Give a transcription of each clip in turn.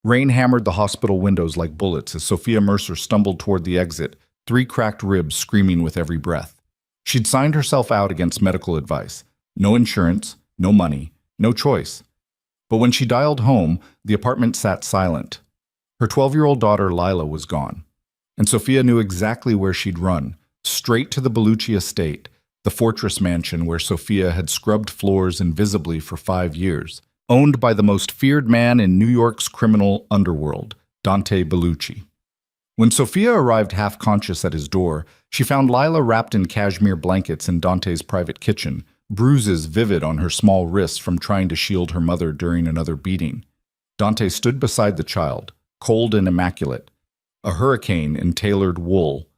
Rain hammered the hospital windows like bullets as Sophia Mercer stumbled toward the exit, three cracked ribs screaming with every breath. She'd signed herself out against medical advice. No insurance, no money, no choice. But when she dialed home, the apartment sat silent. Her 12-year-old daughter Lila was gone. And Sophia knew exactly where she'd run, straight to the Bellucci estate, the fortress mansion where Sophia had scrubbed floors invisibly for 5 years, owned by the most feared man in New York's criminal underworld, Dante Bellucci. When Sophia arrived half-conscious at his door, she found Lila wrapped in cashmere blankets in Dante's private kitchen, bruises vivid on her small wrists from trying to shield her mother during another beating. Dante stood beside the child, cold and immaculate, a hurricane in tailored wool.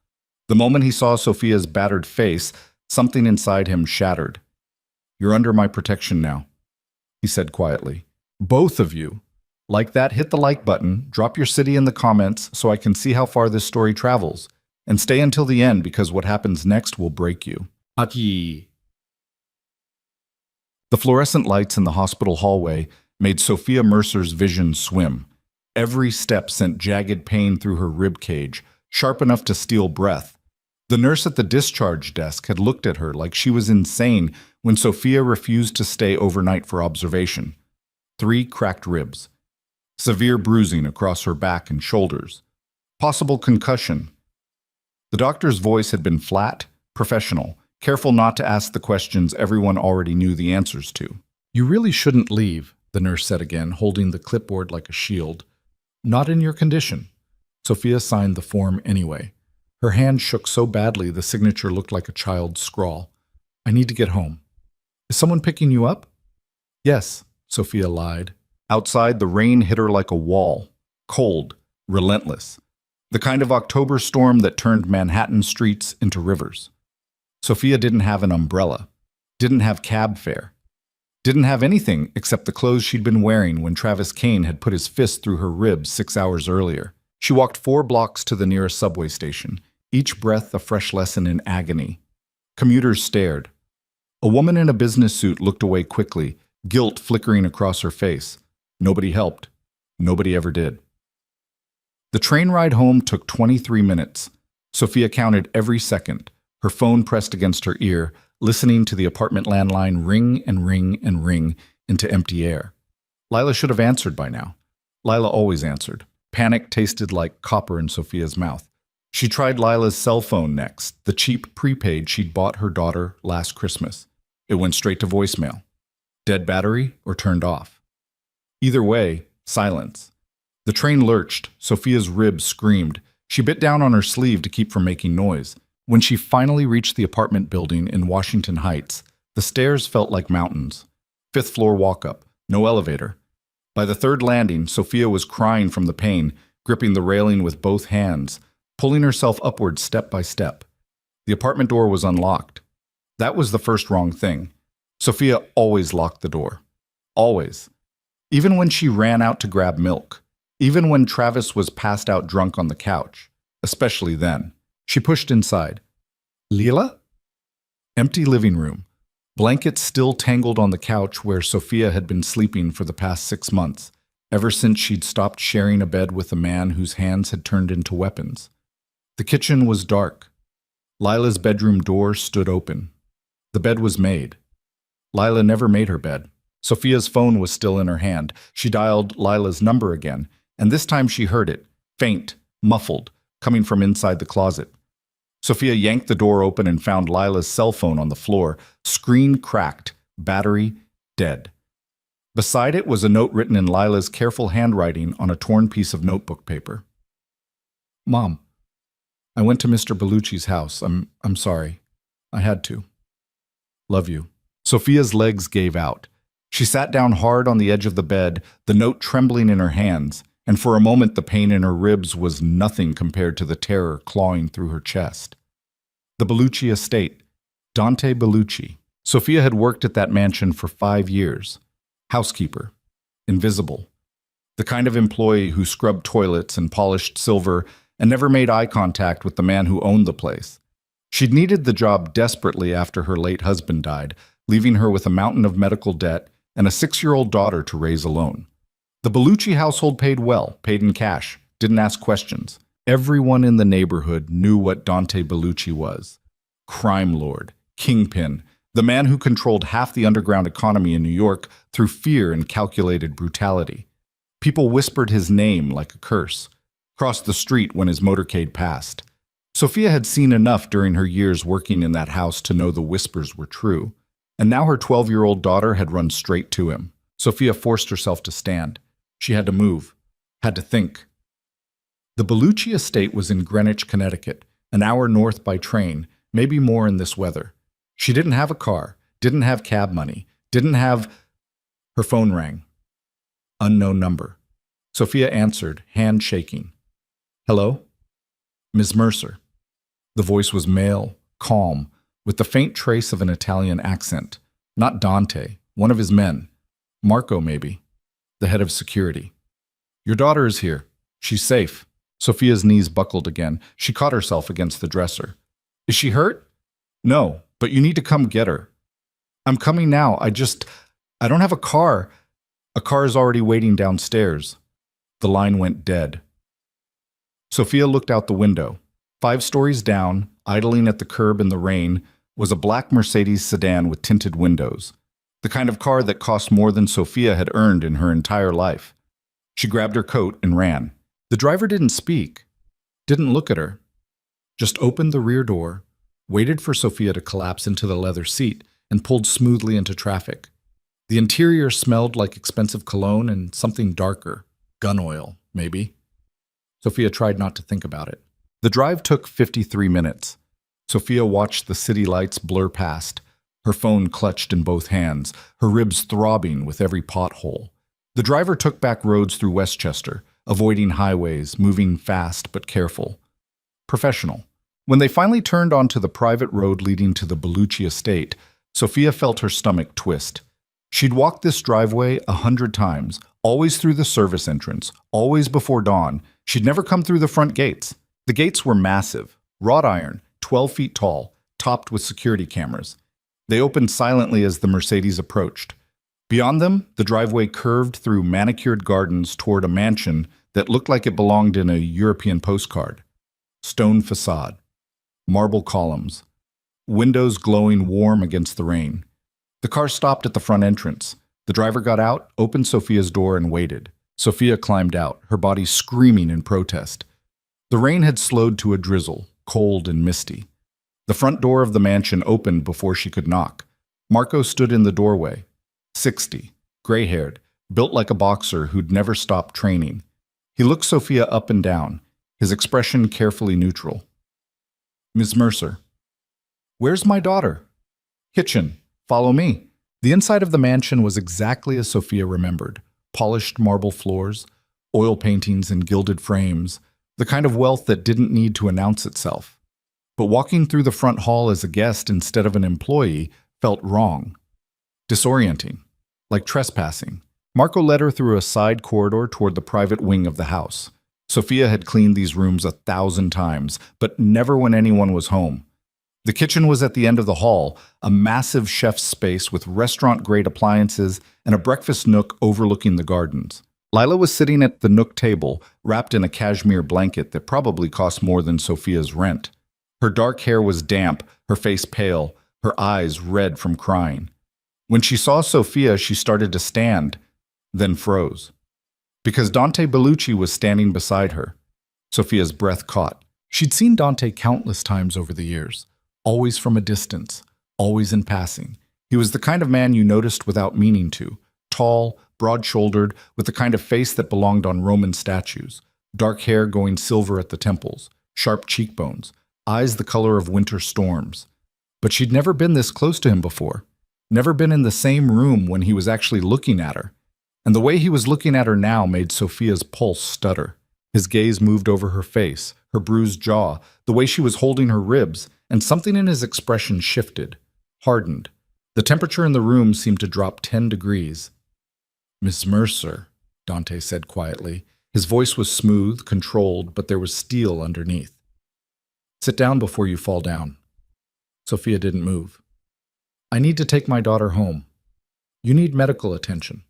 The moment he saw Sophia's battered face, something inside him shattered. "You're under my protection now," he said quietly. "Both of you. Like that, hit the like button, drop your city in the comments so I can see how far this story travels, and stay until the end because what happens next will break you." Aki. The fluorescent lights in the hospital hallway made Sophia Mercer's vision swim. Every step sent jagged pain through her rib cage, sharp enough to steal breath. The nurse at the discharge desk had looked at her like she was insane when Sophia refused to stay overnight for observation. 3 cracked ribs. Severe bruising across her back and shoulders. Possible concussion. The doctor's voice had been flat, professional, careful not to ask the questions everyone already knew the answers to. "You really shouldn't leave," the nurse said again, holding the clipboard like a shield. "Not in your condition." Sophia signed the form anyway. Her hand shook so badly the signature looked like a child's scrawl. "I need to get home." "Is someone picking you up?" "Yes," Sophia lied. Outside, the rain hit her like a wall. Cold, relentless. The kind of October storm that turned Manhattan streets into rivers. Sophia didn't have an umbrella. Didn't have cab fare. Didn't have anything except the clothes she'd been wearing when Travis Kane had put his fist through her ribs 6 hours earlier. She walked 4 blocks to the nearest subway station, each breath a fresh lesson in agony. Commuters stared. A woman in a business suit looked away quickly, guilt flickering across her face. Nobody helped. Nobody ever did. The train ride home took 23 minutes. Sophia counted every second, her phone pressed against her ear, listening to the apartment landline ring and ring and ring into empty air. Lila should have answered by now. Lila always answered. Panic tasted like copper in Sophia's mouth. She tried Lila's cell phone next, the cheap prepaid she'd bought her daughter last Christmas. It went straight to voicemail. Dead battery or turned off. Either way, silence. The train lurched. Sophia's ribs screamed. She bit down on her sleeve to keep from making noise. When she finally reached the apartment building in Washington Heights, the stairs felt like mountains. 5th floor walk-up, no elevator. By the 3rd landing, Sophia was crying from the pain, gripping the railing with both hands, pulling herself upward step by step. The apartment door was unlocked. That was the first wrong thing. Sophia always locked the door. Always. Even when she ran out to grab milk. Even when Travis was passed out drunk on the couch. Especially then. She pushed inside. Lila? Empty living room. Blankets still tangled on the couch where Sophia had been sleeping for the past 6 months, ever since she'd stopped sharing a bed with a man whose hands had turned into weapons. The kitchen was dark. Lila's bedroom door stood open. The bed was made. Lila never made her bed. Sophia's phone was still in her hand. She dialed Lila's number again, and this time she heard it, faint, muffled, coming from inside the closet. Sophia yanked the door open and found Lila's cell phone on the floor, screen cracked, battery dead. Beside it was a note written in Lila's careful handwriting on a torn piece of notebook paper. "Mom, I went to Mr. Bellucci's house. I'm sorry. I had to. Love you." Sophia's legs gave out. She sat down hard on the edge of the bed, the note trembling in her hands, and for a moment the pain in her ribs was nothing compared to the terror clawing through her chest. The Bellucci estate. Dante Bellucci. Sophia had worked at that mansion for 5 years. Housekeeper. Invisible. The kind of employee who scrubbed toilets and polished silver and never made eye contact with the man who owned the place. She'd needed the job desperately after her late husband died, leaving her with a mountain of medical debt and a 6-year-old daughter to raise alone. The Bellucci household paid well, paid in cash, didn't ask questions. Everyone in the neighborhood knew what Dante Bellucci was. Crime lord, kingpin, the man who controlled half the underground economy in New York through fear and calculated brutality. People whispered his name like a curse, crossed the street when his motorcade passed. Sophia had seen enough during her years working in that house to know the whispers were true. And now her 12-year-old daughter had run straight to him. Sophia forced herself to stand. She had to move, had to think. The Bellucci estate was in Greenwich, Connecticut, an hour north by train, maybe more in this weather. She didn't have a car, didn't have cab money, didn't have... Her phone rang. Unknown number. Sophia answered, hand shaking. Hello? Ms. Mercer. The voice was male, calm, with the faint trace of an Italian accent. Not Dante, one of his men. Marco, maybe. The head of security. Your daughter is here. She's safe. Sophia's knees buckled again. She caught herself against the dresser. Is she hurt? No, but you need to come get her. I'm coming now. I don't have a car. A car is already waiting downstairs. The line went dead. Sophia looked out the window. 5 stories down, idling at the curb in the rain, was a black Mercedes sedan with tinted windows. The kind of car that cost more than Sophia had earned in her entire life. She grabbed her coat and ran. The driver didn't speak, didn't look at her, just opened the rear door, waited for Sophia to collapse into the leather seat, and pulled smoothly into traffic. The interior smelled like expensive cologne and something darker, gun oil, maybe. Sophia tried not to think about it. The drive took 53 minutes. Sophia watched the city lights blur past, her phone clutched in both hands, her ribs throbbing with every pothole. The driver took back roads through Westchester, avoiding highways, moving fast but careful. Professional. When they finally turned onto the private road leading to the Bellucci estate, Sophia felt her stomach twist. She'd walked this driveway 100 times, always through the service entrance, always before dawn. She'd never come through the front gates. The gates were massive, wrought iron, 12 feet tall, topped with security cameras. They opened silently as the Mercedes approached. Beyond them, the driveway curved through manicured gardens toward a mansion that looked like it belonged in a European postcard. Stone facade, marble columns, windows glowing warm against the rain. The car stopped at the front entrance. The driver got out, opened Sophia's door, and waited. Sophia climbed out, her body screaming in protest. The rain had slowed to a drizzle, cold and misty. The front door of the mansion opened before she could knock. Marco stood in the doorway. 60, gray-haired, built like a boxer who'd never stopped training. He looked Sophia up and down, his expression carefully neutral. Ms. Mercer. Where's my daughter? Kitchen. Follow me. The inside of the mansion was exactly as Sophia remembered. Polished marble floors, oil paintings in gilded frames, the kind of wealth that didn't need to announce itself. But walking through the front hall as a guest instead of an employee felt wrong, disorienting, like trespassing. Marco led her through a side corridor toward the private wing of the house. Sophia had cleaned these rooms 1,000 times, but never when anyone was home. The kitchen was at the end of the hall, a massive chef's space with restaurant-grade appliances and a breakfast nook overlooking the gardens. Lila was sitting at the nook table, wrapped in a cashmere blanket that probably cost more than Sophia's rent. Her dark hair was damp, her face pale, her eyes red from crying. When she saw Sophia, she started to stand, then froze. Because Dante Bellucci was standing beside her. Sophia's breath caught. She'd seen Dante countless times over the years, always from a distance, always in passing. He was the kind of man you noticed without meaning to. Tall, broad-shouldered, with the kind of face that belonged on Roman statues. Dark hair going silver at the temples, sharp cheekbones, eyes the color of winter storms. But she'd never been this close to him before. Never been in the same room when he was actually looking at her. And the way he was looking at her now made Sophia's pulse stutter. His gaze moved over her face, her bruised jaw, the way she was holding her ribs, and something in his expression shifted, hardened. The temperature in the room seemed to drop 10 degrees. Miss Mercer, Dante said quietly. His voice was smooth, controlled, but there was steel underneath. Sit down before you fall down. Sophia didn't move. I need to take my daughter home. You need medical attention.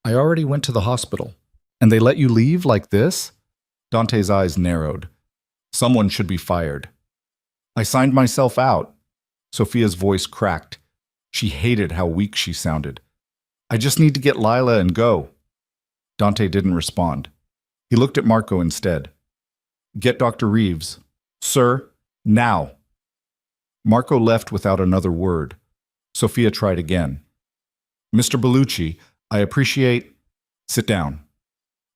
I already went to the hospital. And they let you leave like this? Dante's eyes narrowed. Someone should be fired. I signed myself out. Sophia's voice cracked. She hated how weak she sounded. I just need to get Lila and go. Dante didn't respond. He looked at Marco instead. Get Dr. Reeves. Sir, now. Marco left without another word. Sophia tried again. Mr. Bellucci, I appreciate... Sit down.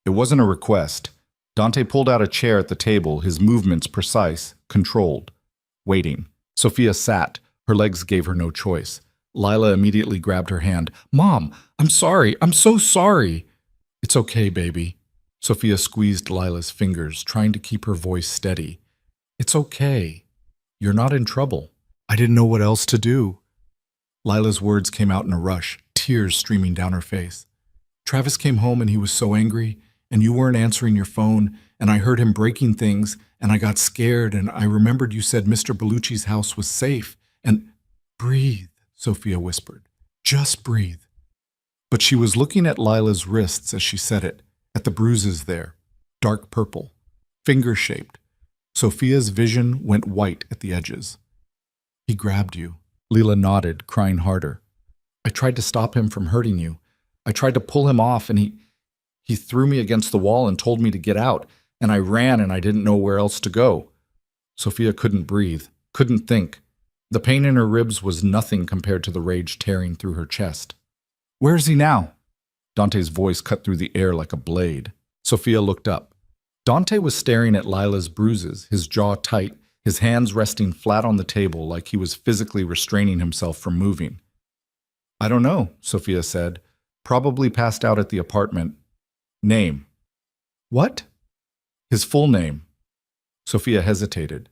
It wasn't a request. Dante pulled out a chair at the table, his movements precise, controlled. Waiting. Sophia sat. Her legs gave her no choice. Lila immediately grabbed her hand. Mom, I'm sorry. I'm so sorry. It's okay, baby. Sophia squeezed Lila's fingers, trying to keep her voice steady. It's okay. You're not in trouble. I didn't know what else to do. Lila's words came out in a rush, tears streaming down her face. Travis came home and he was so angry, and you weren't answering your phone, and I heard him breaking things, and I got scared, and I remembered you said Mr. Bellucci's house was safe, and... Breathe, Sophia whispered. Just breathe. But she was looking at Lila's wrists as she said it, at the bruises there, dark purple, finger-shaped. Sophia's vision went white at the edges. He grabbed you. Lila nodded, crying harder. I tried to stop him from hurting you. I tried to pull him off, and he threw me against the wall and told me to get out, and I ran and I didn't know where else to go. Sophia couldn't breathe, couldn't think. The pain in her ribs was nothing compared to the rage tearing through her chest. Where is he now? Dante's voice cut through the air like a blade. Sophia looked up. Dante was staring at Lila's bruises, his jaw tight, his hands resting flat on the table like he was physically restraining himself from moving. I don't know, Sophia said. Probably passed out at the apartment. Name. What? His full name. Sophia hesitated.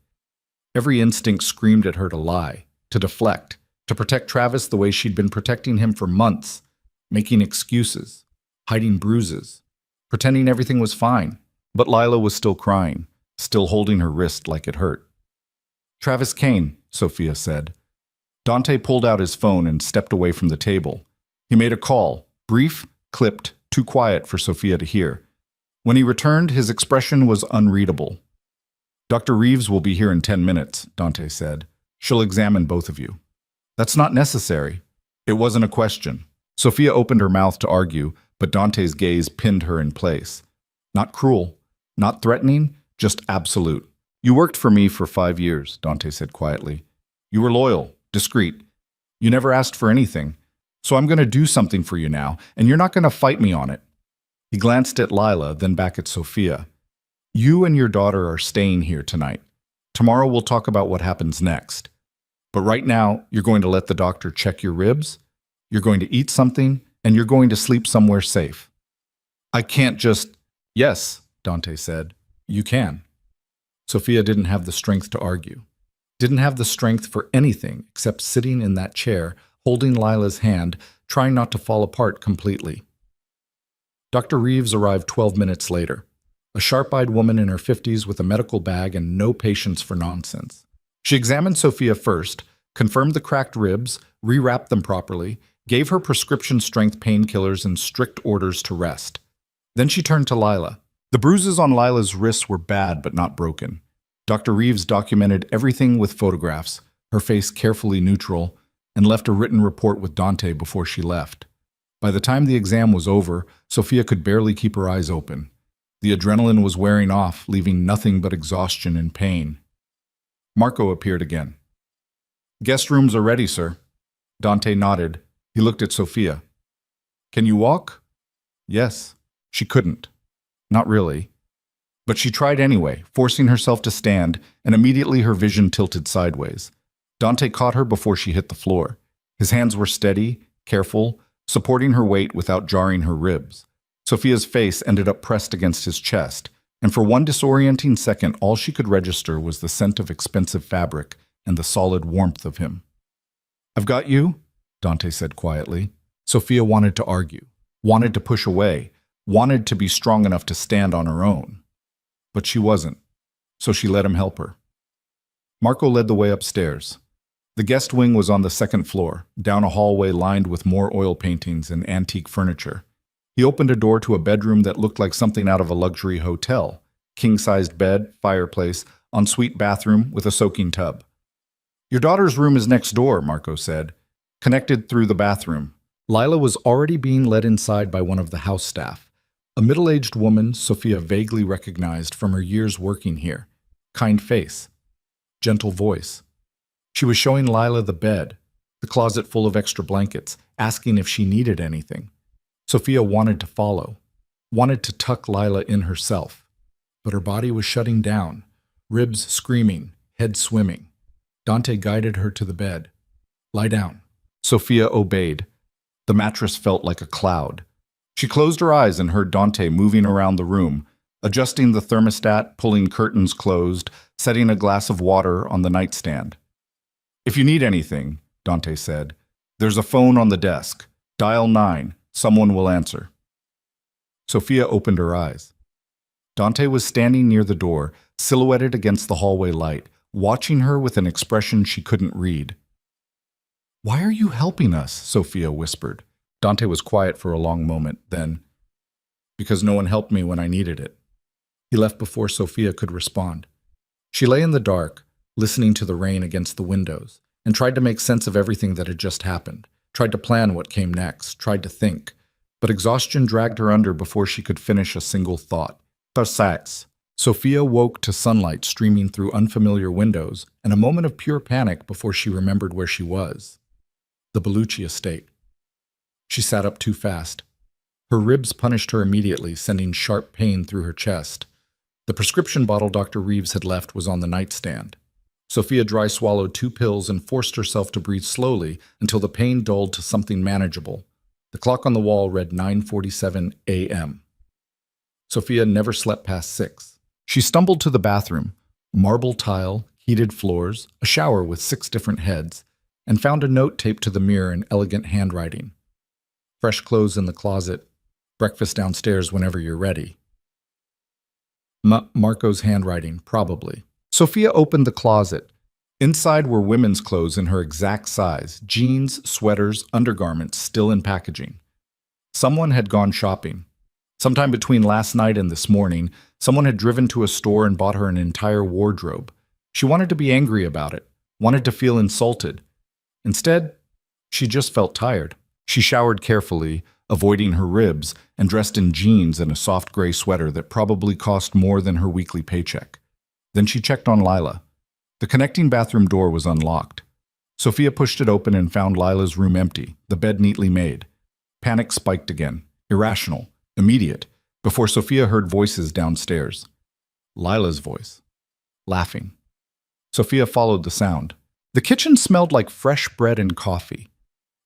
Every instinct screamed at her to lie, to deflect, to protect Travis the way she'd been protecting him for months, making excuses, hiding bruises, pretending everything was fine. But Lila was still crying, still holding her wrist like it hurt. Travis Kane, Sophia said. Dante pulled out his phone and stepped away from the table. He made a call, brief, clipped, too quiet for Sophia to hear. When he returned, his expression was unreadable. Dr. Reeves will be here in 10 minutes, Dante said. She'll examine both of you. That's not necessary. It wasn't a question. Sophia opened her mouth to argue, but Dante's gaze pinned her in place. Not cruel, not threatening, just absolute. You worked for me for 5 years, Dante said quietly. You were loyal, discreet. You never asked for anything. So I'm going to do something for you now, and you're not going to fight me on it. He glanced at Lila, then back at Sophia. You and your daughter are staying here tonight. Tomorrow we'll talk about what happens next. But right now, you're going to let the doctor check your ribs, you're going to eat something, and you're going to sleep somewhere safe. I can't just... Yes, Dante said. You can. Sophia didn't have the strength to argue. Didn't have the strength for anything except sitting in that chair, holding Lila's hand, trying not to fall apart completely. Dr. Reeves arrived 12 minutes later. A sharp-eyed woman in her 50s with a medical bag and no patience for nonsense. She examined Sophia first, confirmed the cracked ribs, rewrapped them properly, gave her prescription-strength painkillers and strict orders to rest. Then she turned to Lila. The bruises on Lila's wrists were bad but not broken. Dr. Reeves documented everything with photographs, her face carefully neutral, and left a written report with Dante before she left. By the time the exam was over, Sophia could barely keep her eyes open. The adrenaline was wearing off, leaving nothing but exhaustion and pain. Marco appeared again. Guest rooms are ready, sir. Dante nodded. He looked at Sophia. Can you walk? Yes. She couldn't. Not really. But she tried anyway, forcing herself to stand, and immediately her vision tilted sideways. Dante caught her before she hit the floor. His hands were steady, careful, supporting her weight without jarring her ribs. Sophia's face ended up pressed against his chest, and for one disorienting second all she could register was the scent of expensive fabric and the solid warmth of him. I've got you, Dante said quietly. Sophia wanted to argue, wanted to push away, wanted to be strong enough to stand on her own. But she wasn't, so she let him help her. Marco led the way upstairs. The guest wing was on the second floor, down a hallway lined with more oil paintings and antique furniture. He opened a door to a bedroom that looked like something out of a luxury hotel. King-sized bed, fireplace, ensuite bathroom with a soaking tub. "Your daughter's room is next door," Marco said, connected through the bathroom. Lila was already being led inside by one of the house staff, a middle-aged woman Sophia vaguely recognized from her years working here. Kind face, gentle voice. She was showing Lila the bed, the closet full of extra blankets, asking if she needed anything. Sophia wanted to follow, wanted to tuck Lila in herself, but her body was shutting down, ribs screaming, head swimming. Dante guided her to the bed. "Lie down." Sophia obeyed. The mattress felt like a cloud. She closed her eyes and heard Dante moving around the room, adjusting the thermostat, pulling curtains closed, setting a glass of water on the nightstand. "If you need anything," Dante said, "there's a phone on the desk. Dial 9. Someone will answer." Sophia opened her eyes. Dante was standing near the door, silhouetted against the hallway light, watching her with an expression she couldn't read. "Why are you helping us?" Sophia whispered. Dante was quiet for a long moment, then, "Because no one helped me when I needed it." He left before Sophia could respond. She lay in the dark, listening to the rain against the windows, and tried to make sense of everything that had just happened, tried to plan what came next, tried to think. But exhaustion dragged her under before she could finish a single thought. Suspense. Sophia woke to sunlight streaming through unfamiliar windows and a moment of pure panic before she remembered where she was. The Bellucci estate. She sat up too fast. Her ribs punished her immediately, sending sharp pain through her chest. The prescription bottle Dr. Reeves had left was on the nightstand. Sophia dry swallowed 2 pills and forced herself to breathe slowly until the pain dulled to something manageable. The clock on the wall read 9:47 a.m. Sophia never slept past 6. She stumbled to the bathroom, marble tile, heated floors, a shower with 6 different heads, and found a note taped to the mirror in elegant handwriting. "Fresh clothes in the closet. Breakfast downstairs whenever you're ready." Marco's handwriting, probably. Sophia opened the closet. Inside were women's clothes in her exact size, jeans, sweaters, undergarments still in packaging. Someone had gone shopping. Sometime between last night and this morning, someone had driven to a store and bought her an entire wardrobe. She wanted to be angry about it, wanted to feel insulted. Instead, she just felt tired. She showered carefully, avoiding her ribs, and dressed in jeans and a soft gray sweater that probably cost more than her weekly paycheck. Then she checked on Lila. The connecting bathroom door was unlocked. Sophia pushed it open and found Lila's room empty, the bed neatly made. Panic spiked again, irrational, immediate, before Sophia heard voices downstairs. Lila's voice, laughing. Sophia followed the sound. The kitchen smelled like fresh bread and coffee.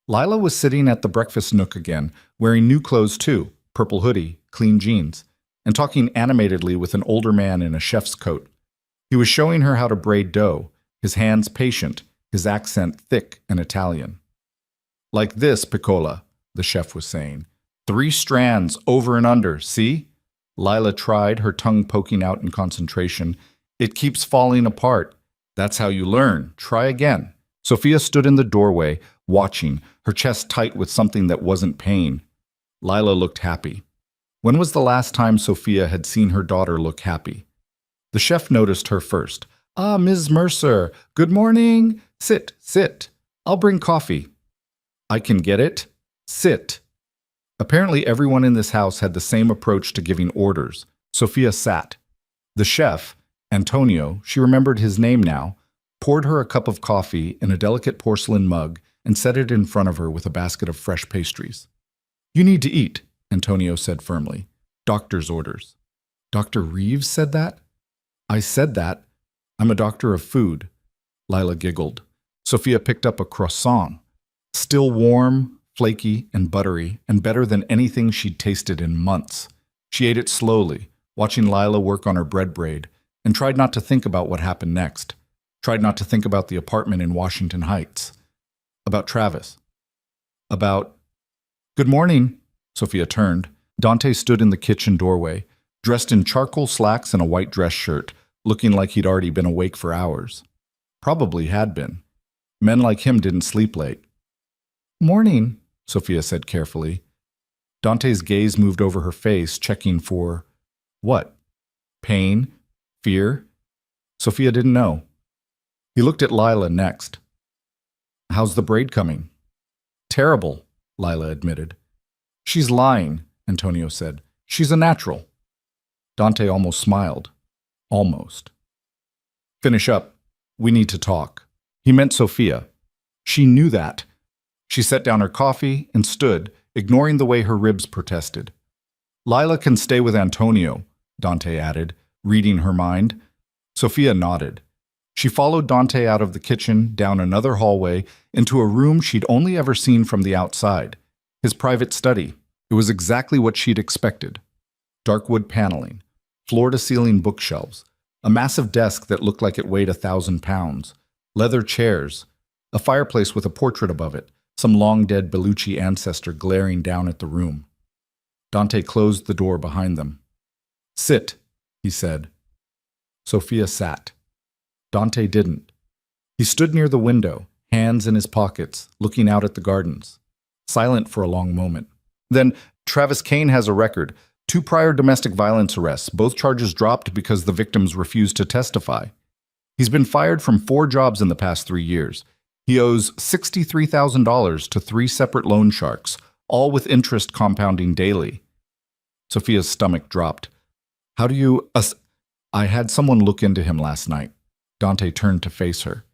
Lila was sitting at the breakfast nook again, wearing new clothes too, purple hoodie, clean jeans, and talking animatedly with an older man in a chef's coat. He was showing her how to braid dough, his hands patient, his accent thick and Italian. "Like this, Piccola," the chef was saying. 3 strands, over and under, see?" Lila tried, her tongue poking out in concentration. "It keeps falling apart. That's how you learn. Try again." Sophia stood in the doorway, watching, her chest tight with something that wasn't pain. Lila looked happy. When was the last time Sophia had seen her daughter look happy? The chef noticed her first. "Ah, Ms. Mercer, good morning. Sit, sit. I'll bring coffee." "I can get it. Sit." Apparently everyone in this house had the same approach to giving orders. Sophia sat. The chef, Antonio, she remembered his name now, poured her a cup of coffee in a delicate porcelain mug and set it in front of her with a basket of fresh pastries. "You need to eat," Antonio said firmly. "Doctor's orders." "Dr. Reeves said that?" "I said that. I'm a doctor of food." Lila giggled. Sophia picked up a croissant. Still warm, flaky, and buttery, and better than anything she'd tasted in months. She ate it slowly, watching Lila work on her bread braid, and tried not to think about what happened next. Tried not to think about the apartment in Washington Heights. About Travis. About... "Good morning." Sophia turned. Dante stood in the kitchen doorway, dressed in charcoal slacks and a white dress shirt, looking like he'd already been awake for hours. Probably had been. Men like him didn't sleep late. "Morning," Sophia said carefully. Dante's gaze moved over her face, checking for what? Pain? Fear? Sophia didn't know. He looked at Lila next. How's the braid coming? Terrible, Lila admitted. She's lying, Antonio said. She's a natural. Dante almost smiled. Almost. Finish up. We need to talk. He meant Sophia. She knew that. She set down her coffee and stood, ignoring the way her ribs protested. Lila can stay with Antonio, Dante added, reading her mind. Sophia nodded. She followed Dante out of the kitchen, down another hallway, into a room she'd only ever seen from the outside. His private study. It was exactly what she'd expected. Dark wood paneling, floor-to-ceiling bookshelves, a massive desk that looked like it weighed 1,000 pounds, leather chairs, a fireplace with a portrait above it, some long-dead Bellucci ancestor glaring down at the room. Dante closed the door behind them. Sit, he said. Sophia sat. Dante didn't. He stood near the window, hands in his pockets, looking out at the gardens, silent for a long moment. Then, Travis Kane has a record, 2 prior domestic violence arrests, both charges dropped because the victims refused to testify. He's been fired from 4 jobs in the past 3 years. He owes $63,000 to 3 separate loan sharks, all with interest compounding daily. Sophia's stomach dropped. How do you... I had someone look into him last night. Dante turned to face her.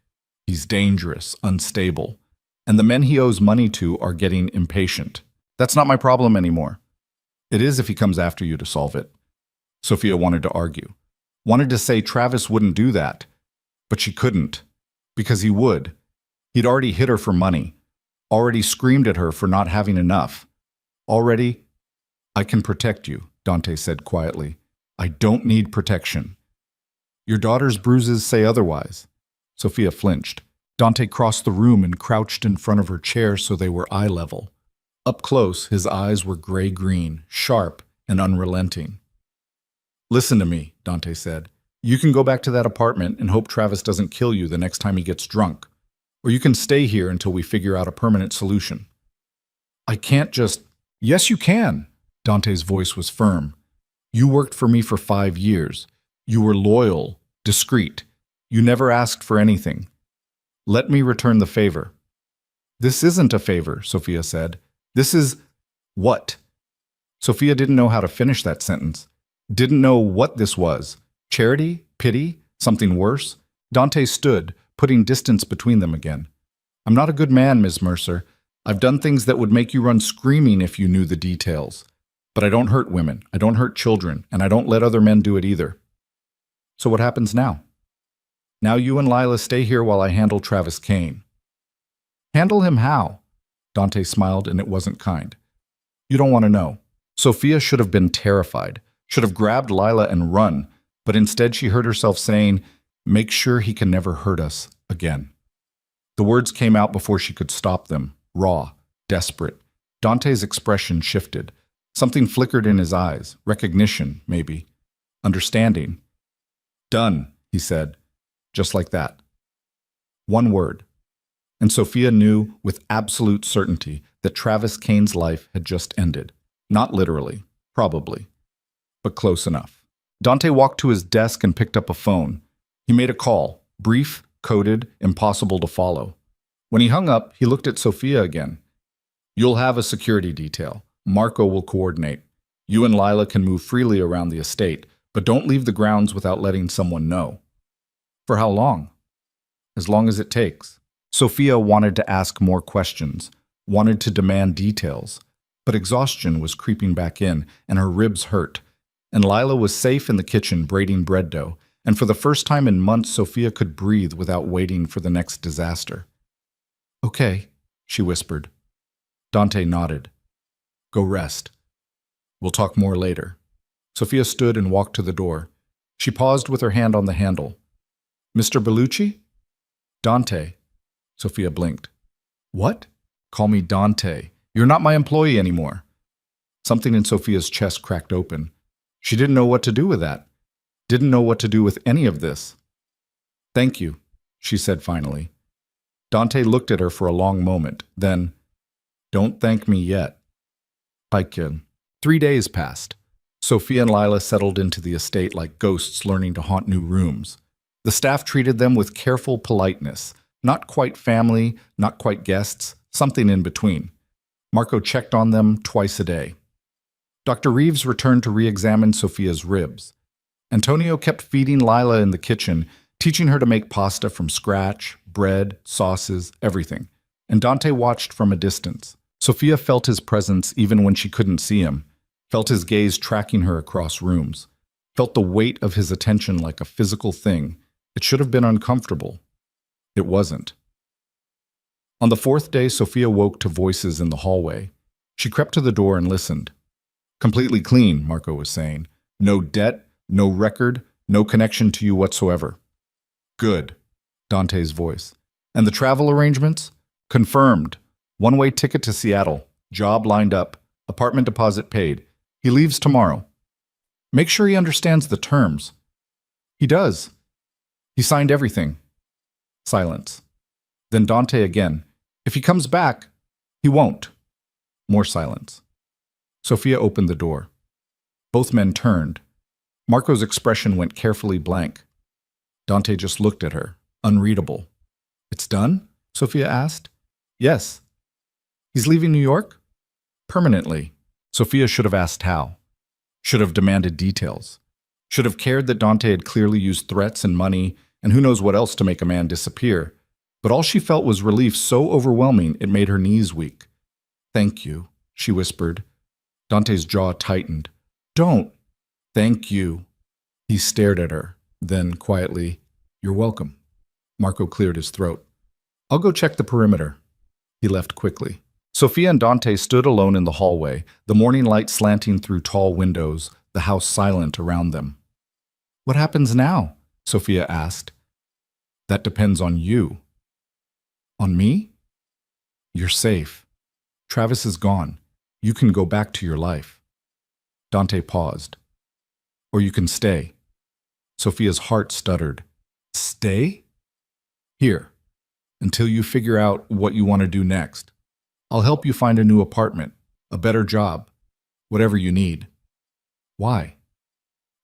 He's dangerous, unstable, and the men he owes money to are getting impatient. That's not my problem anymore. It is if he comes after you to solve it. Sophia wanted to argue. Wanted to say Travis wouldn't do that. But she couldn't. Because he would. He'd already hit her for money. Already screamed at her for not having enough. Already... I can protect you, Dante said quietly. I don't need protection. Your daughter's bruises say otherwise. Sophia flinched. Dante crossed the room and crouched in front of her chair so they were eye level. Up close, his eyes were gray-green, sharp and unrelenting. Listen to me, Dante said. You can go back to that apartment and hope Travis doesn't kill you the next time he gets drunk. Or you can stay here until we figure out a permanent solution. I can't just... Yes, you can. Dante's voice was firm. You worked for me for 5 years. You were loyal, discreet. You never asked for anything. Let me return the favor. This isn't a favor, Sophia said. This is... what? Sophia didn't know how to finish that sentence. Didn't know what this was. Charity? Pity? Something worse? Dante stood, putting distance between them again. I'm not a good man, Miss Mercer. I've done things that would make you run screaming if you knew the details. But I don't hurt women, I don't hurt children, and I don't let other men do it either. So what happens now? Now you and Lila stay here while I handle Travis Kane. Handle him how? Dante smiled, and it wasn't kind. You don't want to know. Sophia should have been terrified, should have grabbed Lila and run, but instead she heard herself saying, make sure he can never hurt us again. The words came out before she could stop them, raw, desperate. Dante's expression shifted. Something flickered in his eyes, recognition, maybe, understanding. Done, he said, just like that. One word. And Sophia knew with absolute certainty that Travis Kane's life had just ended. Not literally, probably, but close enough. Dante walked to his desk and picked up a phone. He made a call, brief, coded, impossible to follow. When he hung up, he looked at Sophia again. You'll have a security detail. Marco will coordinate. You and Lila can move freely around the estate, but don't leave the grounds without letting someone know. For how long? As long as it takes. Sophia wanted to ask more questions, wanted to demand details, but exhaustion was creeping back in, and her ribs hurt. And Lila was safe in the kitchen braiding bread dough, and for the first time in months, Sophia could breathe without waiting for the next disaster. Okay, she whispered. Dante nodded. Go rest. We'll talk more later. Sophia stood and walked to the door. She paused with her hand on the handle. Mr. Bellucci? Dante. Sophia blinked. What? Call me Dante. You're not my employee anymore. Something in Sophia's chest cracked open. She didn't know what to do with that. Didn't know what to do with any of this. Thank you, she said finally. Dante looked at her for a long moment, then, don't thank me yet. Pike in. 3 days passed. Sophia and Lila settled into the estate like ghosts learning to haunt new rooms. The staff treated them with careful politeness. Not quite family, not quite guests, something in between. Marco checked on them twice a day. Dr. Reeves returned to re-examine Sophia's ribs. Antonio kept feeding Lila in the kitchen, teaching her to make pasta from scratch, bread, sauces, everything. And Dante watched from a distance. Sophia felt his presence even when she couldn't see him, felt his gaze tracking her across rooms, felt the weight of his attention like a physical thing. It should have been uncomfortable. It wasn't. On the 4th day, Sophia woke to voices in the hallway. She crept to the door and listened. Completely clean, Marco was saying. No debt, no record, no connection to you whatsoever. Good, Dante's voice. And the travel arrangements? Confirmed. One-way ticket to Seattle. Job lined up. Apartment deposit paid. He leaves tomorrow. Make sure he understands the terms. He does. He signed everything. Silence. Then Dante again. If he comes back, he won't. More silence. Sophia opened the door. Both men turned. Marco's expression went carefully blank. Dante just looked at her, unreadable. It's done? Sophia asked. Yes. He's leaving New York? Permanently. Sophia should have asked how. Should have demanded details. Should have cared that Dante had clearly used threats and money, and who knows what else to make a man disappear. But all she felt was relief so overwhelming it made her knees weak. Thank you, she whispered. Dante's jaw tightened. Don't. Thank you. He stared at her. Then, quietly, You're welcome. Marco cleared his throat. I'll go check the perimeter. He left quickly. Sophia and Dante stood alone in the hallway, the morning light slanting through tall windows, the house silent around them. What happens now? Sophia asked. That depends on you. On me? You're safe. Travis is gone. You can go back to your life. Dante paused. Or you can stay. Sophia's heart stuttered. Stay? Here, until you figure out what you want to do next. I'll help you find a new apartment, a better job, whatever you need. Why?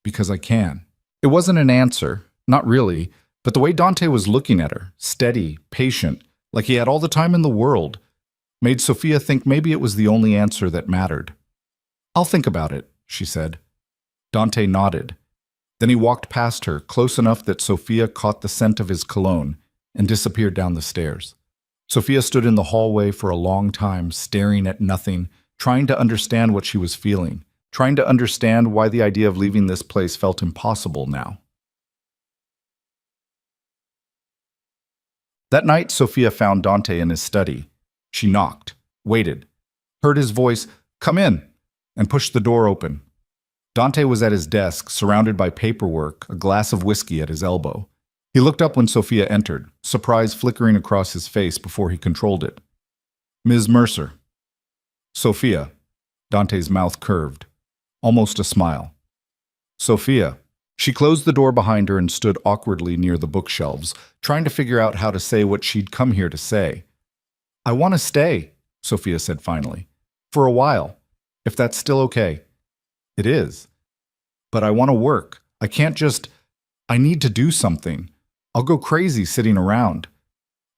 Because I can. It wasn't an answer, not really, but the way Dante was looking at her, steady, patient, like he had all the time in the world, made Sophia think maybe it was the only answer that mattered. I'll think about it, she said. Dante nodded. Then he walked past her, close enough that Sophia caught the scent of his cologne, and disappeared down the stairs. Sophia stood in the hallway for a long time, staring at nothing, trying to understand what she was feeling, trying to understand why the idea of leaving this place felt impossible now. That night, Sophia found Dante in his study. She knocked, waited, heard his voice, "Come in," and pushed the door open. Dante was at his desk, surrounded by paperwork, a glass of whiskey at his elbow. He looked up when Sophia entered, surprise flickering across his face before he controlled it. Ms. Mercer. Sophia. Dante's mouth curved. Almost a smile. Sophia. She closed the door behind her and stood awkwardly near the bookshelves, trying to figure out how to say what she'd come here to say. I want to stay, Sophia said finally. For a while, if that's still okay. It is. But I want to work. I can't just... I need to do something. I'll go crazy sitting around.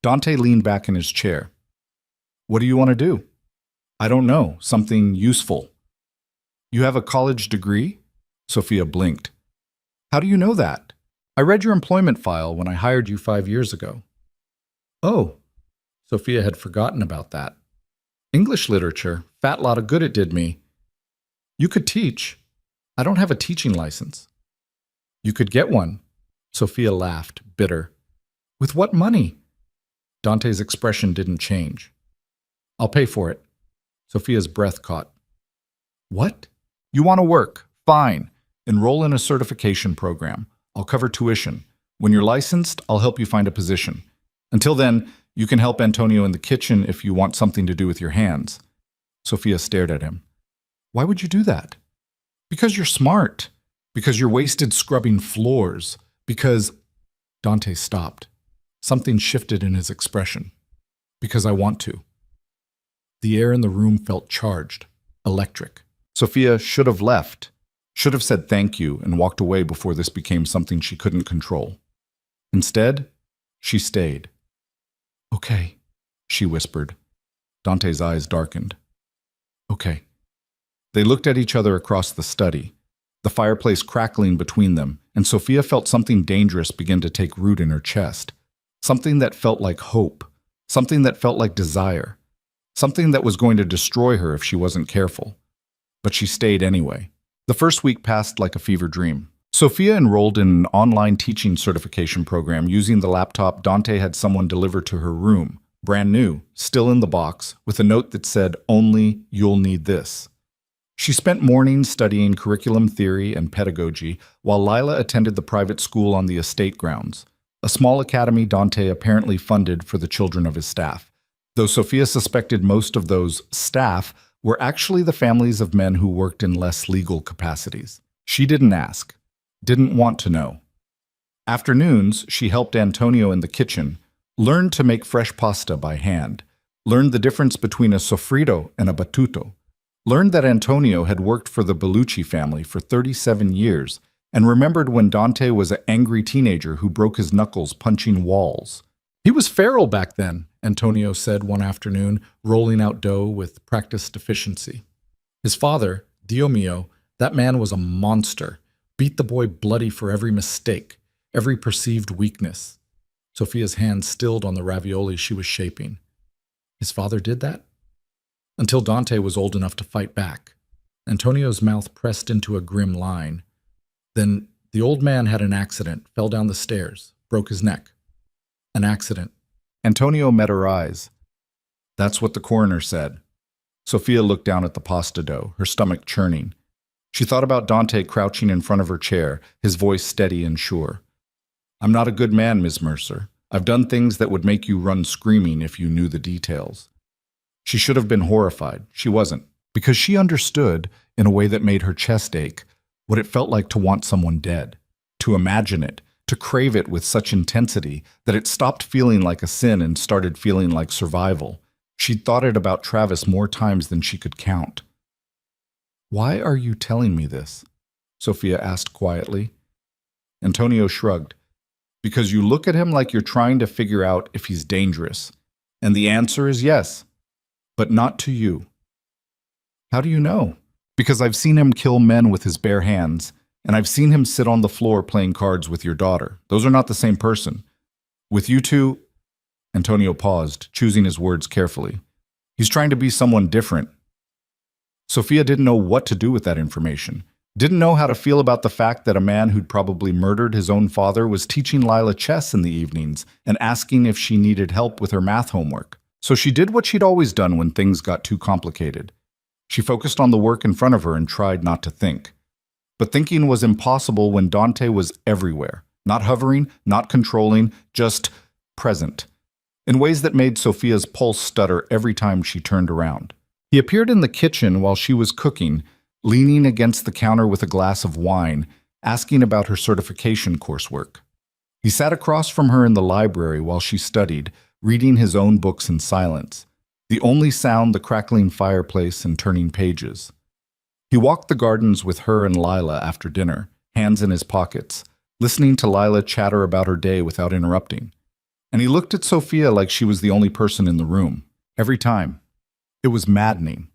Dante leaned back in his chair. What do you want to do? I don't know. Something useful. You have a college degree? Sophia blinked. How do you know that? I read your employment file when I hired you 5 years ago. Oh, Sophia had forgotten about that. English literature, fat lot of good it did me. You could teach. I don't have a teaching license. You could get one. Sophia laughed, bitter. With what money? Dante's expression didn't change. I'll pay for it. Sophia's breath caught. What? You want to work? Fine. Enroll in a certification program. I'll cover tuition. When you're licensed, I'll help you find a position. Until then, you can help Antonio in the kitchen if you want something to do with your hands. Sophia stared at him. Why would you do that? Because you're smart. Because you're wasted scrubbing floors. Because... Dante stopped. Something shifted in his expression. Because I want to. The air in the room felt charged. Electric. Sophia should have left, should have said thank you and walked away before this became something she couldn't control. Instead, she stayed. Okay, she whispered. Dante's eyes darkened. Okay. They looked at each other across the study, the fireplace crackling between them, and Sophia felt something dangerous begin to take root in her chest. Something that felt like hope, something that felt like desire, something that was going to destroy her if she wasn't careful. But she stayed anyway. The first week passed like a fever dream. Sophia enrolled in an online teaching certification program using the laptop Dante had someone deliver to her room, brand new, still in the box, with a note that said, "Only you'll need this." She spent mornings studying curriculum theory and pedagogy while Lila attended the private school on the estate grounds, a small academy Dante apparently funded for the children of his staff, though Sophia suspected most of those staff were actually the families of men who worked in less legal capacities. She didn't ask, didn't want to know. Afternoons, she helped Antonio in the kitchen, learned to make fresh pasta by hand, learned the difference between a sofrito and a battuto, learned that Antonio had worked for the Bellucci family for 37 years, and remembered when Dante was an angry teenager who broke his knuckles punching walls. He was feral back then, Antonio said one afternoon, rolling out dough with practiced efficiency. His father, Dio mio, that man was a monster, beat the boy bloody for every mistake, every perceived weakness. Sophia's hand stilled on the ravioli she was shaping. His father did that? Until Dante was old enough to fight back. Antonio's mouth pressed into a grim line. Then the old man had an accident, fell down the stairs, broke his neck. An accident. Antonio met her eyes. That's what the coroner said. Sophia looked down at the pasta dough, her stomach churning. She thought about Dante crouching in front of her chair, his voice steady and sure. "I'm not a good man, Miss Mercer. I've done things that would make you run screaming if you knew the details." She should have been horrified. She wasn't, because she understood, in a way that made her chest ache, what it felt like to want someone dead, to imagine it, to crave it with such intensity that it stopped feeling like a sin and started feeling like survival. She'd thought it about Travis more times than she could count. "Why are you telling me this?" Sophia asked quietly. Antonio shrugged. "Because you look at him like you're trying to figure out if he's dangerous. And the answer is yes. But not to you." "How do you know?" "Because I've seen him kill men with his bare hands, and I've seen him sit on the floor playing cards with your daughter. Those are not the same person. With you two..." Antonio paused, choosing his words carefully. "He's trying to be someone different." Sophia didn't know what to do with that information. Didn't know how to feel about the fact that a man who'd probably murdered his own father was teaching Lila chess in the evenings and asking if she needed help with her math homework. So she did what she'd always done when things got too complicated. She focused on the work in front of her and tried not to think. But thinking was impossible when Dante was everywhere, not hovering, not controlling, just present, in ways that made Sophia's pulse stutter every time she turned around. He appeared in the kitchen while she was cooking, leaning against the counter with a glass of wine, asking about her certification coursework. He sat across from her in the library while she studied, reading his own books in silence, the only sound the crackling fireplace and turning pages. He walked the gardens with her and Lila after dinner, hands in his pockets, listening to Lila chatter about her day without interrupting. And he looked at Sophia like she was the only person in the room, every time. It was maddening.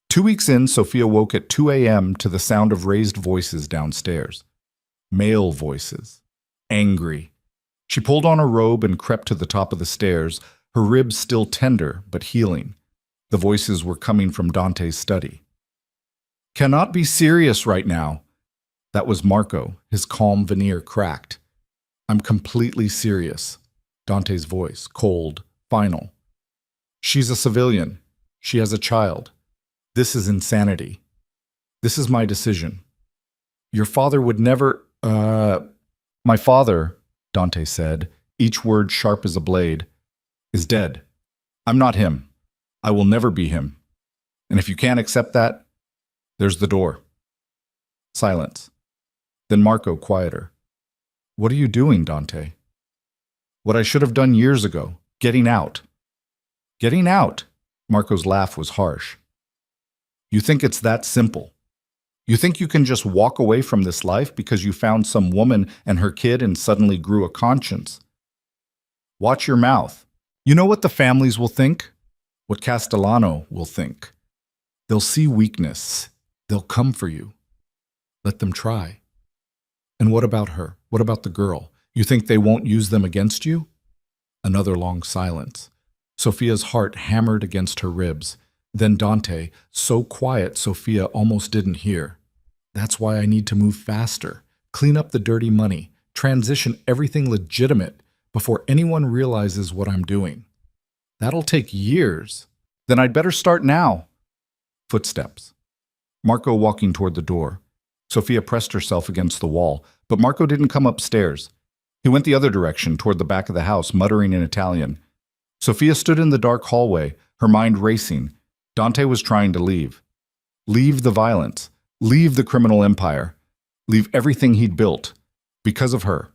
2 weeks in, Sophia woke at 2 a.m. to the sound of raised voices downstairs. Male voices. Angry. She pulled on her robe and crept to the top of the stairs, her ribs still tender but healing. The voices were coming from Dante's study. "Cannot be serious right now." That was Marco, his calm veneer cracked. "I'm completely serious." Dante's voice, cold, final. "She's a civilian. She has a child. This is insanity. This is my decision. Your father would never, My father," Dante said, each word sharp as a blade, "is dead. I'm not him. I will never be him. And if you can't accept that, there's the door." Silence. Then Marco, quieter. "What are you doing, Dante?" "What I should have done years ago. Getting out." "Getting out?" Marco's laugh was harsh. You think it's that simple. You think you can just walk away from this life because you found some woman and her kid and suddenly grew a conscience. Watch your mouth. You know what the families will think? What Castellano will think. They'll see weakness. They'll come for you. Let them try. And what about her? What about the girl? You think they won't use them against you? Another long silence. Sophia's heart hammered against her ribs. Then Dante, so quiet Sophia almost didn't hear. That's why I need to move faster, clean up the dirty money, transition everything legitimate before anyone realizes what I'm doing. That'll take years. Then I'd better start now. Footsteps. Marco walking toward the door. Sophia pressed herself against the wall, but Marco didn't come upstairs. He went the other direction, toward the back of the house, muttering in Italian. Sophia stood in the dark hallway, her mind racing. Dante was trying to leave. Leave the violence. Leave the criminal empire. Leave everything he'd built. Because of her.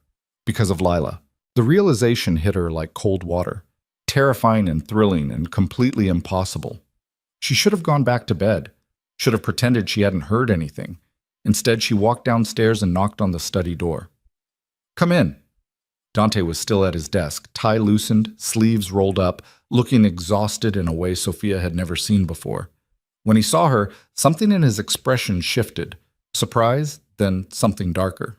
Because of Lila. The realization hit her like cold water. Terrifying and thrilling and completely impossible. She should have gone back to bed. Should have pretended she hadn't heard anything. Instead, she walked downstairs and knocked on the study door. Come in. Dante was still at his desk, tie loosened, sleeves rolled up, looking exhausted in a way Sophia had never seen before. When he saw her, something in his expression shifted. Surprise, then something darker.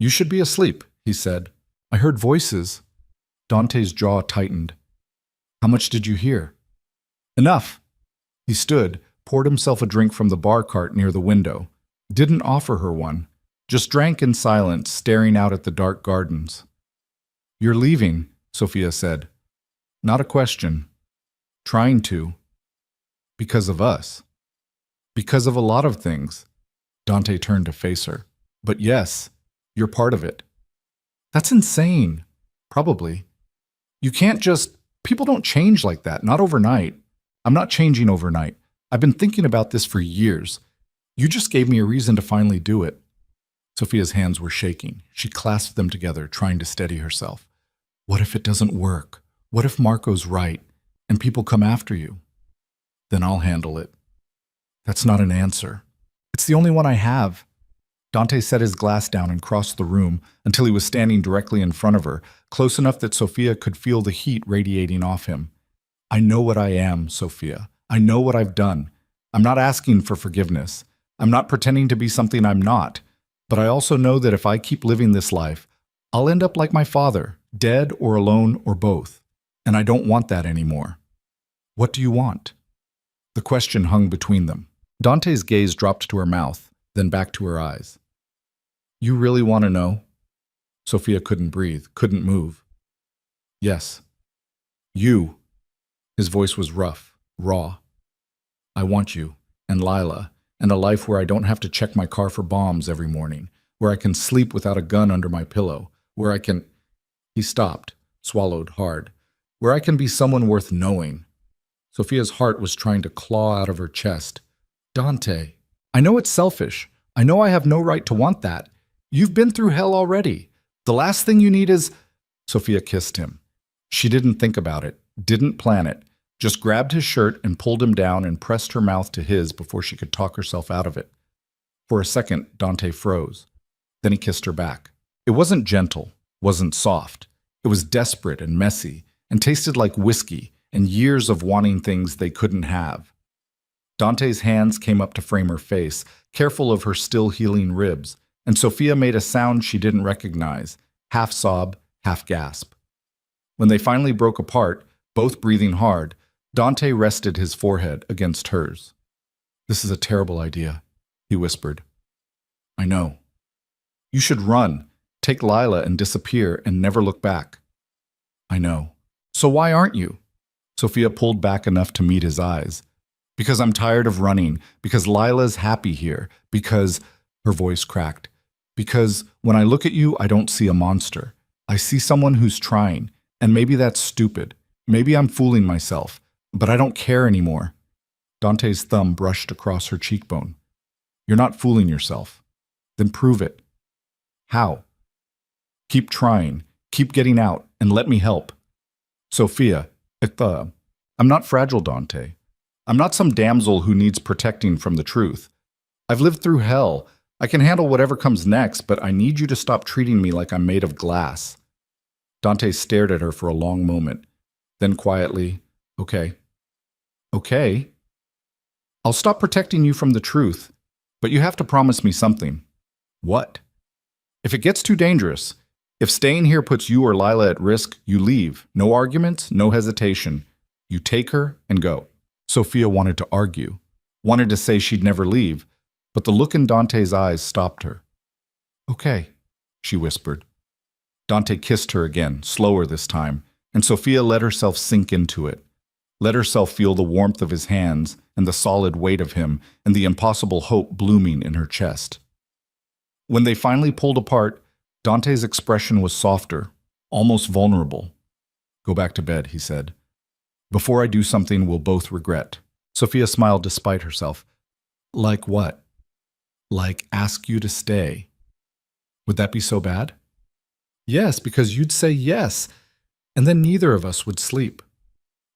You should be asleep, he said. I heard voices. Dante's jaw tightened. How much did you hear? Enough. He stood, poured himself a drink from the bar cart near the window. Didn't offer her one. Just drank in silence, staring out at the dark gardens. You're leaving, Sophia said. Not a question. Trying to. Because of us. Because of a lot of things. Dante turned to face her. But yes, you're part of it. That's insane. Probably. You can't just... People don't change like that, not overnight. I'm not changing overnight. I've been thinking about this for years. You just gave me a reason to finally do it. Sophia's hands were shaking. She clasped them together, trying to steady herself. What if it doesn't work? What if Marco's right, and people come after you? Then I'll handle it. That's not an answer. It's the only one I have. Dante set his glass down and crossed the room until he was standing directly in front of her, close enough that Sophia could feel the heat radiating off him. I know what I am, Sophia. I know what I've done. I'm not asking for forgiveness. I'm not pretending to be something I'm not. But I also know that if I keep living this life, I'll end up like my father, dead or alone or both. And I don't want that anymore. What do you want? The question hung between them. Dante's gaze dropped to her mouth, then back to her eyes. You really want to know? Sophia couldn't breathe, couldn't move. Yes. You. His voice was rough, raw. I want you, and Lila, and a life where I don't have to check my car for bombs every morning, where I can sleep without a gun under my pillow, where I can... He stopped, swallowed hard. Where I can be someone worth knowing. Sophia's heart was trying to claw out of her chest. Dante, I know it's selfish. I know I have no right to want that. You've been through hell already. The last thing you need is... Sophia kissed him. She didn't think about it, didn't plan it, just grabbed his shirt and pulled him down and pressed her mouth to his before she could talk herself out of it. For a second, Dante froze. Then he kissed her back. It wasn't gentle, wasn't soft. It was desperate and messy, and tasted like whiskey and years of wanting things they couldn't have. Dante's hands came up to frame her face, careful of her still healing ribs, and Sophia made a sound she didn't recognize, half sob, half gasp. When they finally broke apart, both breathing hard, Dante rested his forehead against hers. This is a terrible idea, he whispered. I know. You should run, take Lila and disappear and never look back. I know. So why aren't you? Sophia pulled back enough to meet his eyes. Because I'm tired of running, because Lila's happy here, because... Her voice cracked. Because when I look at you, I don't see a monster. I see someone who's trying, and maybe that's stupid. Maybe I'm fooling myself, but I don't care anymore. Dante's thumb brushed across her cheekbone. You're not fooling yourself. Then prove it. How? Keep trying, keep getting out, and let me help. Sophia, I'm not fragile, Dante. I'm not some damsel who needs protecting from the truth. I've lived through hell. I can handle whatever comes next, but I need you to stop treating me like I'm made of glass. Dante stared at her for a long moment. Then quietly, okay. Okay? I'll stop protecting you from the truth, but you have to promise me something. What? If it gets too dangerous, if staying here puts you or Lila at risk, you leave. No arguments, no hesitation. You take her and go. Sophia wanted to argue, wanted to say she'd never leave, but the look in Dante's eyes stopped her. Okay, she whispered. Dante kissed her again, slower this time, and Sophia let herself sink into it. Let herself feel the warmth of his hands and the solid weight of him and the impossible hope blooming in her chest. When they finally pulled apart, Dante's expression was softer, almost vulnerable. Go back to bed, he said. Before I do something we'll both regret. Sophia smiled despite herself. Like what? Like ask you to stay. Would that be so bad? Yes, because you'd say yes, and then neither of us would sleep.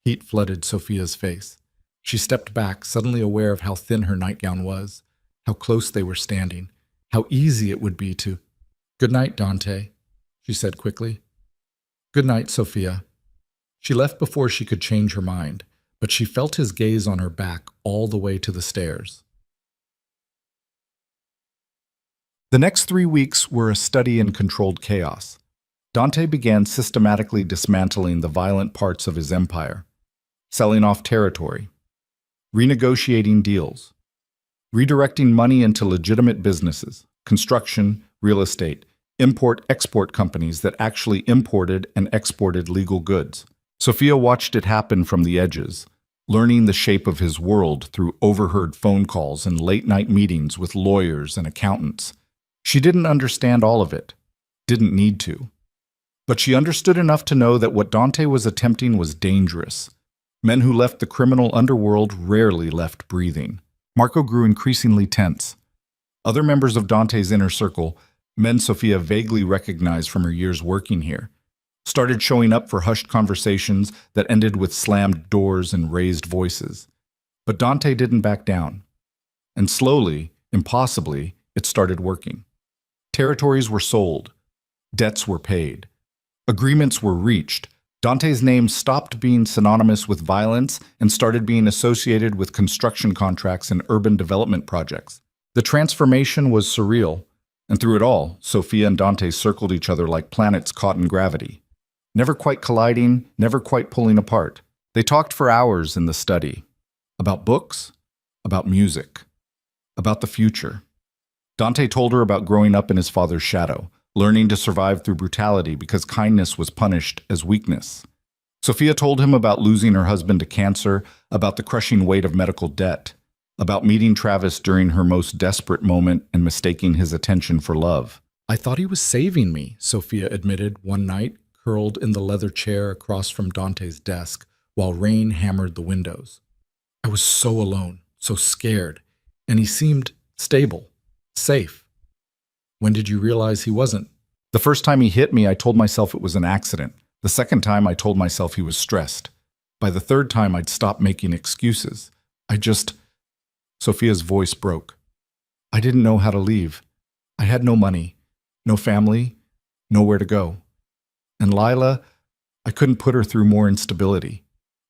Heat flooded Sophia's face. She stepped back, suddenly aware of how thin her nightgown was, how close they were standing, how easy it would be to... Good night, Dante, she said quickly. Good night, Sophia. She left before she could change her mind, but she felt his gaze on her back all the way to the stairs. The next 3 weeks were a study in controlled chaos. Dante began systematically dismantling the violent parts of his empire, selling off territory, renegotiating deals, redirecting money into legitimate businesses, construction, real estate, import-export companies that actually imported and exported legal goods. Sophia watched it happen from the edges, learning the shape of his world through overheard phone calls and late-night meetings with lawyers and accountants. She didn't understand all of it, didn't need to. But she understood enough to know that what Dante was attempting was dangerous. Men who left the criminal underworld rarely left breathing. Marco grew increasingly tense. Other members of Dante's inner circle, men Sophia vaguely recognized from her years working here, started showing up for hushed conversations that ended with slammed doors and raised voices. But Dante didn't back down. And slowly, impossibly, it started working. Territories were sold. Debts were paid. Agreements were reached. Dante's name stopped being synonymous with violence and started being associated with construction contracts and urban development projects. The transformation was surreal, and through it all, Sophia and Dante circled each other like planets caught in gravity. Never quite colliding, never quite pulling apart. They talked for hours in the study. About books, about music, about the future. Dante told her about growing up in his father's shadow, learning to survive through brutality because kindness was punished as weakness. Sophia told him about losing her husband to cancer, about the crushing weight of medical debt, about meeting Travis during her most desperate moment and mistaking his attention for love. I thought he was saving me, Sophia admitted one night, curled in the leather chair across from Dante's desk, while rain hammered the windows. I was so alone, so scared, and he seemed stable, safe. When did you realize he wasn't? The first time he hit me, I told myself it was an accident. The second time, I told myself he was stressed. By the third time, I'd stopped making excuses. Sophia's voice broke. I didn't know how to leave. I had no money, no family, nowhere to go. And Lila, I couldn't put her through more instability.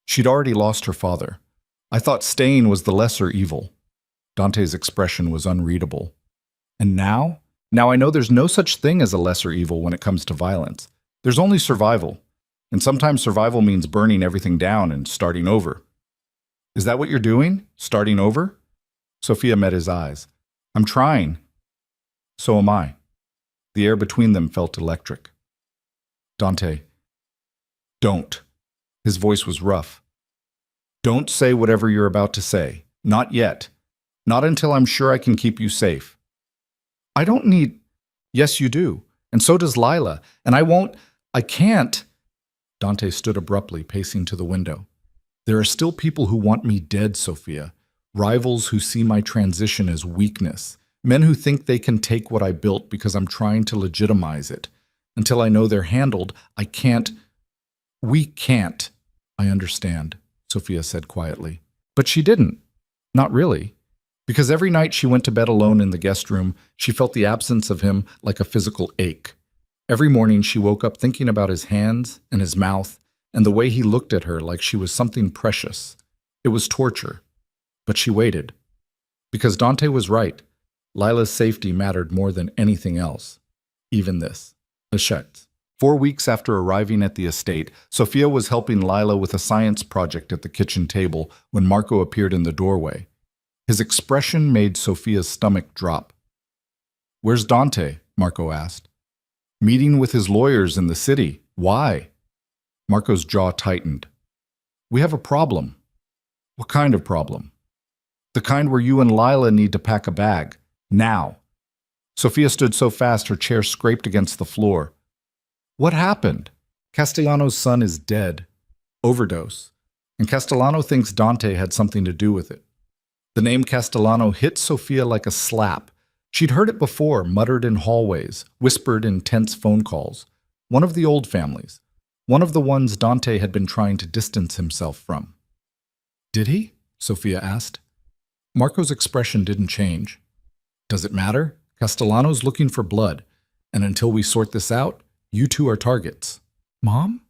She'd already lost her father. I thought staying was the lesser evil. Dante's expression was unreadable. And now? Now I know there's no such thing as a lesser evil when it comes to violence. There's only survival. And sometimes survival means burning everything down and starting over. Is that what you're doing? Starting over? Sophia met his eyes. I'm trying. So am I. The air between them felt electric. Dante, don't. His voice was rough. Don't say whatever you're about to say. Not yet. Not until I'm sure I can keep you safe. I don't need... Yes, you do. And so does Lila. And I can't... Dante stood abruptly, pacing to the window. There are still people who want me dead, Sophia. Rivals who see my transition as weakness. Men who think they can take what I built because I'm trying to legitimize it. Until I know they're handled, I can't... We can't. I understand, Sophia said quietly. But she didn't. Not really. Because every night she went to bed alone in the guest room, she felt the absence of him like a physical ache. Every morning she woke up thinking about his hands and his mouth and the way he looked at her like she was something precious. It was torture. But she waited. Because Dante was right. Lila's safety mattered more than anything else. Even this. Hachette. 4 weeks after arriving at the estate, Sophia was helping Lila with a science project at the kitchen table when Marco appeared in the doorway. His expression made Sophia's stomach drop. "Where's Dante?" Marco asked. "Meeting with his lawyers in the city. Why?" Marco's jaw tightened. "We have a problem." "What kind of problem?" "The kind where you and Lila need to pack a bag. Now." Sophia stood so fast her chair scraped against the floor. "What happened?" "Castellano's son is dead. Overdose. And Castellano thinks Dante had something to do with it." The name Castellano hit Sophia like a slap. She'd heard it before, muttered in hallways, whispered in tense phone calls. One of the old families. One of the ones Dante had been trying to distance himself from. "Did he?" Sophia asked. Marco's expression didn't change. "Does it matter? Castellano's looking for blood, and until we sort this out, you two are targets." "Mom?"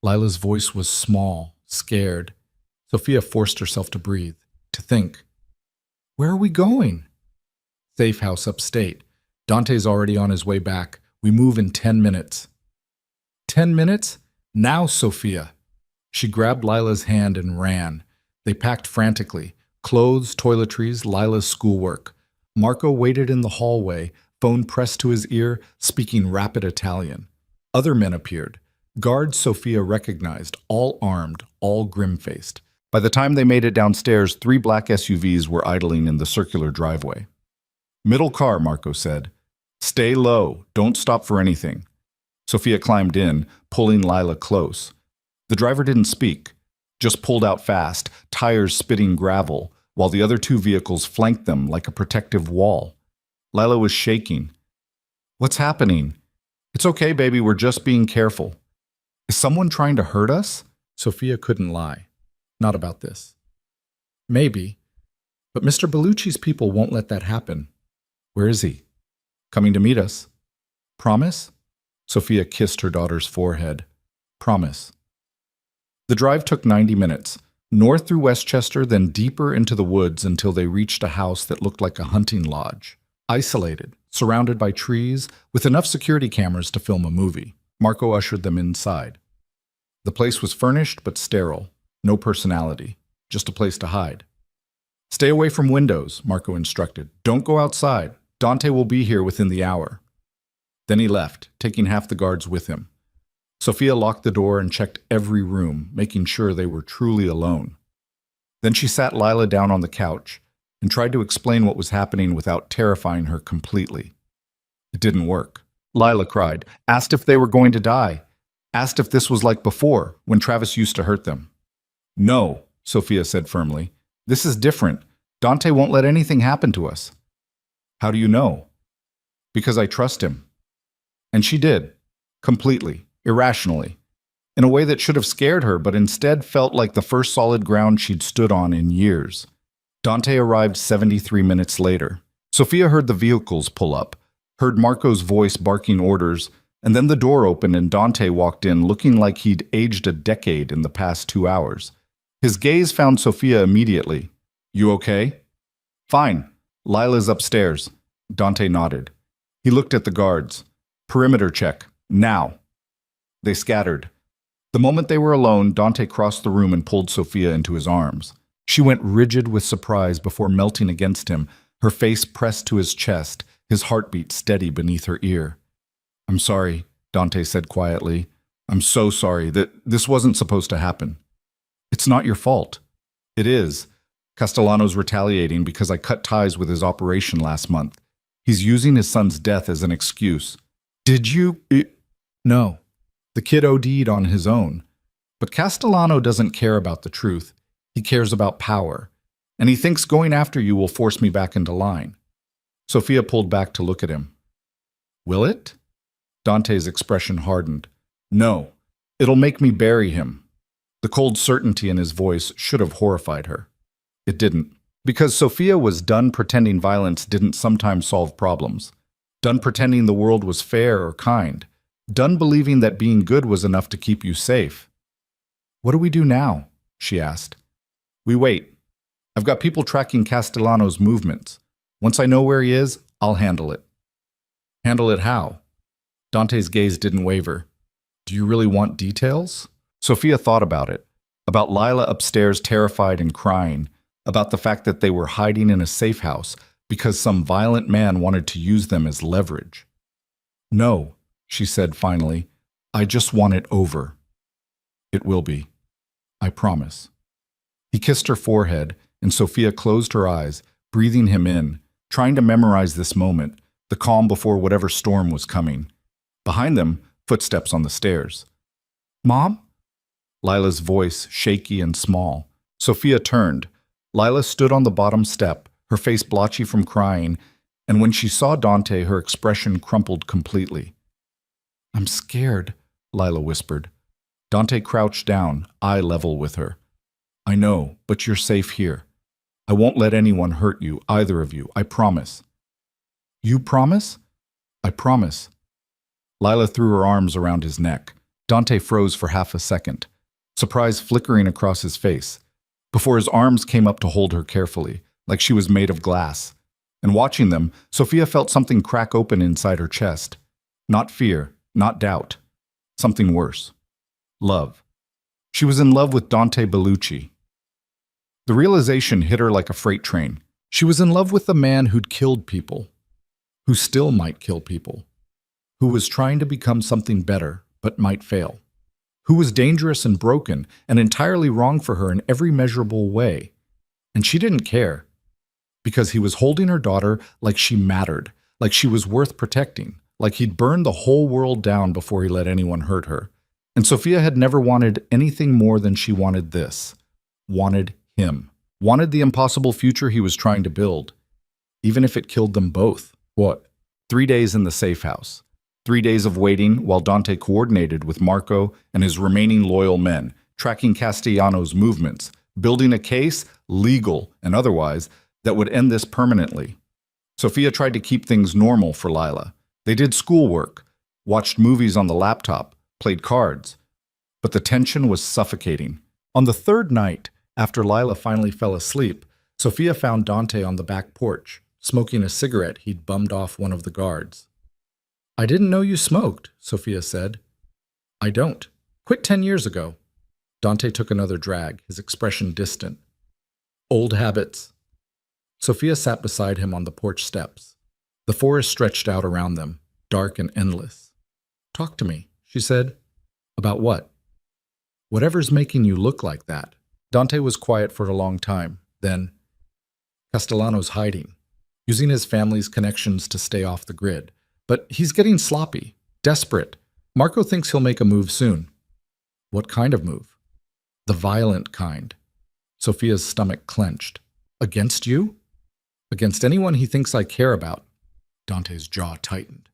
Lila's voice was small, scared. Sophia forced herself to breathe, to think. "Where are we going?" "Safe house upstate. Dante's already on his way back. We move in 10 minutes. 10 minutes? Now, Sophia." She grabbed Lila's hand and ran. They packed frantically. Clothes, toiletries, Lila's schoolwork. Marco waited in the hallway, phone pressed to his ear, speaking rapid Italian. Other men appeared. Guards Sophia recognized, all armed, all grim-faced. By the time they made it downstairs, 3 black SUVs were idling in the circular driveway. "Middle car," Marco said. "Stay low. Don't stop for anything." Sophia climbed in, pulling Lila close. The driver didn't speak, just pulled out fast, tires spitting gravel, while the other 2 vehicles flanked them like a protective wall. Lila was shaking. "What's happening?" "It's okay, baby. We're just being careful." "Is someone trying to hurt us?" Sophia couldn't lie. Not about this. "Maybe. But Mr. Bellucci's people won't let that happen." "Where is he?" "Coming to meet us." "Promise?" Sophia kissed her daughter's forehead. "Promise." The drive took 90 minutes, north through Westchester, then deeper into the woods until they reached a house that looked like a hunting lodge. Isolated, surrounded by trees, with enough security cameras to film a movie. Marco ushered them inside. The place was furnished but sterile. No personality. Just a place to hide. "Stay away from windows," Marco instructed. "Don't go outside. Dante will be here within the hour." Then he left, taking half the guards with him. Sophia locked the door and checked every room, making sure they were truly alone. Then she sat Lila down on the couch and tried to explain what was happening without terrifying her completely. It didn't work. Lila cried, asked if they were going to die, asked if this was like before, when Travis used to hurt them. "No," Sophia said firmly. "This is different. Dante won't let anything happen to us." "How do you know?" "Because I trust him." And she did. Completely. Irrationally. In a way that should have scared her, but instead felt like the first solid ground she'd stood on in years. Dante arrived 73 minutes later. Sophia heard the vehicles pull up, heard Marco's voice barking orders, and then the door opened and Dante walked in looking like he'd aged a decade in the past 2 hours. His gaze found Sophia immediately. "You okay?" "Fine. Lila's upstairs." Dante nodded. He looked at the guards. "Perimeter check. Now." They scattered. The moment they were alone, Dante crossed the room and pulled Sophia into his arms. She went rigid with surprise before melting against him, her face pressed to his chest, his heartbeat steady beneath her ear. "I'm sorry," Dante said quietly. "I'm so sorry. This wasn't supposed to happen." "It's not your fault." "It is. Castellano's retaliating because I cut ties with his operation last month. He's using his son's death as an excuse." "Did you?" "No. The kid OD'd on his own. But Castellano doesn't care about the truth. He cares about power. And he thinks going after you will force me back into line." Sophia pulled back to look at him. "Will it?" Dante's expression hardened. "No. It'll make me bury him." The cold certainty in his voice should have horrified her. It didn't. Because Sophia was done pretending violence didn't sometimes solve problems. Done pretending the world was fair or kind. Done believing that being good was enough to keep you safe. "What do we do now?" she asked. "We wait. I've got people tracking Castellano's movements. Once I know where he is, I'll handle it." "Handle it how?" Dante's gaze didn't waver. "Do you really want details?" Sophia thought about it. About Lila upstairs terrified and crying. About the fact that they were hiding in a safe house because some violent man wanted to use them as leverage. "No," she said finally. "I just want it over." "It will be. I promise." He kissed her forehead, and Sophia closed her eyes, breathing him in, trying to memorize this moment, the calm before whatever storm was coming. Behind them, footsteps on the stairs. "Mom?" Lila's voice, shaky and small. Sophia turned. Lila stood on the bottom step, her face blotchy from crying, and when she saw Dante, her expression crumpled completely. "I'm scared," Lila whispered. Dante crouched down, eye level with her. "I know, but you're safe here. I won't let anyone hurt you, either of you, I promise." "You promise?" "I promise." Lila threw her arms around his neck. Dante froze for half a second, surprise flickering across his face, before his arms came up to hold her carefully, like she was made of glass. And watching them, Sophia felt something crack open inside her chest. Not fear, not doubt. Something worse. Love. She was in love with Dante Bellucci. The realization hit her like a freight train. She was in love with the man who'd killed people, who still might kill people, who was trying to become something better, but might fail, who was dangerous and broken and entirely wrong for her in every measurable way. And she didn't care, because he was holding her daughter like she mattered, like she was worth protecting, like he'd burned the whole world down before he let anyone hurt her. And Sophia had never wanted anything more than she wanted this. Wanted him. Wanted the impossible future he was trying to build, even if it killed them both. What? 3 days in the safe house. 3 days of waiting while Dante coordinated with Marco and his remaining loyal men, tracking Castellano's movements, building a case, legal and otherwise, that would end this permanently. Sophia tried to keep things normal for Lila. They did schoolwork, watched movies on the laptop, played cards. But the tension was suffocating. On the third night, after Lila finally fell asleep, Sophia found Dante on the back porch, smoking a cigarette he'd bummed off one of the guards. "I didn't know you smoked," Sophia said. "I don't. Quit 10 years ago." Dante took another drag, his expression distant. "Old habits." Sophia sat beside him on the porch steps. The forest stretched out around them, dark and endless. "Talk to me," she said. "About what?" "Whatever's making you look like that." Dante was quiet for a long time. Then, "Castellano's hiding, using his family's connections to stay off the grid. But he's getting sloppy, desperate. Marco thinks he'll make a move soon." "What kind of move?" "The violent kind." Sophia's stomach clenched. "Against you?" "Against anyone he thinks I care about." Dante's jaw tightened.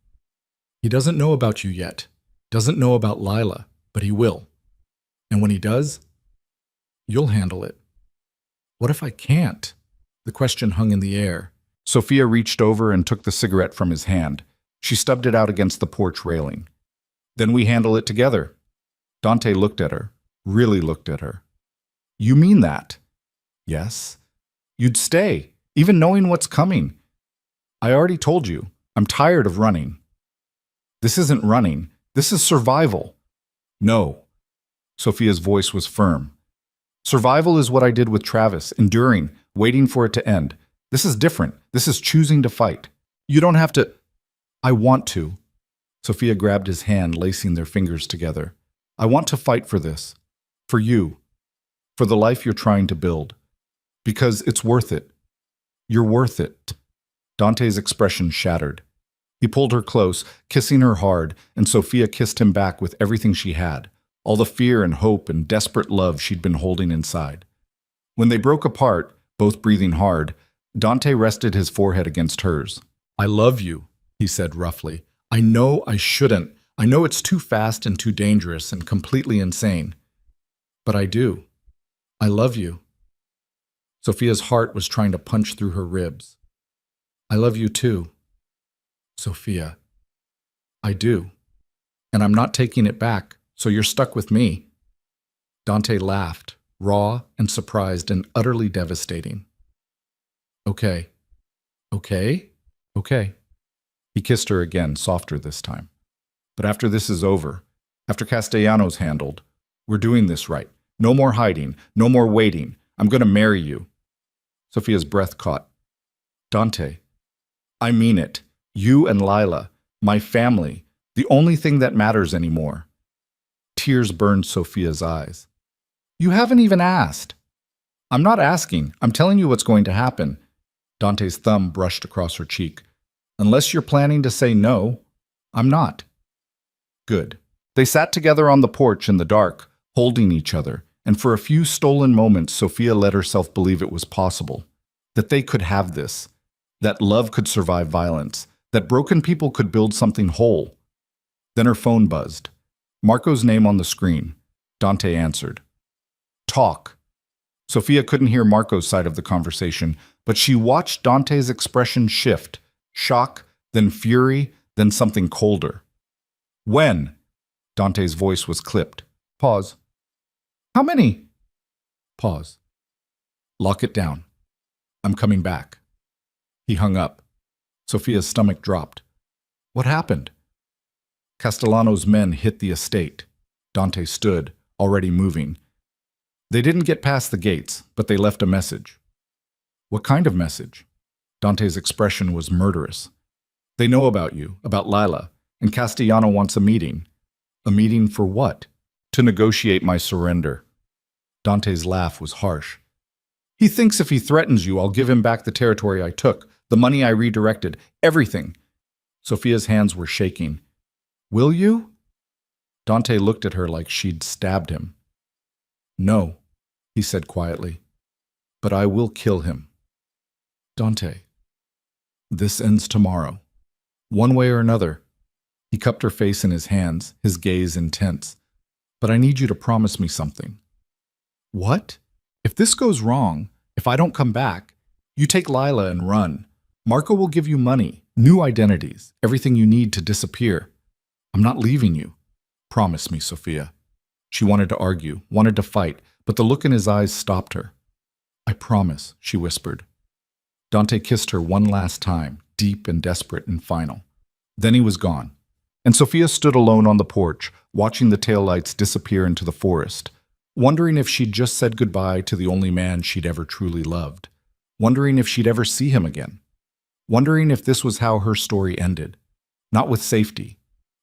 "He doesn't know about you yet. Doesn't know about Lila, but he will. And when he does, you'll handle it." "What if I can't?" The question hung in the air. Sophia reached over and took the cigarette from his hand. She stubbed it out against the porch railing. "Then we handle it together." Dante looked at her, really looked at her. "You mean that?" "Yes. You'd stay, even knowing what's coming." "I already told you, I'm tired of running." "This isn't running. This is survival." "No." Sophia's voice was firm. "Survival is what I did with Travis, enduring, waiting for it to end. This is different. This is choosing to fight. You don't have to—" "I want to." Sophia grabbed his hand, lacing their fingers together. "I want to fight for this. For you. For the life you're trying to build. Because it's worth it. You're worth it." Dante's expression shattered. He pulled her close, kissing her hard, and Sophia kissed him back with everything she had, all the fear and hope and desperate love she'd been holding inside. When they broke apart, both breathing hard, Dante rested his forehead against hers. "I love you," he said roughly. "I know I shouldn't. I know it's too fast and too dangerous and completely insane. But I do. I love you." Sophia's heart was trying to punch through her ribs. I love you too, Sophia. I do. And I'm not taking it back, so you're stuck with me. Dante laughed, raw and surprised and utterly devastating. Okay. Okay? Okay. He kissed her again, softer this time. But after this is over, after Castellanos handled, we're doing this right. No more hiding, no more waiting. I'm going to marry you. Sophia's breath caught. Dante, I mean it. You and Lila, my family, the only thing that matters anymore. Tears burned Sophia's eyes. You haven't even asked. I'm not asking. I'm telling you what's going to happen. Dante's thumb brushed across her cheek. Unless you're planning to say no, I'm not. Good. They sat together on the porch in the dark, holding each other, and for a few stolen moments Sophia let herself believe it was possible, that they could have this, that love could survive violence, that broken people could build something whole. Then her phone buzzed. Marco's name on the screen. Dante answered. Talk. Sophia couldn't hear Marco's side of the conversation, but she watched Dante's expression shift, shock, then fury, then something colder. When? Dante's voice was clipped. Pause. How many? Pause. Lock it down. I'm coming back. He hung up. Sophia's stomach dropped. What happened? Castellano's men hit the estate. Dante stood, already moving. They didn't get past the gates, but they left a message. What kind of message? Dante's expression was murderous. They know about you, about Lila, and Castellano wants a meeting. A meeting for what? To negotiate my surrender. Dante's laugh was harsh. He thinks if he threatens you, I'll give him back the territory I took, the money I redirected, everything. Sophia's hands were shaking. Will you? Dante looked at her like she'd stabbed him. No, he said quietly, but I will kill him. Dante, this ends tomorrow. One way or another. He cupped her face in his hands, his gaze intense. But I need you to promise me something. What? If this goes wrong, if I don't come back, you take Lila and run. Marco will give you money, new identities, everything you need to disappear. I'm not leaving you. Promise me, Sophia. She wanted to argue, wanted to fight, but the look in his eyes stopped her. I promise, she whispered. Dante kissed her one last time, deep and desperate and final. Then he was gone, and Sophia stood alone on the porch, watching the taillights disappear into the forest, wondering if she'd just said goodbye to the only man she'd ever truly loved, wondering if she'd ever see him again, wondering if this was how her story ended, not with safety,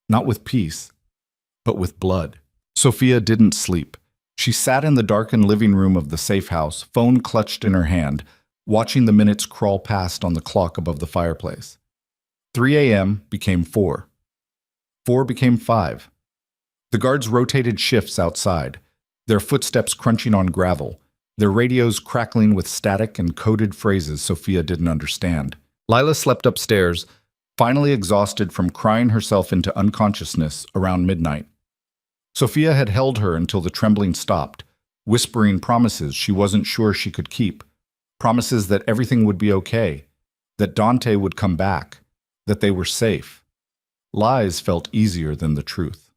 not with peace, but with blood. Sophia didn't sleep. She sat in the darkened living room of the safe house, phone clutched in her hand, watching the minutes crawl past on the clock above the fireplace. 3 a.m. became 4. 4 became 5. The guards rotated shifts outside, their footsteps crunching on gravel, their radios crackling with static and coded phrases Sophia didn't understand. Lila slept upstairs, finally exhausted from crying herself into unconsciousness around midnight. Sophia had held her until the trembling stopped, whispering promises she wasn't sure she could keep, promises that everything would be okay, that Dante would come back, that they were safe. Lies felt easier than the truth.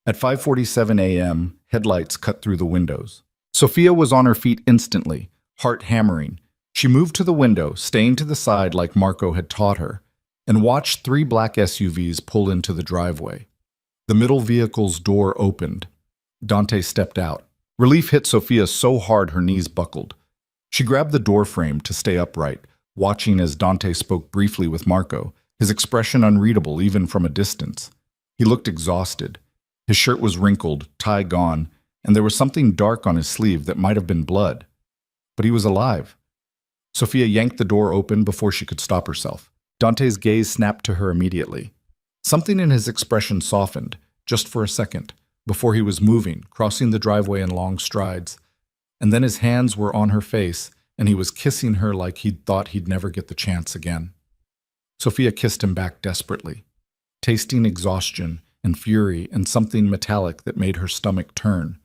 At 5:47 a.m., headlights cut through the windows. Sophia was on her feet instantly, heart hammering. She moved to the window, staying to the side like Marco had taught her, and watched 3 black SUVs pull into the driveway. The middle vehicle's door opened. Dante stepped out. Relief hit Sophia so hard her knees buckled. She grabbed the door frame to stay upright, watching as Dante spoke briefly with Marco, his expression unreadable even from a distance. He looked exhausted. His shirt was wrinkled, tie gone, and there was something dark on his sleeve that might have been blood. But he was alive. Sophia yanked the door open before she could stop herself. Dante's gaze snapped to her immediately. Something in his expression softened, just for a second, before he was moving, crossing the driveway in long strides. And then his hands were on her face, and he was kissing her like he'd thought he'd never get the chance again. Sophia kissed him back desperately, tasting exhaustion and fury and something metallic that made her stomach turn.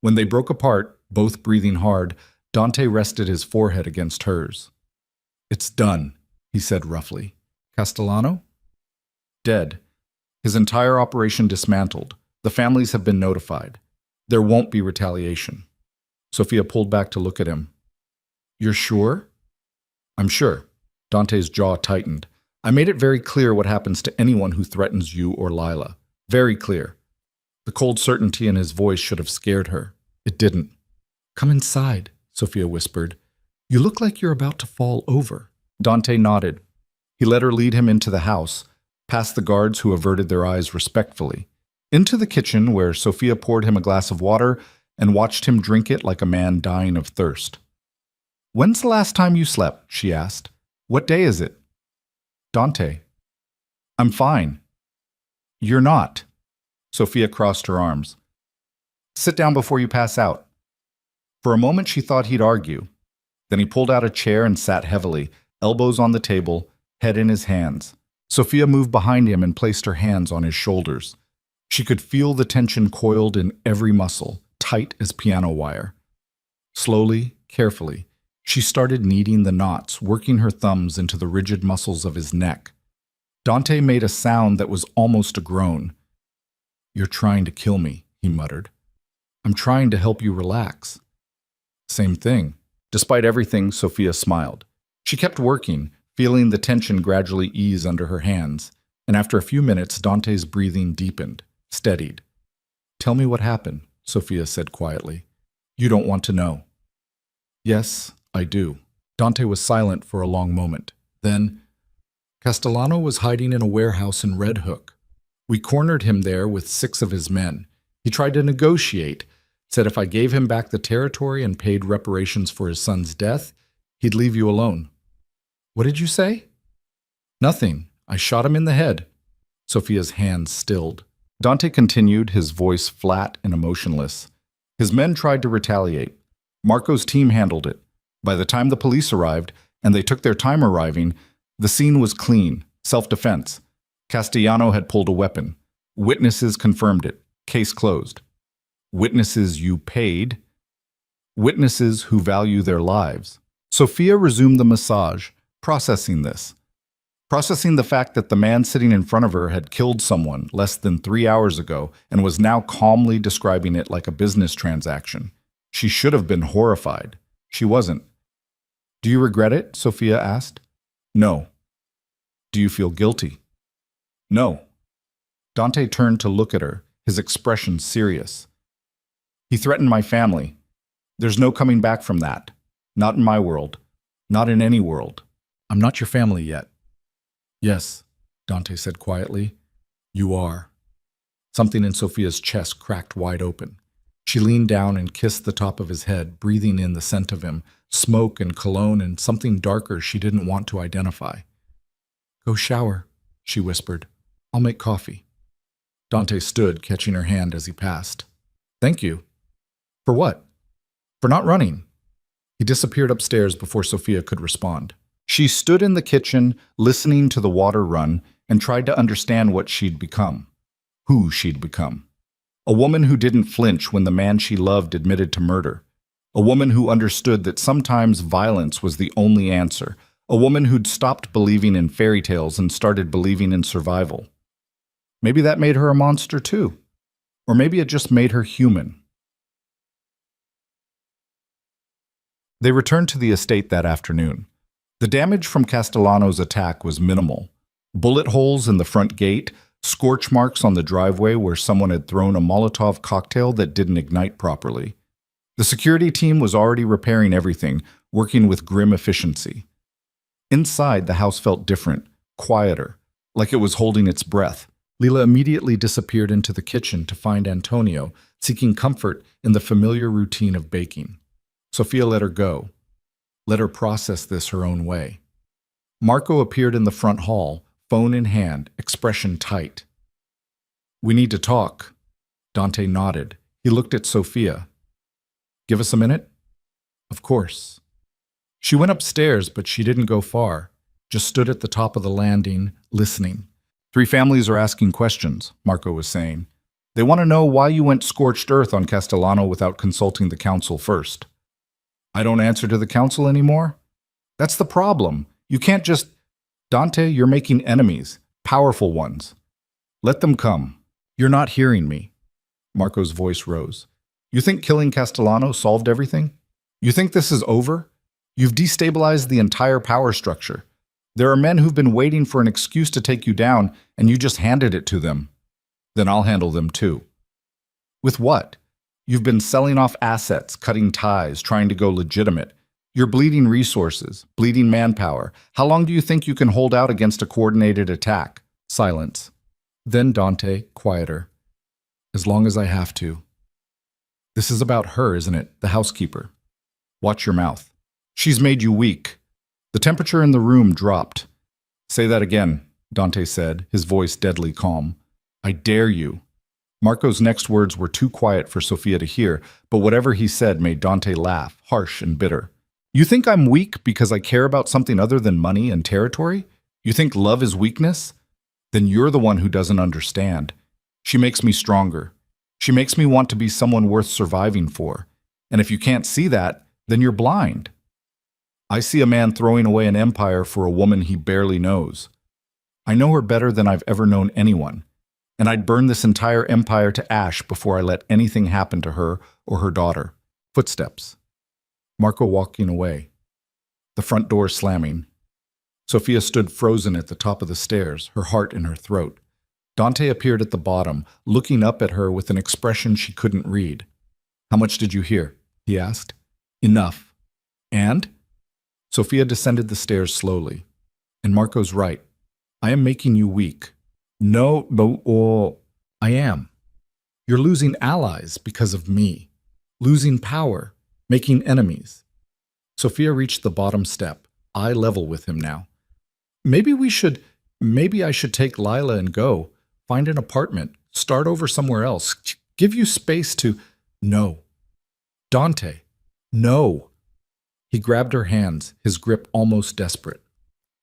When they broke apart, both breathing hard, Dante rested his forehead against hers. "It's done," he said roughly. "Castellano?" "Dead. His entire operation dismantled. The families have been notified. There won't be retaliation." Sophia pulled back to look at him. "You're sure?" "I'm sure." Dante's jaw tightened. "I made it very clear what happens to anyone who threatens you or Lila. Very clear." The cold certainty in his voice should have scared her. It didn't. "Come inside," Sophia whispered. "You look like you're about to fall over." Dante nodded. He let her lead him into the house, past the guards who averted their eyes respectfully, into the kitchen where Sophia poured him a glass of water and watched him drink it like a man dying of thirst. "When's the last time you slept?" she asked. "What day is it?" "Dante." "I'm fine." "You're not." Sophia crossed her arms. "Sit down before you pass out." For a moment she thought he'd argue. Then he pulled out a chair and sat heavily, elbows on the table, head in his hands. Sophia moved behind him and placed her hands on his shoulders. She could feel the tension coiled in every muscle, tight as piano wire. Slowly, carefully, she started kneading the knots, working her thumbs into the rigid muscles of his neck. Dante made a sound that was almost a groan. "You're trying to kill me," he muttered. "I'm trying to help you relax." "Same thing." Despite everything, Sophia smiled. She kept working, feeling the tension gradually ease under her hands, and after a few minutes, Dante's breathing deepened, steadied. "Tell me what happened," Sophia said quietly. "You don't want to know." "Yes, I do." Dante was silent for a long moment. Then, "Castellano was hiding in a warehouse in Red Hook. We cornered him there with 6 of his men. He tried to negotiate, said if I gave him back the territory and paid reparations for his son's death, he'd leave you alone." "What did you say?" "Nothing. I shot him in the head." Sophia's hands stilled. Dante continued, his voice flat and emotionless. "His men tried to retaliate. Marco's team handled it. By the time the police arrived, and they took their time arriving, the scene was clean, self-defense. Castellano had pulled a weapon. Witnesses confirmed it. Case closed. Witnesses you paid. Witnesses who value their lives." Sophia resumed the massage, processing this. Processing the fact that the man sitting in front of her had killed someone less than 3 hours ago and was now calmly describing it like a business transaction. She should have been horrified. She wasn't. "Do you regret it?" Sophia asked. "No." "Do you feel guilty?" "No." Dante turned to look at her, his expression serious. "He threatened my family. There's no coming back from that. Not in my world. Not in any world. I'm not your family yet." "Yes," Dante said quietly. "You are." Something in Sophia's chest cracked wide open. She leaned down and kissed the top of his head, breathing in the scent of him, smoke and cologne and something darker she didn't want to identify. "Go shower," she whispered. "I'll make coffee." Dante stood, catching her hand as he passed. "Thank you." "For what?" "For not running." He disappeared upstairs before Sophia could respond. She stood in the kitchen, listening to the water run, and tried to understand what she'd become. Who she'd become. A woman who didn't flinch when the man she loved admitted to murder. A woman who understood that sometimes violence was the only answer. A woman who'd stopped believing in fairy tales and started believing in survival. Maybe that made her a monster too. Or maybe it just made her human. They returned to the estate that afternoon. The damage from Castellano's attack was minimal. Bullet holes in the front gate, scorch marks on the driveway where someone had thrown a Molotov cocktail that didn't ignite properly. The security team was already repairing everything, working with grim efficiency. Inside, the house felt different, quieter, like it was holding its breath. Lila immediately disappeared into the kitchen to find Antonio, seeking comfort in the familiar routine of baking. Sophia let her go. Let her process this her own way. Marco appeared in the front hall, phone in hand, expression tight. "We need to talk." Dante nodded. He looked at Sophia. "Give us a minute?" "Of course." She went upstairs, but she didn't go far, just stood at the top of the landing, listening. "3 families are asking questions," Marco was saying. "They want to know why you went scorched earth on Castellano without consulting the council first." I don't answer to the council anymore? That's the problem. You can't just... Dante, you're making enemies, powerful ones. Let them come. You're not hearing me. Marco's voice rose. You think killing Castellano solved everything? You think this is over? You've destabilized the entire power structure. There are men who've been waiting for an excuse to take you down, and you just handed it to them. Then I'll handle them too. With what? You've been selling off assets, cutting ties, trying to go legitimate. You're bleeding resources, bleeding manpower. How long do you think you can hold out against a coordinated attack? Silence. Then Dante, quieter. As long as I have to. This is about her, isn't it? The housekeeper. Watch your mouth. She's made you weak. The temperature in the room dropped. Say that again, Dante said, his voice deadly calm. I dare you. Marco's next words were too quiet for Sophia to hear, but whatever he said made Dante laugh, harsh and bitter. You think I'm weak because I care about something other than money and territory? You think love is weakness? Then you're the one who doesn't understand. She makes me stronger. She makes me want to be someone worth surviving for. And if you can't see that, then you're blind. I see a man throwing away an empire for a woman he barely knows. I know her better than I've ever known anyone, and I'd burn this entire empire to ash before I let anything happen to her or her daughter. Footsteps. Marco walking away. The front door slamming. Sophia stood frozen at the top of the stairs, her heart in her throat. Dante appeared at the bottom, looking up at her with an expression she couldn't read. How much did you hear? He asked. Enough. And? Sophia descended the stairs slowly. And Marco's right. I am making you weak. No, I am. You're losing allies because of me. Losing power. Making enemies. Sophia reached the bottom step, eye level with him now. Maybe I should take Lila and go. Find an apartment. Start over somewhere else. Give you space to... No. Dante. No. He grabbed her hands, his grip almost desperate.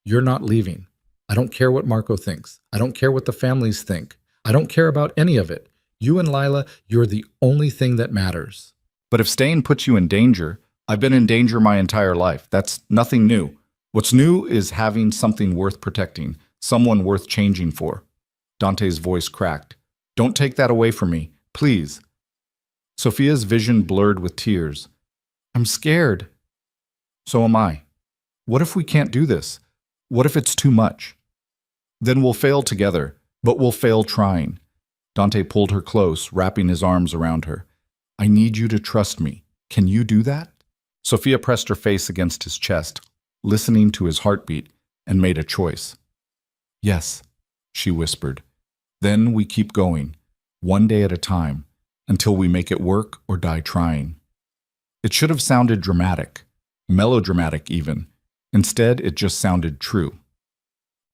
You're not leaving. I don't care what Marco thinks. I don't care what the families think. I don't care about any of it. You and Lila, you're the only thing that matters. But if staying puts you in danger, I've been in danger my entire life. That's nothing new. What's new is having something worth protecting, someone worth changing for. Dante's voice cracked. Don't take that away from me, please. Sophia's vision blurred with tears. I'm scared. So am I. What if we can't do this? What if it's too much? Then we'll fail together, but we'll fail trying. Dante pulled her close, wrapping his arms around her. I need you to trust me. Can you do that? Sophia pressed her face against his chest, listening to his heartbeat, and made a choice. Yes, she whispered. Then we keep going, one day at a time, until we make it work or die trying. It should have sounded dramatic, melodramatic even. Instead, it just sounded true.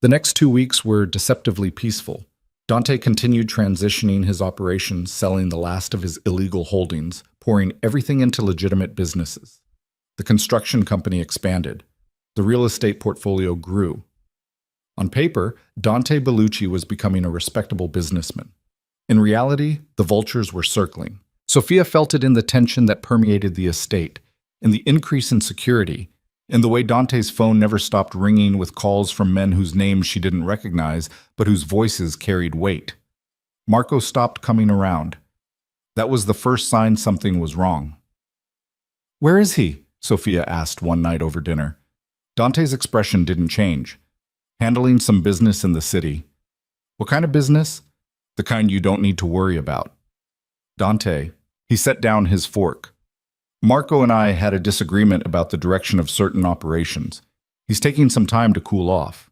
The next 2 weeks were deceptively peaceful. Dante continued transitioning his operations, selling the last of his illegal holdings, pouring everything into legitimate businesses. The construction company expanded. The real estate portfolio grew. On paper, Dante Bellucci was becoming a respectable businessman. In reality, the vultures were circling. Sophia felt it in the tension that permeated the estate, in the increase in security, in the way Dante's phone never stopped ringing with calls from men whose names she didn't recognize, but whose voices carried weight. Marco stopped coming around. That was the first sign something was wrong. Where is he? Sophia asked one night over dinner. Dante's expression didn't change. Handling some business in the city. What kind of business? The kind you don't need to worry about. Dante, he set down his fork. Marco and I had a disagreement about the direction of certain operations. He's taking some time to cool off.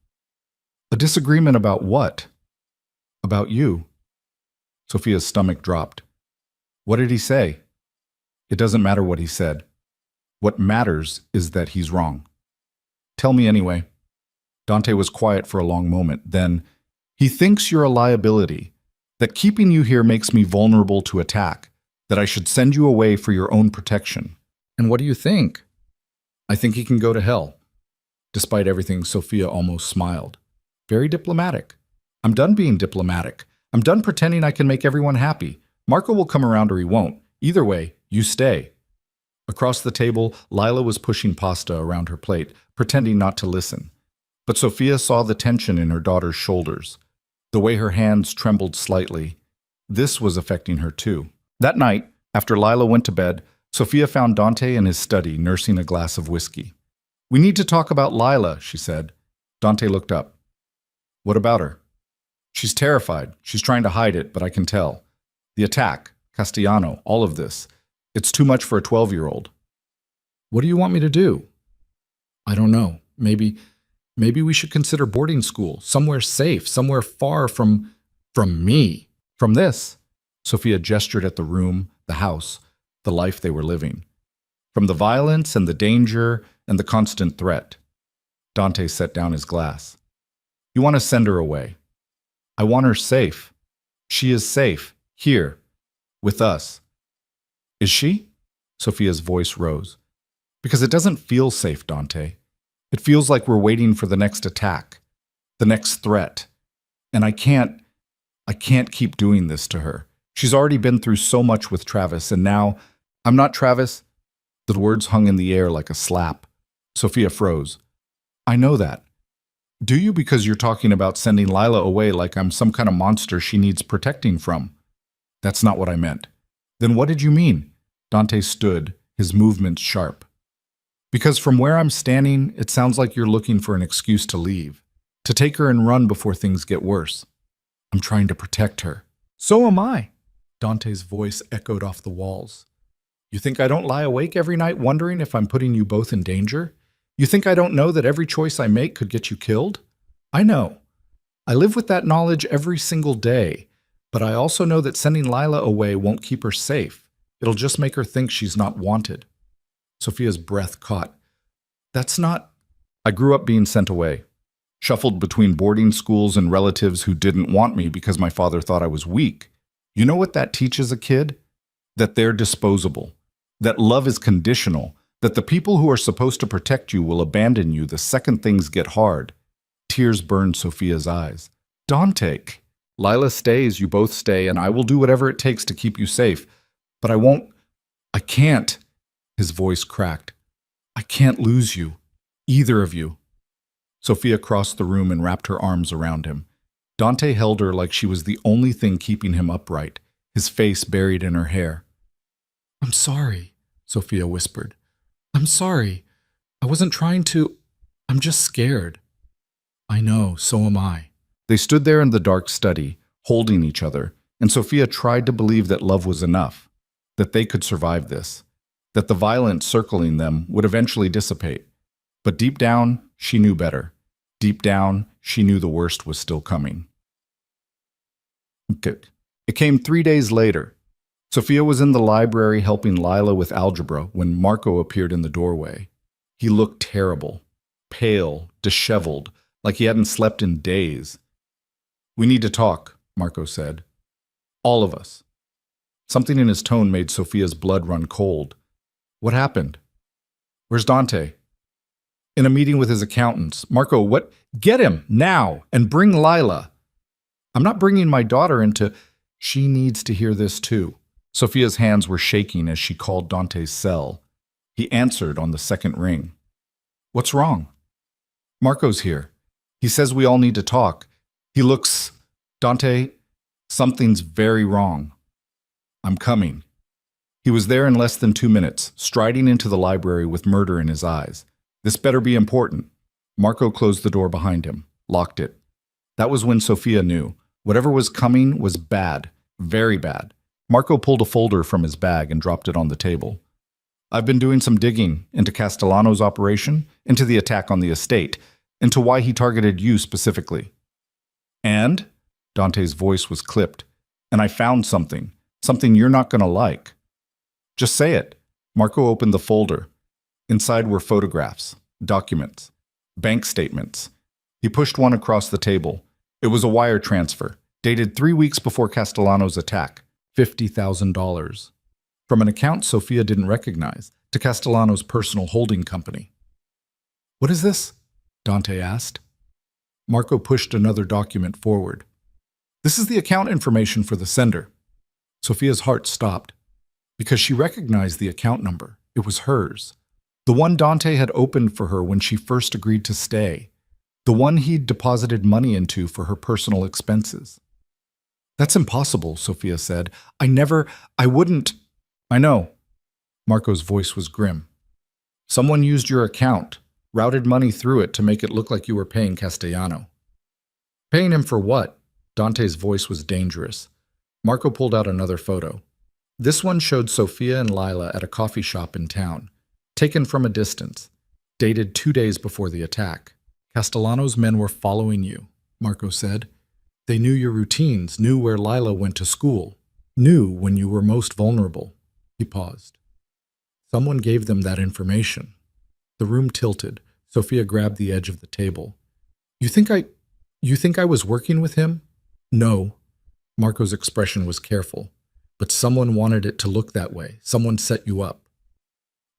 A disagreement about what? About you. Sophia's stomach dropped. What did he say? It doesn't matter what he said. What matters is that he's wrong. Tell me anyway. Dante was quiet for a long moment. Then, he thinks you're a liability, that keeping you here makes me vulnerable to attack, that I should send you away for your own protection. And what do you think? I think he can go to hell. Despite everything, Sophia almost smiled. Very diplomatic. I'm done being diplomatic. I'm done pretending I can make everyone happy. Marco will come around or he won't. Either way, you stay. Across the table, Lila was pushing pasta around her plate, pretending not to listen. But Sophia saw the tension in her daughter's shoulders, the way her hands trembled slightly. This was affecting her too. That night, after Lila went to bed, Sophia found Dante in his study nursing a glass of whiskey. "We need to talk about Lila," she said. Dante looked up. "What about her?" "She's terrified. She's trying to hide it, but I can tell. The attack, Castellano, all of this. It's too much for a 12-year-old. "What do you want me to do?" "I don't know. Maybe we should consider boarding school, somewhere safe, somewhere far from me. From this." Sophia gestured at the room, the house, the life they were living. "From the violence and the danger and the constant threat." Dante set down his glass. "You want to send her away. I want her safe. She is safe, here, with us." "Is she?" Sophia's voice rose. "Because it doesn't feel safe, Dante. It feels like we're waiting for the next attack, the next threat. And I can't keep doing this to her. She's already been through so much with Travis, and now, I'm not Travis." The words hung in the air like a slap. Sophia froze. "I know that. Do you, because you're talking about sending Lila away like I'm some kind of monster she needs protecting from?" "That's not what I meant." "Then what did you mean?" Dante stood, his movements sharp. "Because from where I'm standing, it sounds like you're looking for an excuse to leave, to take her and run before things get worse. I'm trying to protect her." "So am I." Dante's voice echoed off the walls. "You think I don't lie awake every night wondering if I'm putting you both in danger? You think I don't know that every choice I make could get you killed? I know. I live with that knowledge every single day, but I also know that sending Lila away won't keep her safe. It'll just make her think she's not wanted." Sophia's breath caught. "That's not—" "I grew up being sent away. Shuffled between boarding schools and relatives who didn't want me because my father thought I was weak. You know what that teaches a kid? That they're disposable. That love is conditional. That the people who are supposed to protect you will abandon you the second things get hard." Tears burned Sophia's eyes. "Dante, Lila stays, you both stay, and I will do whatever it takes to keep you safe. But I can't." His voice cracked. "I can't lose you. Either of you." Sophia crossed the room and wrapped her arms around him. Dante held her like she was the only thing keeping him upright, his face buried in her hair. "I'm sorry," Sophia whispered. "I'm sorry. I wasn't trying to. I'm just scared." "I know, so am I." They stood there in the dark study, holding each other, and Sophia tried to believe that love was enough, that they could survive this, that the violence circling them would eventually dissipate. But deep down, she knew better. Deep down, she knew the worst was still coming. It came 3 days later. Sophia was in the library helping Lila with algebra when Marco appeared in the doorway. He looked terrible, pale, disheveled, like he hadn't slept in days. "We need to talk," Marco said. "All of us." Something in his tone made Sophia's blood run cold. "What happened?" "Where's Dante?" "In a meeting with his accountants." "Marco, what? Get him, now, and bring Lila." "I'm not bringing my daughter into—" "She needs to hear this too." Sophia's hands were shaking as she called Dante's cell. He answered on the second ring. "What's wrong?" "Marco's here. He says we all need to talk. He looks— Dante, something's very wrong." "I'm coming." He was there in less than 2 minutes, striding into the library with murder in his eyes. "This better be important." Marco closed the door behind him, locked it. That was when Sophia knew. Whatever was coming was bad, very bad. Marco pulled a folder from his bag and dropped it on the table. "I've been doing some digging into Castellano's operation, into the attack on the estate, into why he targeted you specifically." "And?" Dante's voice was clipped. "And I found something you're not going to like." "Just say it." Marco opened the folder. Inside were photographs, documents, bank statements. He pushed one across the table. It was a wire transfer, dated 3 weeks before Castellano's attack, $50,000. From an account Sophia didn't recognize, to Castellano's personal holding company. "What is this?" Dante asked. Marco pushed another document forward. "This is the account information for the sender." Sophia's heart stopped, because she recognized the account number. It was hers. The one Dante had opened for her when she first agreed to stay. The one he'd deposited money into for her personal expenses. That's impossible, Sophia said. I wouldn't. I know. Marco's voice was grim. Someone used your account, routed money through it to make it look like you were paying Castellano. Paying him for what? Dante's voice was dangerous. Marco pulled out another photo. This one showed Sophia and Lila at a coffee shop in town, taken from a distance, dated 2 days before the attack. Castellano's men were following you, Marco said. They knew your routines, knew where Lila went to school, knew when you were most vulnerable. He paused. Someone gave them that information. The room tilted. Sophia grabbed the edge of the table. You think I was working with him? No. Marco's expression was careful. But someone wanted it to look that way. Someone set you up.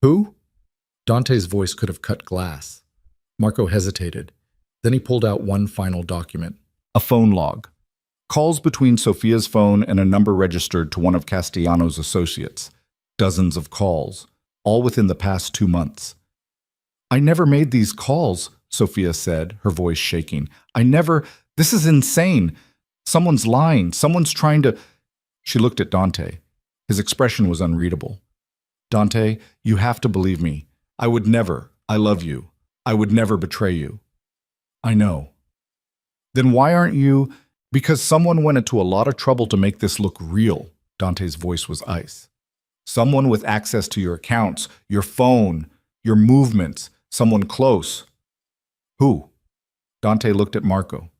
Who? Dante's voice could have cut glass. Marco hesitated. Then he pulled out one final document. A phone log. Calls between Sophia's phone and a number registered to one of Castellano's associates. Dozens of calls, all within the past 2 months. I never made these calls, Sophia said, her voice shaking. This is insane. Someone's lying. Someone's trying to... She looked at Dante. His expression was unreadable. Dante, you have to believe me. I love you. I would never betray you. I know. Then why aren't you... Because someone went into a lot of trouble to make this look real. Dante's voice was ice. Someone with access to your accounts, your phone, your movements, someone close. Who? Dante looked at Marco.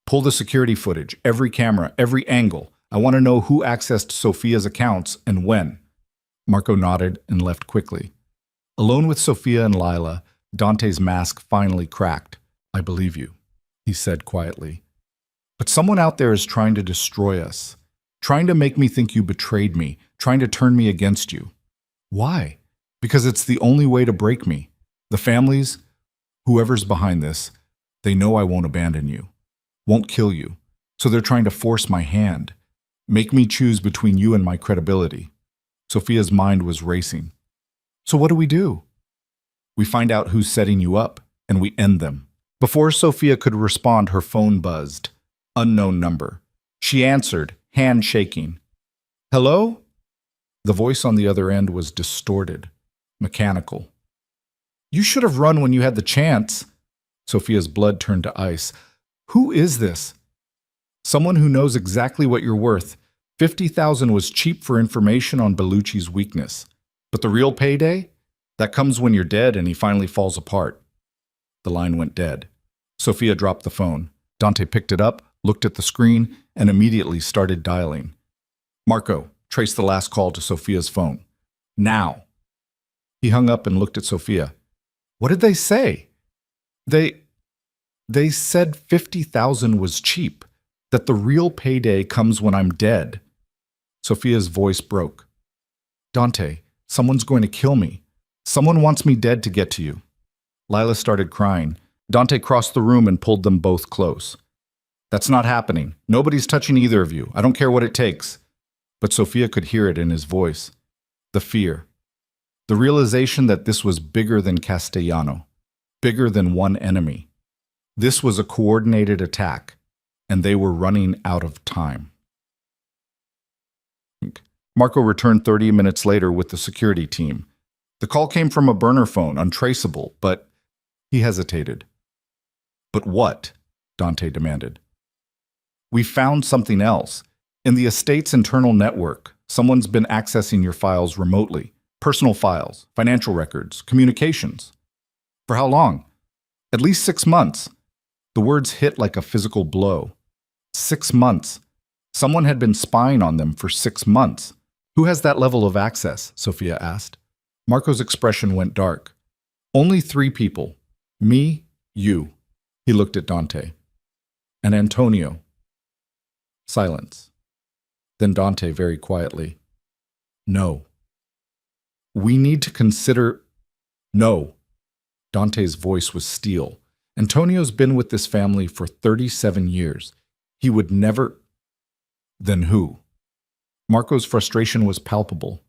Pull the security footage, every camera, every angle. I want to know who accessed Sophia's accounts and when. Marco nodded and left quickly. Alone with Sophia and Lila, Dante's mask finally cracked. I believe you, he said quietly. But someone out there is trying to destroy us, trying to make me think you betrayed me, trying to turn me against you. Why? Because it's the only way to break me. The families, whoever's behind this, they know I won't abandon you, won't kill you. So they're trying to force my hand, make me choose between you and my credibility. Sophia's mind was racing. So what do? We find out who's setting you up, and we end them. Before Sophia could respond, her phone buzzed. Unknown number. She answered, hand shaking. Hello? The voice on the other end was distorted, mechanical. You should have run when you had the chance. Sophia's blood turned to ice. Who is this? Someone who knows exactly what you're worth. 50,000 was cheap for information on Bellucci's weakness. But the real payday? That comes when you're dead and he finally falls apart. The line went dead. Sophia dropped the phone. Dante picked it up, looked at the screen, and immediately started dialing. Marco, trace the last call to Sophia's phone. Now. He hung up and looked at Sophia. What did they say? They said 50,000 was cheap, that the real payday comes when I'm dead. Sophia's voice broke. Dante, someone's going to kill me. Someone wants me dead to get to you. Lila started crying. Dante crossed the room and pulled them both close. That's not happening. Nobody's touching either of you. I don't care what it takes. But Sophia could hear it in his voice. The fear. The realization that this was bigger than Castellano. Bigger than one enemy. This was a coordinated attack, and they were running out of time. Marco returned 30 minutes later with the security team. The call came from a burner phone, untraceable, but he hesitated. But what? Dante demanded. We found something else. In the estate's internal network, someone's been accessing your files remotely. Personal files, financial records, communications. For how long? At least 6 months. The words hit like a physical blow. 6 months. Someone had been spying on them for 6 months. Who has that level of access? Sophia asked. Marco's expression went dark. Only 3 people. Me, you. He looked at Dante. And Antonio. Silence. Then Dante very quietly. No. We need to consider... No. Dante's voice was steel. Antonio's been with this family for 37 years. He would never... Then who? Marco's frustration was palpable.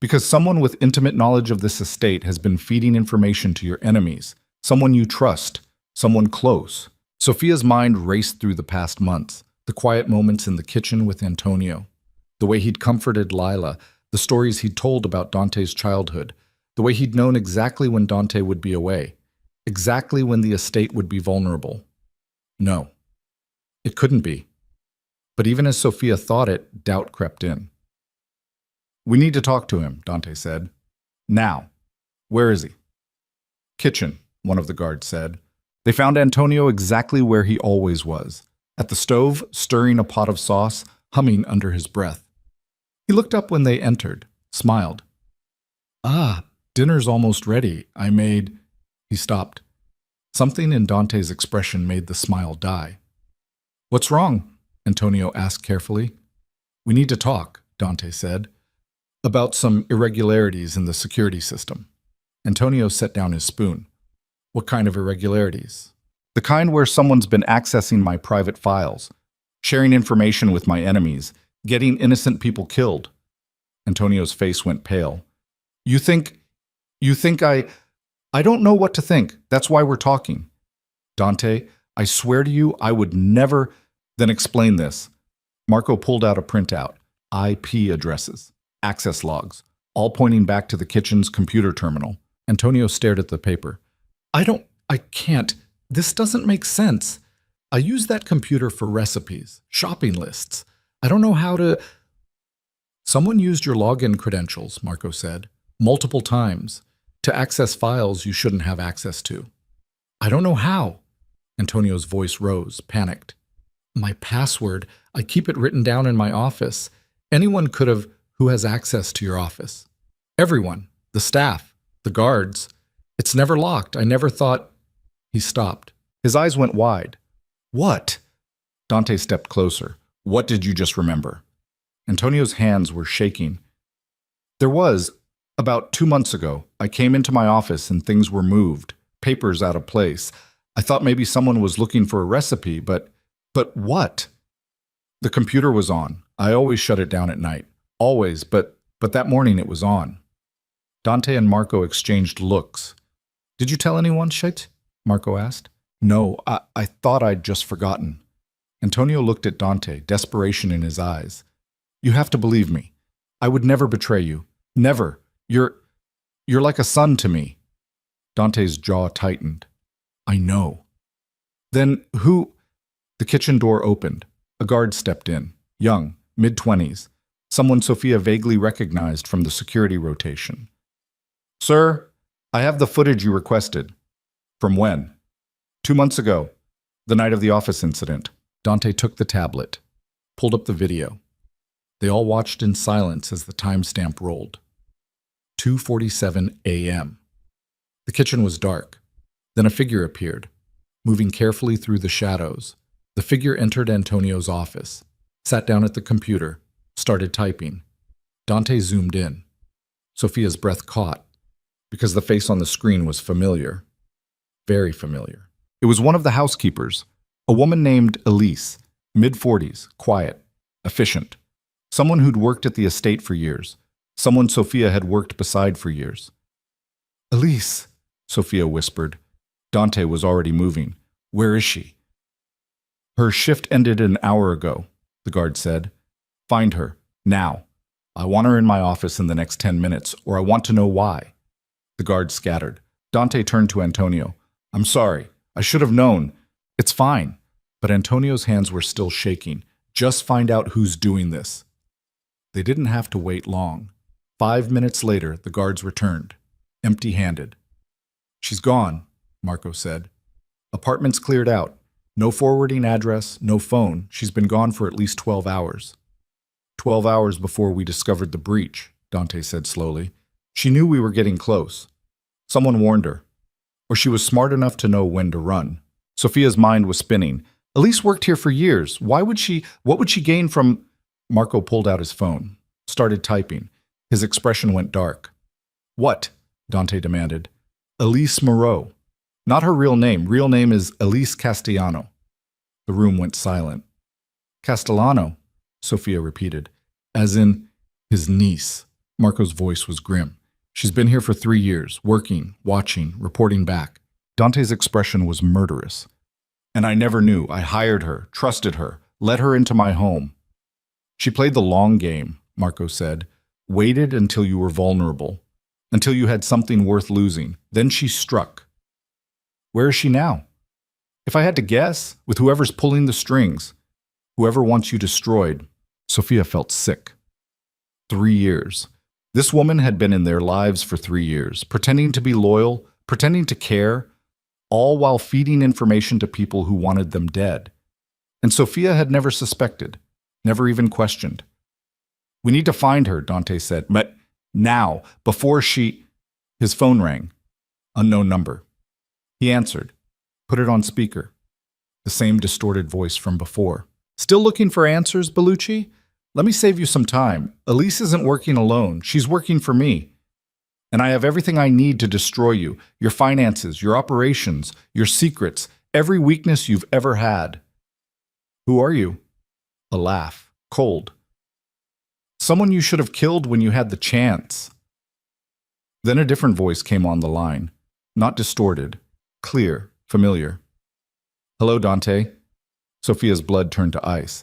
Because someone with intimate knowledge of this estate has been feeding information to your enemies, someone you trust, someone close. Sophia's mind raced through the past months, the quiet moments in the kitchen with Antonio, the way he'd comforted Lila, the stories he'd told about Dante's childhood, the way he'd known exactly when Dante would be away, exactly when the estate would be vulnerable. No, it couldn't be. But even as Sophia thought it, doubt crept in. "We need to talk to him," Dante said. "Now. Where is he?" "Kitchen," one of the guards said. They found Antonio exactly where he always was, at the stove, stirring a pot of sauce, humming under his breath. He looked up when they entered, smiled. "Ah, dinner's almost ready. I made—" He stopped. Something in Dante's expression made the smile die. "What's wrong?" Antonio asked carefully. "We need to talk," Dante said, "about some irregularities in the security system." Antonio set down his spoon. "What kind of irregularities?" "The kind where someone's been accessing my private files, sharing information with my enemies, getting innocent people killed." Antonio's face went pale. You think I don't know what to think. That's why we're talking." "Dante, I swear to you, I would never—" "Then explain this." Marco pulled out a printout. IP addresses, access logs, all pointing back to the kitchen's computer terminal. Antonio stared at the paper. I can't. This doesn't make sense. I use that computer for recipes, shopping lists. I don't know how to—" "Someone used your login credentials," Marco said, "multiple times, to access files you shouldn't have access to." "I don't know how." Antonio's voice rose, panicked. "My password, I keep it written down in my office. Anyone could have who has access to your office. Everyone, the staff, the guards. It's never locked. I never thought—" He stopped. His eyes went wide. "What?" Dante stepped closer. "What did you just remember?" Antonio's hands were shaking. "There was, about 2 months ago, I came into my office and things were moved, papers out of place. I thought maybe someone was looking for a recipe, but what?" "The computer was on. I always shut it down at night. Always, but that morning it was on." Dante and Marco exchanged looks. "Did you tell anyone, shit?" Marco asked. "No, I thought I'd just forgotten." Antonio looked at Dante, desperation in his eyes. "You have to believe me. I would never betray you. Never. You're like a son to me." Dante's jaw tightened. "I know." "Then who—" The kitchen door opened. A guard stepped in, young, mid-20s, someone Sophia vaguely recognized from the security rotation. "Sir, I have the footage you requested." "From when?" 2 months ago, the night of the office incident." Dante took the tablet, pulled up the video. They all watched in silence as the timestamp rolled. 2:47 a.m. The kitchen was dark. Then a figure appeared, moving carefully through the shadows. The figure entered Antonio's office, sat down at the computer, started typing. Dante zoomed in. Sophia's breath caught, because the face on the screen was familiar. Very familiar. It was one of the housekeepers, a woman named Elise, mid-40s, quiet, efficient. Someone who'd worked at the estate for years. Someone Sophia had worked beside for years. "Elise," Sophia whispered. Dante was already moving. "Where is she?" "Her shift ended an hour ago," the guard said. "Find her, now. I want her in my office in the next 10 minutes, or I want to know why." The guard scattered. Dante turned to Antonio. "I'm sorry. I should have known. It's fine." But Antonio's hands were still shaking. "Just find out who's doing this." They didn't have to wait long. 5 minutes later, the guards returned, empty-handed. "She's gone," Marco said. "Apartment's cleared out. No forwarding address, no phone. She's been gone for at least 12 hours. 12 hours before we discovered the breach," Dante said slowly. "She knew we were getting close. Someone warned her. Or she was smart enough to know when to run." Sophia's mind was spinning. "Elise worked here for years. What would she gain from—" Marco pulled out his phone, started typing. His expression went dark. "What?" Dante demanded. "Elise Moreau. Not her real name. Real name is Elise Castellano." The room went silent. "Castellano," Sophia repeated, "as in his niece." Marco's voice was grim. She's been here for 3 years, working, watching, reporting back. Dante's expression was murderous. And I never knew. I hired her, trusted her, let her into my home. She played the long game, Marco said, waited until you were vulnerable, until you had something worth losing. Then she struck. Where is she now? If I had to guess, with whoever's pulling the strings, whoever wants you destroyed. Sophia felt sick. 3 years. This woman had been in their lives for 3 years, pretending to be loyal, pretending to care, all while feeding information to people who wanted them dead. And Sophia had never suspected, never even questioned. We need to find her, Dante said, but now, before she... His phone rang. Unknown number. He answered, put it on speaker. The same distorted voice from before. Still looking for answers, Bellucci? Let me save you some time. Elise isn't working alone. She's working for me. And I have everything I need to destroy you. Your finances, your operations, your secrets, every weakness you've ever had. Who are you? A laugh. Cold. Someone you should have killed when you had the chance. Then a different voice came on the line. Not distorted. Clear. Familiar. Hello, Dante. Sophia's blood turned to ice,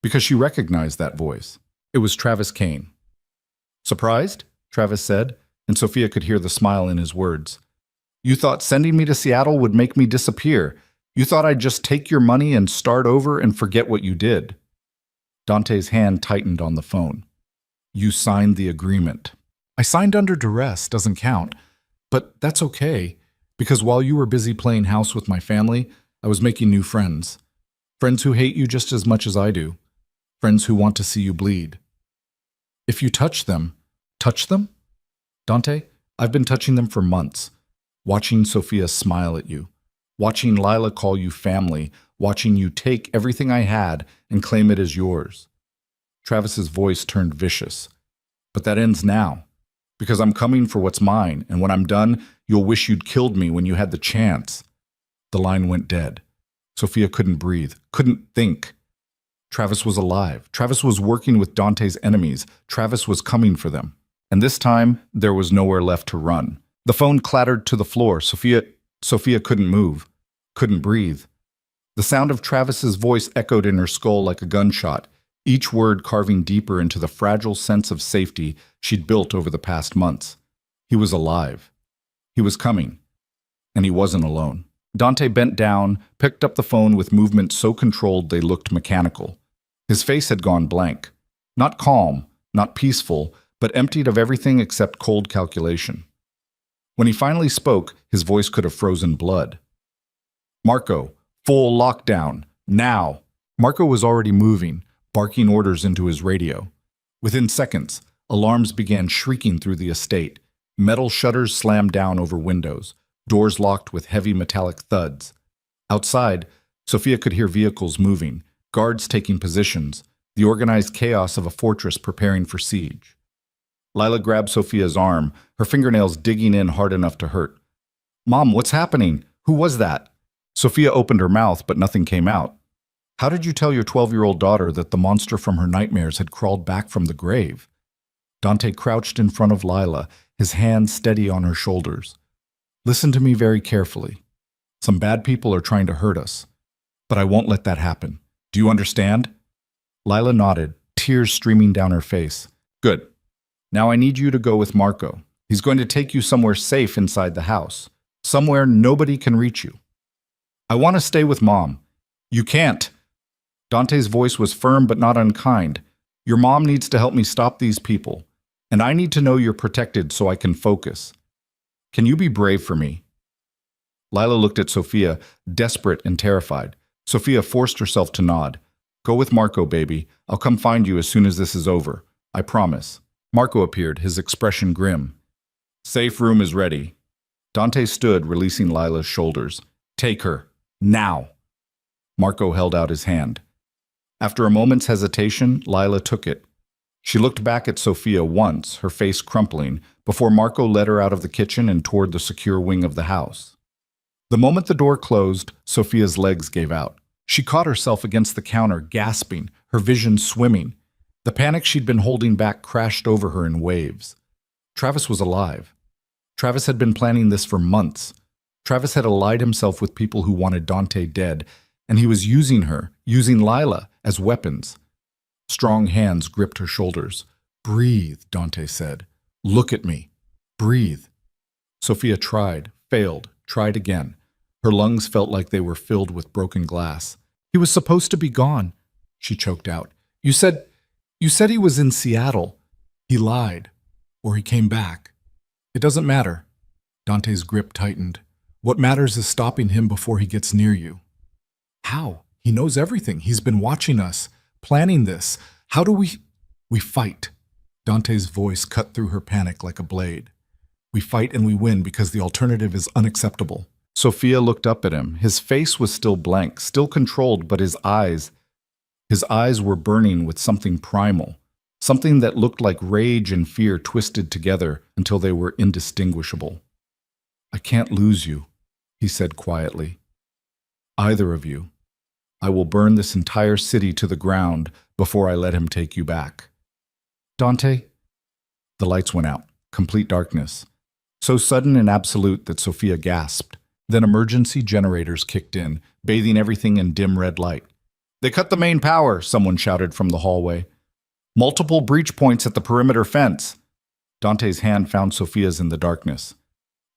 because she recognized that voice. It was Travis Kane. Surprised? Travis said, and Sophia could hear the smile in his words. You thought sending me to Seattle would make me disappear. You thought I'd just take your money and start over and forget what you did. Dante's hand tightened on the phone. You signed the agreement. I signed under duress, doesn't count. But that's okay, because while you were busy playing house with my family, I was making new friends. Friends who hate you just as much as I do. Friends who want to see you bleed. If you touch them? Dante, I've been touching them for months. Watching Sophia smile at you. Watching Lila call you family. Watching you take everything I had and claim it as yours. Travis's voice turned vicious. But that ends now. Because I'm coming for what's mine, and when I'm done, you'll wish you'd killed me when you had the chance. The line went dead. Sophia couldn't breathe, couldn't think. Travis was alive. Travis was working with Dante's enemies. Travis was coming for them. And this time, there was nowhere left to run. The phone clattered to the floor. Sophia couldn't move, couldn't breathe. The sound of Travis's voice echoed in her skull like a gunshot, each word carving deeper into the fragile sense of safety she'd built over the past months. He was alive. He was coming. And he wasn't alone. Dante bent down, picked up the phone with movements so controlled they looked mechanical. His face had gone blank. Not calm, not peaceful, but emptied of everything except cold calculation. When he finally spoke, his voice could have frozen blood. Marco, full lockdown, now. Marco was already moving, barking orders into his radio. Within seconds, alarms began shrieking through the estate. Metal shutters slammed down over windows. Doors locked with heavy metallic thuds. Outside, Sophia could hear vehicles moving, guards taking positions, the organized chaos of a fortress preparing for siege. Lila grabbed Sophia's arm, her fingernails digging in hard enough to hurt. Mom, what's happening? Who was that? Sophia opened her mouth, but nothing came out. How did you tell your 12-year-old daughter that the monster from her nightmares had crawled back from the grave? Dante crouched in front of Lila, his hands steady on her shoulders. Listen to me very carefully. Some bad people are trying to hurt us, but I won't let that happen. Do you understand? Lila nodded, tears streaming down her face. Good. Now I need you to go with Marco. He's going to take you somewhere safe inside the house, somewhere nobody can reach you. I want to stay with Mom. You can't. Dante's voice was firm but not unkind. Your mom needs to help me stop these people, and I need to know you're protected so I can focus. Can you be brave for me? Lila looked at Sophia, desperate and terrified. Sophia forced herself to nod. Go with Marco, baby. I'll come find you as soon as this is over. I promise. Marco appeared, his expression grim. Safe room is ready. Dante stood, releasing Lila's shoulders. Take her. Now. Marco held out his hand. After a moment's hesitation, Lila took it. She looked back at Sophia once, her face crumpling, before Marco led her out of the kitchen and toward the secure wing of the house. The moment the door closed, Sophia's legs gave out. She caught herself against the counter, gasping, her vision swimming. The panic she'd been holding back crashed over her in waves. Travis was alive. Travis had been planning this for months. Travis had allied himself with people who wanted Dante dead, and he was using her, using Lila, as weapons. Strong hands gripped her shoulders. "Breathe," Dante said. "Look at me. Breathe." Sophia tried, failed, tried again. Her lungs felt like they were filled with broken glass. "He was supposed to be gone," she choked out. You said he was in Seattle. He lied. Or he came back. It doesn't matter." Dante's grip tightened. "What matters is stopping him before he gets near you." "How? He knows everything. He's been watching us, planning this. How do we fight." Dante's voice cut through her panic like a blade. "We fight and we win because the alternative is unacceptable." Sophia looked up at him. His face was still blank, still controlled, but his eyes were burning with something primal, something that looked like rage and fear twisted together until they were indistinguishable. "I can't lose you," he said quietly. "Either of you. I will burn this entire city to the ground before I let him take you back." "Dante?" The lights went out. Complete darkness. So sudden and absolute that Sophia gasped. Then emergency generators kicked in, bathing everything in dim red light. "They cut the main power," someone shouted from the hallway. "Multiple breach points at the perimeter fence." Dante's hand found Sophia's in the darkness.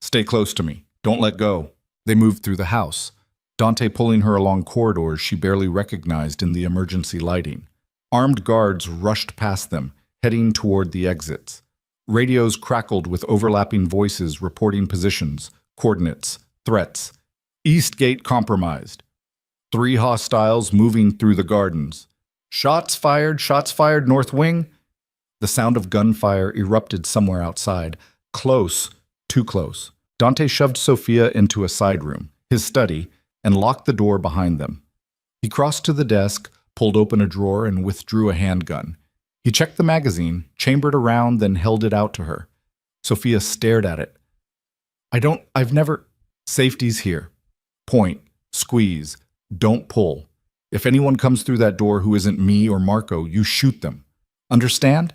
"Stay close to me. Don't let go." They moved through the house, Dante pulling her along corridors she barely recognized in the emergency lighting. Armed guards rushed past them, heading toward the exits. Radios crackled with overlapping voices reporting positions, coordinates, threats. "East gate compromised. 3 hostiles moving through the gardens. Shots fired, north wing." The sound of gunfire erupted somewhere outside. Close, too close. Dante shoved Sophia into a side room, his study, and locked the door behind them. He crossed to the desk, pulled open a drawer, and withdrew a handgun. He checked the magazine, chambered around, then held it out to her. Sophia stared at it. I've never... Safety's here. Point, squeeze, don't pull. If anyone comes through that door who isn't me or Marco, you shoot them. Understand?"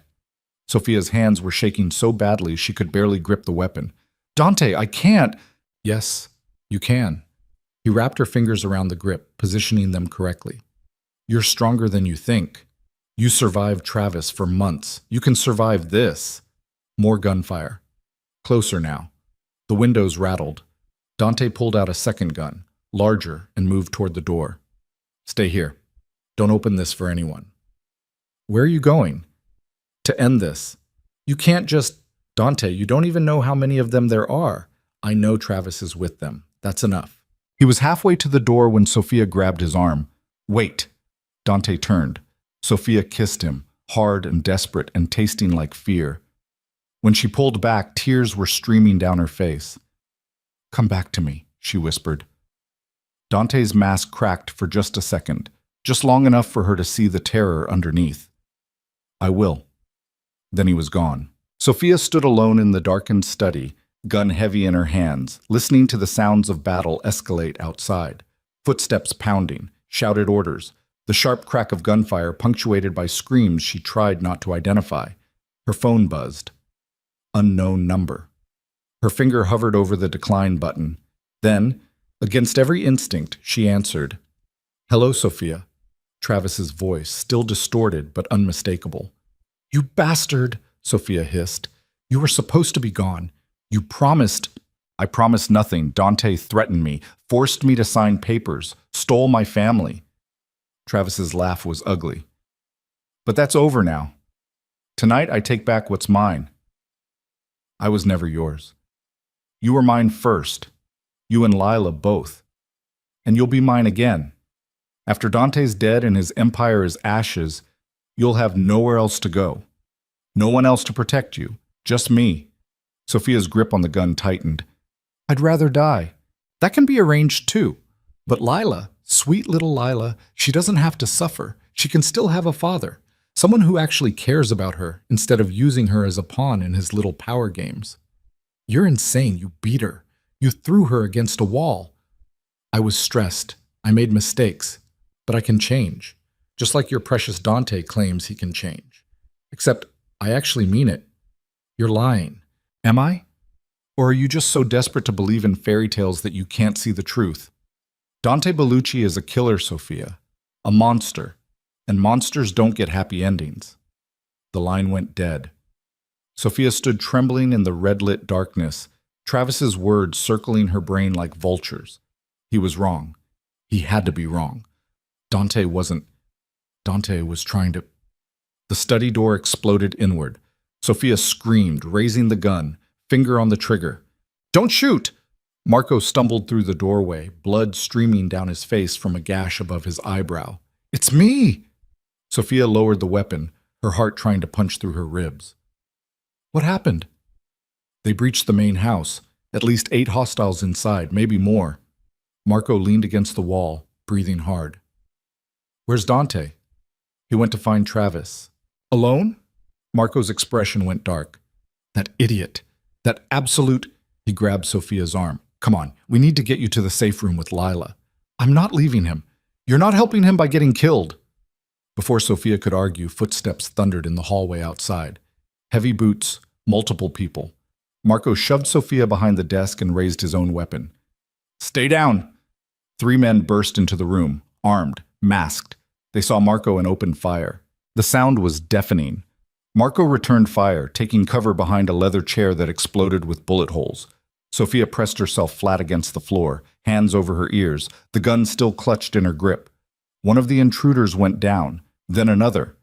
Sophia's hands were shaking so badly she could barely grip the weapon. "Dante, I can't." "Yes, you can." He wrapped her fingers around the grip, positioning them correctly. "You're stronger than you think. You survived Travis for months. You can survive this." More gunfire. Closer now. The windows rattled. Dante pulled out a second gun, larger, and moved toward the door. "Stay here. Don't open this for anyone." "Where are you going?" "To end this. You can't just..." "Dante, you don't even know how many of them there are." "I know Travis is with them. That's enough." He was halfway to the door when Sophia grabbed his arm. "Wait." Dante turned. Sophia kissed him, hard and desperate and tasting like fear. When she pulled back, tears were streaming down her face. "Come back to me," she whispered. Dante's mask cracked for just a second, just long enough for her to see the terror underneath. "I will." Then he was gone. Sophia stood alone in the darkened study, gun heavy in her hands, listening to the sounds of battle escalate outside. Footsteps pounding, shouted orders, the sharp crack of gunfire punctuated by screams she tried not to identify. Her phone buzzed. Unknown number. Her finger hovered over the decline button. Then, against every instinct, she answered. "Hello, Sophia." Travis's voice, still distorted but unmistakable. "You bastard," Sophia hissed. "You were supposed to be gone. You promised..." "I promised nothing. Dante threatened me, forced me to sign papers, stole my family." Travis's laugh was ugly. "But that's over now. Tonight I take back what's mine." "I was never yours. You were mine first. You and Lila both. And you'll be mine again. After Dante's dead and his empire is ashes, you'll have nowhere else to go. No one else to protect you. Just me." Sophia's grip on the gun tightened. "I'd rather die. That can be arranged too. But Lila, sweet little Lila, she doesn't have to suffer. She can still have a father. Someone who actually cares about her instead of using her as a pawn in his little power games." "You're insane. You beat her. You threw her against a wall." "I was stressed. I made mistakes. But I can change. Just like your precious Dante claims he can change." Except I actually mean it. You're lying. Am I? Or are you just so desperate to believe in fairy tales that you can't see the truth? Dante Bellucci is a killer, Sophia. A monster. And monsters don't get happy endings. The line went dead. Sophia stood trembling in the red-lit darkness, Travis's words circling her brain like vultures. He was wrong. He had to be wrong. Dante wasn't. Dante was trying to. The study door exploded inward. Sophia screamed, raising the gun, finger on the trigger. Don't shoot! Marco stumbled through the doorway, blood streaming down his face from a gash above his eyebrow. It's me! Sophia lowered the weapon, her heart trying to punch through her ribs. What happened? They breached the main house. At least 8 hostiles inside, maybe more. Marco leaned against the wall, breathing hard. Where's Dante? He went to find Travis. Alone? Marco's expression went dark. That idiot. That absolute... He grabbed Sophia's arm. Come on, we need to get you to the safe room with Lila. I'm not leaving him. You're not helping him by getting killed. Before Sophia could argue, footsteps thundered in the hallway outside. Heavy boots, multiple people. Marco shoved Sophia behind the desk and raised his own weapon. Stay down! 3 men burst into the room, armed, masked. They saw Marco and opened fire. The sound was deafening. Marco returned fire, taking cover behind a leather chair that exploded with bullet holes. Sophia pressed herself flat against the floor, hands over her ears, the gun still clutched in her grip. One of the intruders went down, then another.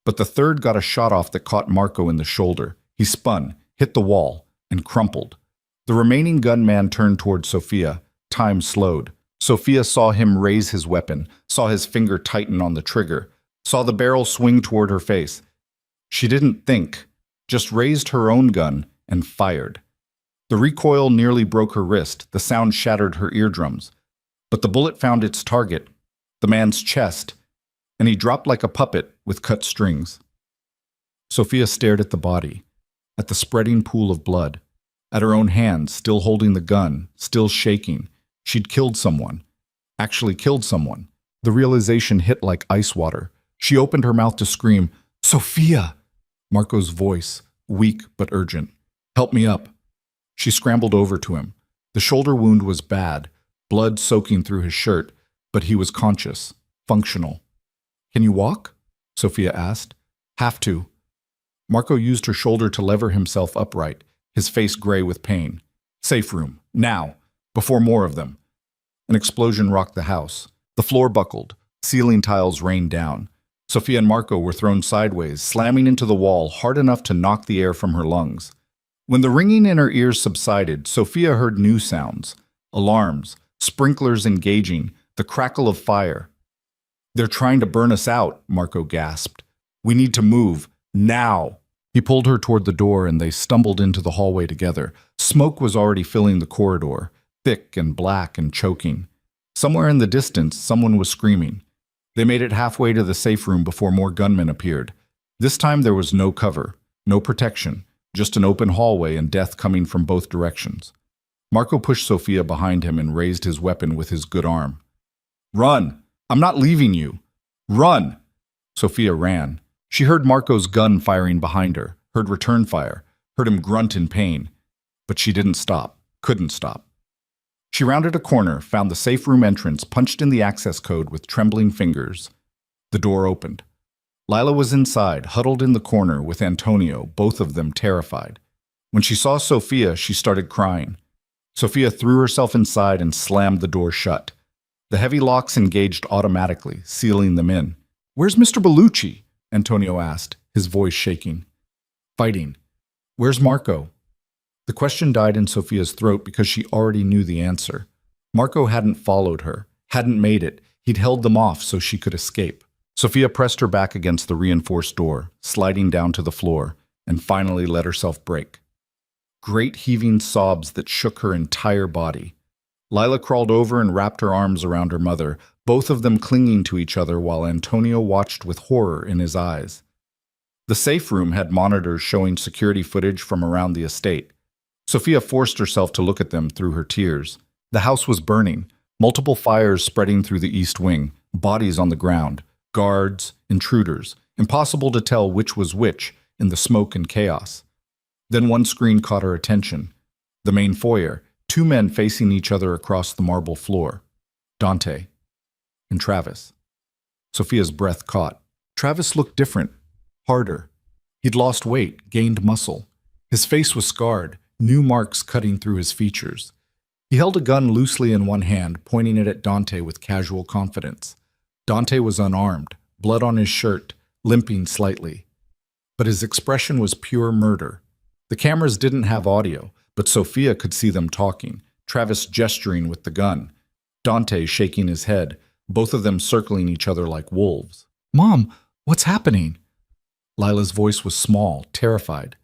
But the third got a shot off that caught Marco in the shoulder. He spun, hit the wall, and crumpled. The remaining gunman turned toward Sophia. Time slowed. Sophia saw him raise his weapon, saw his finger tighten on the trigger, saw the barrel swing toward her face. She didn't think, just raised her own gun and fired. The recoil nearly broke her wrist, the sound shattered her eardrums. But the bullet found its target, the man's chest, and he dropped like a puppet with cut strings. Sophia stared at the body, at the spreading pool of blood, at her own hand still holding the gun, still shaking. She'd killed someone, actually killed someone. The realization hit like ice water. She opened her mouth to scream, Sophia! Marco's voice, weak but urgent. Help me up. She scrambled over to him. The shoulder wound was bad, blood soaking through his shirt, but he was conscious, functional. Can you walk? Sophia asked. Have to. Marco used her shoulder to lever himself upright, his face gray with pain. Safe room, now, before more of them. An explosion rocked the house. The floor buckled, ceiling tiles rained down. Sophia and Marco were thrown sideways, slamming into the wall hard enough to knock the air from her lungs. When the ringing in her ears subsided, Sophia heard new sounds. Alarms, sprinklers engaging, the crackle of fire. They're trying to burn us out, Marco gasped. We need to move, now. He pulled her toward the door and they stumbled into the hallway together. Smoke was already filling the corridor, thick and black and choking. Somewhere in the distance, someone was screaming. They made it halfway to the safe room before more gunmen appeared. This time there was no cover, no protection, just an open hallway and death coming from both directions. Marco pushed Sophia behind him and raised his weapon with his good arm. Run! I'm not leaving you! Run! Sophia ran. She heard Marco's gun firing behind her, heard return fire, heard him grunt in pain. But she didn't stop, couldn't stop. She rounded a corner, found the safe room entrance, punched in the access code with trembling fingers. The door opened. Lila was inside, huddled in the corner with Antonio, both of them terrified. When she saw Sophia, she started crying. Sophia threw herself inside and slammed the door shut. The heavy locks engaged automatically, sealing them in. Where's Mr. Bellucci? Antonio asked, his voice shaking. Fighting. Where's Marco? The question died in Sophia's throat because she already knew the answer. Marco hadn't followed her, hadn't made it. He'd held them off so she could escape. Sophia pressed her back against the reinforced door, sliding down to the floor, and finally let herself break. Great heaving sobs that shook her entire body. Lila crawled over and wrapped her arms around her mother, both of them clinging to each other while Antonio watched with horror in his eyes. The safe room had monitors showing security footage from around the estate. Sophia forced herself to look at them through her tears. The house was burning, multiple fires spreading through the east wing, bodies on the ground, guards, intruders, impossible to tell which was which, in the smoke and chaos. Then one screen caught her attention. The main foyer, two men facing each other across the marble floor. Dante and Travis. Sophia's breath caught. Travis looked different, harder. He'd lost weight, gained muscle. His face was scarred, new marks cutting through his features. He held a gun loosely in one hand, pointing it at Dante with casual confidence. Dante was unarmed, blood on his shirt, limping slightly. But his expression was pure murder. The cameras didn't have audio, but Sophia could see them talking, Travis gesturing with the gun, Dante shaking his head, both of them circling each other like wolves. "Mom, what's happening?" Lila's voice was small, terrified.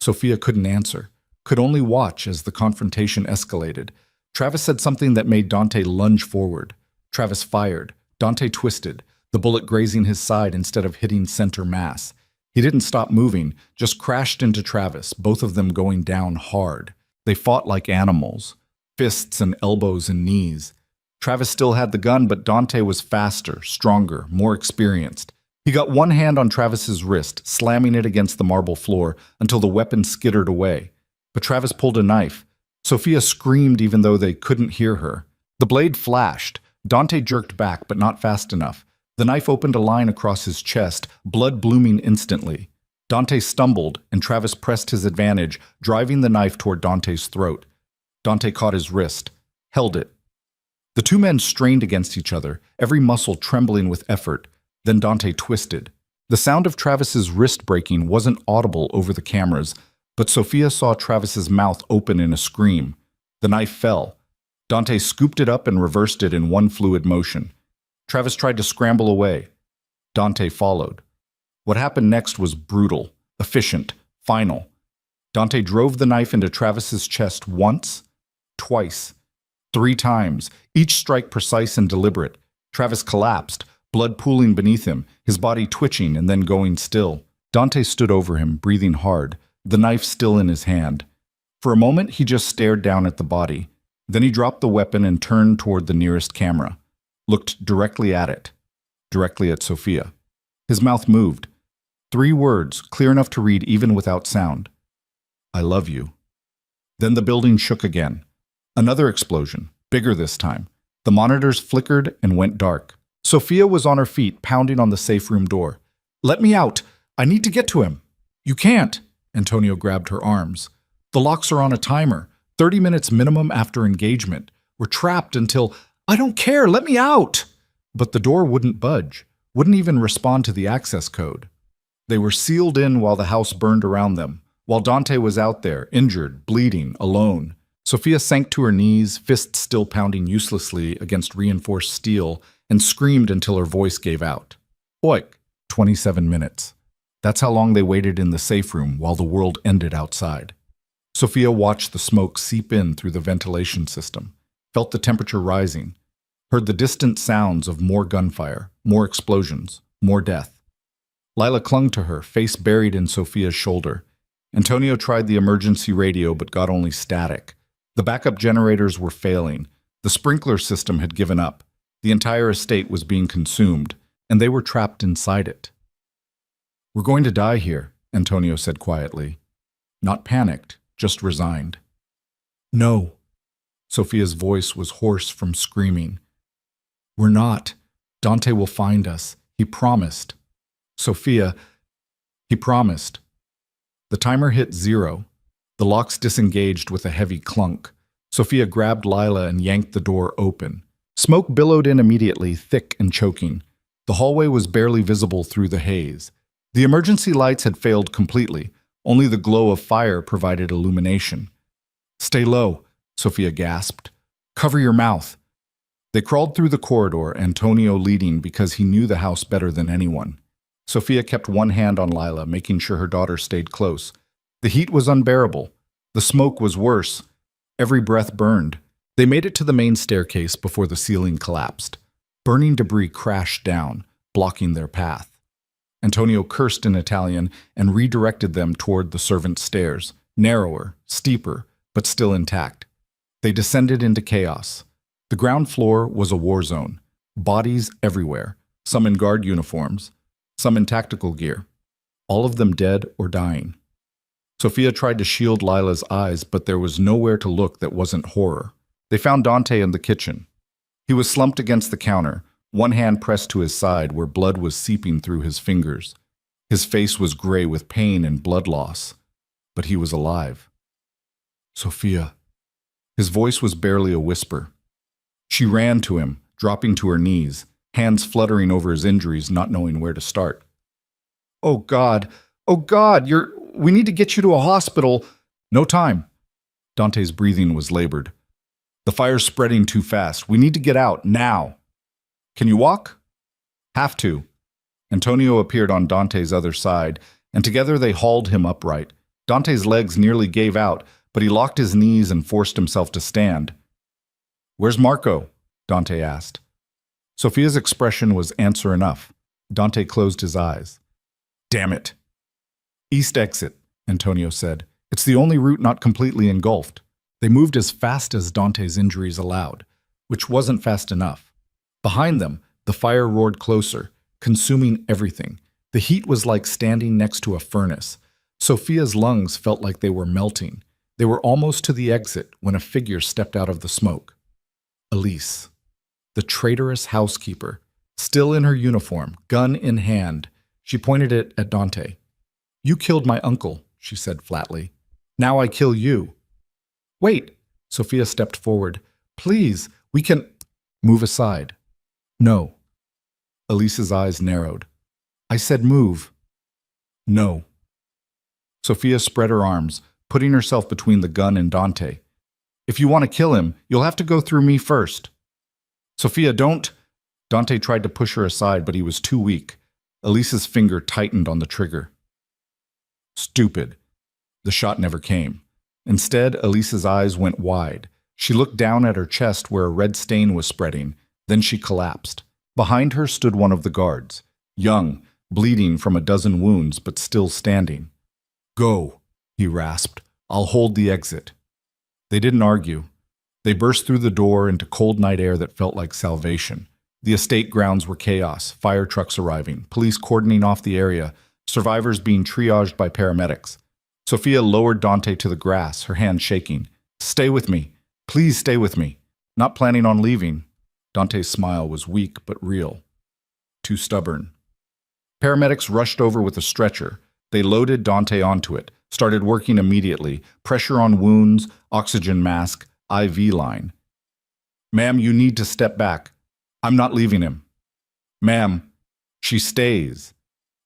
Sophia couldn't answer, could only watch as the confrontation escalated. Travis said something that made Dante lunge forward. Travis fired. Dante twisted, the bullet grazing his side instead of hitting center mass. He didn't stop moving, just crashed into Travis, both of them going down hard. They fought like animals, fists and elbows and knees. Travis still had the gun, but Dante was faster, stronger, more experienced. He got one hand on Travis's wrist, slamming it against the marble floor until the weapon skittered away. But Travis pulled a knife. Sophia screamed even though they couldn't hear her. The blade flashed. Dante jerked back, but not fast enough. The knife opened a line across his chest, blood blooming instantly. Dante stumbled, and Travis pressed his advantage, driving the knife toward Dante's throat. Dante caught his wrist, held it. The two men strained against each other, every muscle trembling with effort. Then Dante twisted. The sound of Travis's wrist breaking wasn't audible over the cameras, but Sophia saw Travis's mouth open in a scream. The knife fell. Dante scooped it up and reversed it in one fluid motion. Travis tried to scramble away. Dante followed. What happened next was brutal, efficient, final. Dante drove the knife into Travis's chest once, twice, 3 times, each strike precise and deliberate. Travis collapsed, blood pooling beneath him, his body twitching and then going still. Dante stood over him, breathing hard, the knife still in his hand. For a moment, he just stared down at the body. Then he dropped the weapon and turned toward the nearest camera, looked directly at it, directly at Sophia. His mouth moved. 3 words, clear enough to read even without sound. "I love you." Then the building shook again. Another explosion, bigger this time. The monitors flickered and went dark. Sophia was on her feet, pounding on the safe room door. "Let me out! I need to get to him!" "You can't!" Antonio grabbed her arms. "The locks are on a timer. 30 minutes minimum after engagement. We're trapped until— I don't care, let me out!" But the door wouldn't budge, wouldn't even respond to the access code. They were sealed in while the house burned around them, while Dante was out there, injured, bleeding, alone. Sophia sank to her knees, fists still pounding uselessly against reinforced steel, and screamed until her voice gave out. Oik! 27 minutes. That's how long they waited in the safe room while the world ended outside. Sophia watched the smoke seep in through the ventilation system, felt the temperature rising, heard the distant sounds of more gunfire, more explosions, more death. Lila clung to her, face buried in Sophia's shoulder. Antonio tried the emergency radio but got only static. The backup generators were failing. The sprinkler system had given up. The entire estate was being consumed, and they were trapped inside it. "We're going to die here," Antonio said quietly. Not panicked, just resigned. "No." Sophia's voice was hoarse from screaming. "We're not. Dante will find us. He promised." "Sophia, he promised." The timer hit 0. The locks disengaged with a heavy clunk. Sophia grabbed Lila and yanked the door open. Smoke billowed in immediately, thick and choking. The hallway was barely visible through the haze. The emergency lights had failed completely. Only the glow of fire provided illumination. "Stay low," Sophia gasped. "Cover your mouth." They crawled through the corridor, Antonio leading because he knew the house better than anyone. Sophia kept one hand on Lila, making sure her daughter stayed close. The heat was unbearable. The smoke was worse. Every breath burned. They made it to the main staircase before the ceiling collapsed. Burning debris crashed down, blocking their path. Antonio cursed in Italian and redirected them toward the servants' stairs, narrower, steeper, but still intact. They descended into chaos. The ground floor was a war zone. Bodies everywhere, some in guard uniforms, some in tactical gear. all of them dead or dying. Sophia tried to shield Lila's eyes, but there was nowhere to look that wasn't horror. They found Dante in the kitchen. He was slumped against the counter, one hand pressed to his side where blood was seeping through his fingers. His face was gray with pain and blood loss, but he was alive. Sophia. His voice was barely a whisper. She ran to him, dropping to her knees, hands fluttering over his injuries, not knowing where to start. Oh God, we need to get you to a hospital. No time. Dante's breathing was labored. The fire's spreading too fast. We need to get out, now. Can you walk? Have to. Antonio appeared on Dante's other side, and together they hauled him upright. Dante's legs nearly gave out, but he locked his knees and forced himself to stand. Where's Marco? Dante asked. Sophia's expression was answer enough. Dante closed his eyes. Damn it. East exit, Antonio said. It's the only route not completely engulfed. They moved as fast as Dante's injuries allowed, which wasn't fast enough. Behind them, the fire roared closer, consuming everything. The heat was like standing next to a furnace. Sophia's lungs felt like they were melting. They were almost to the exit when a figure stepped out of the smoke. Elise, the traitorous housekeeper, still in her uniform, gun in hand. She pointed it at Dante. You killed my uncle, she said flatly. Now I kill you. Wait, Sophia stepped forward. Please, we can... Move aside. No. Elise's eyes narrowed. I said move. No. Sophia spread her arms, putting herself between the gun and Dante. If you want to kill him, you'll have to go through me first. Sophia, don't... Dante tried to push her aside, but he was too weak. Elise's finger tightened on the trigger. Stupid. The shot never came. Instead, Elise's eyes went wide. She looked down at her chest where a red stain was spreading. Then she collapsed. Behind her stood one of the guards, young, bleeding from a dozen wounds, but still standing. Go, he rasped. I'll hold the exit. They didn't argue. They burst through the door into cold night air that felt like salvation. The estate grounds were chaos, fire trucks arriving, police cordoning off the area, survivors being triaged by paramedics. Sophia lowered Dante to the grass, her hand shaking. Stay with me. Please stay with me. Not planning on leaving. Dante's smile was weak but real. Too stubborn. Paramedics rushed over with a stretcher. They loaded Dante onto it, started working immediately, pressure on wounds, oxygen mask, IV line. Ma'am, you need to step back. I'm not leaving him. Ma'am, she stays.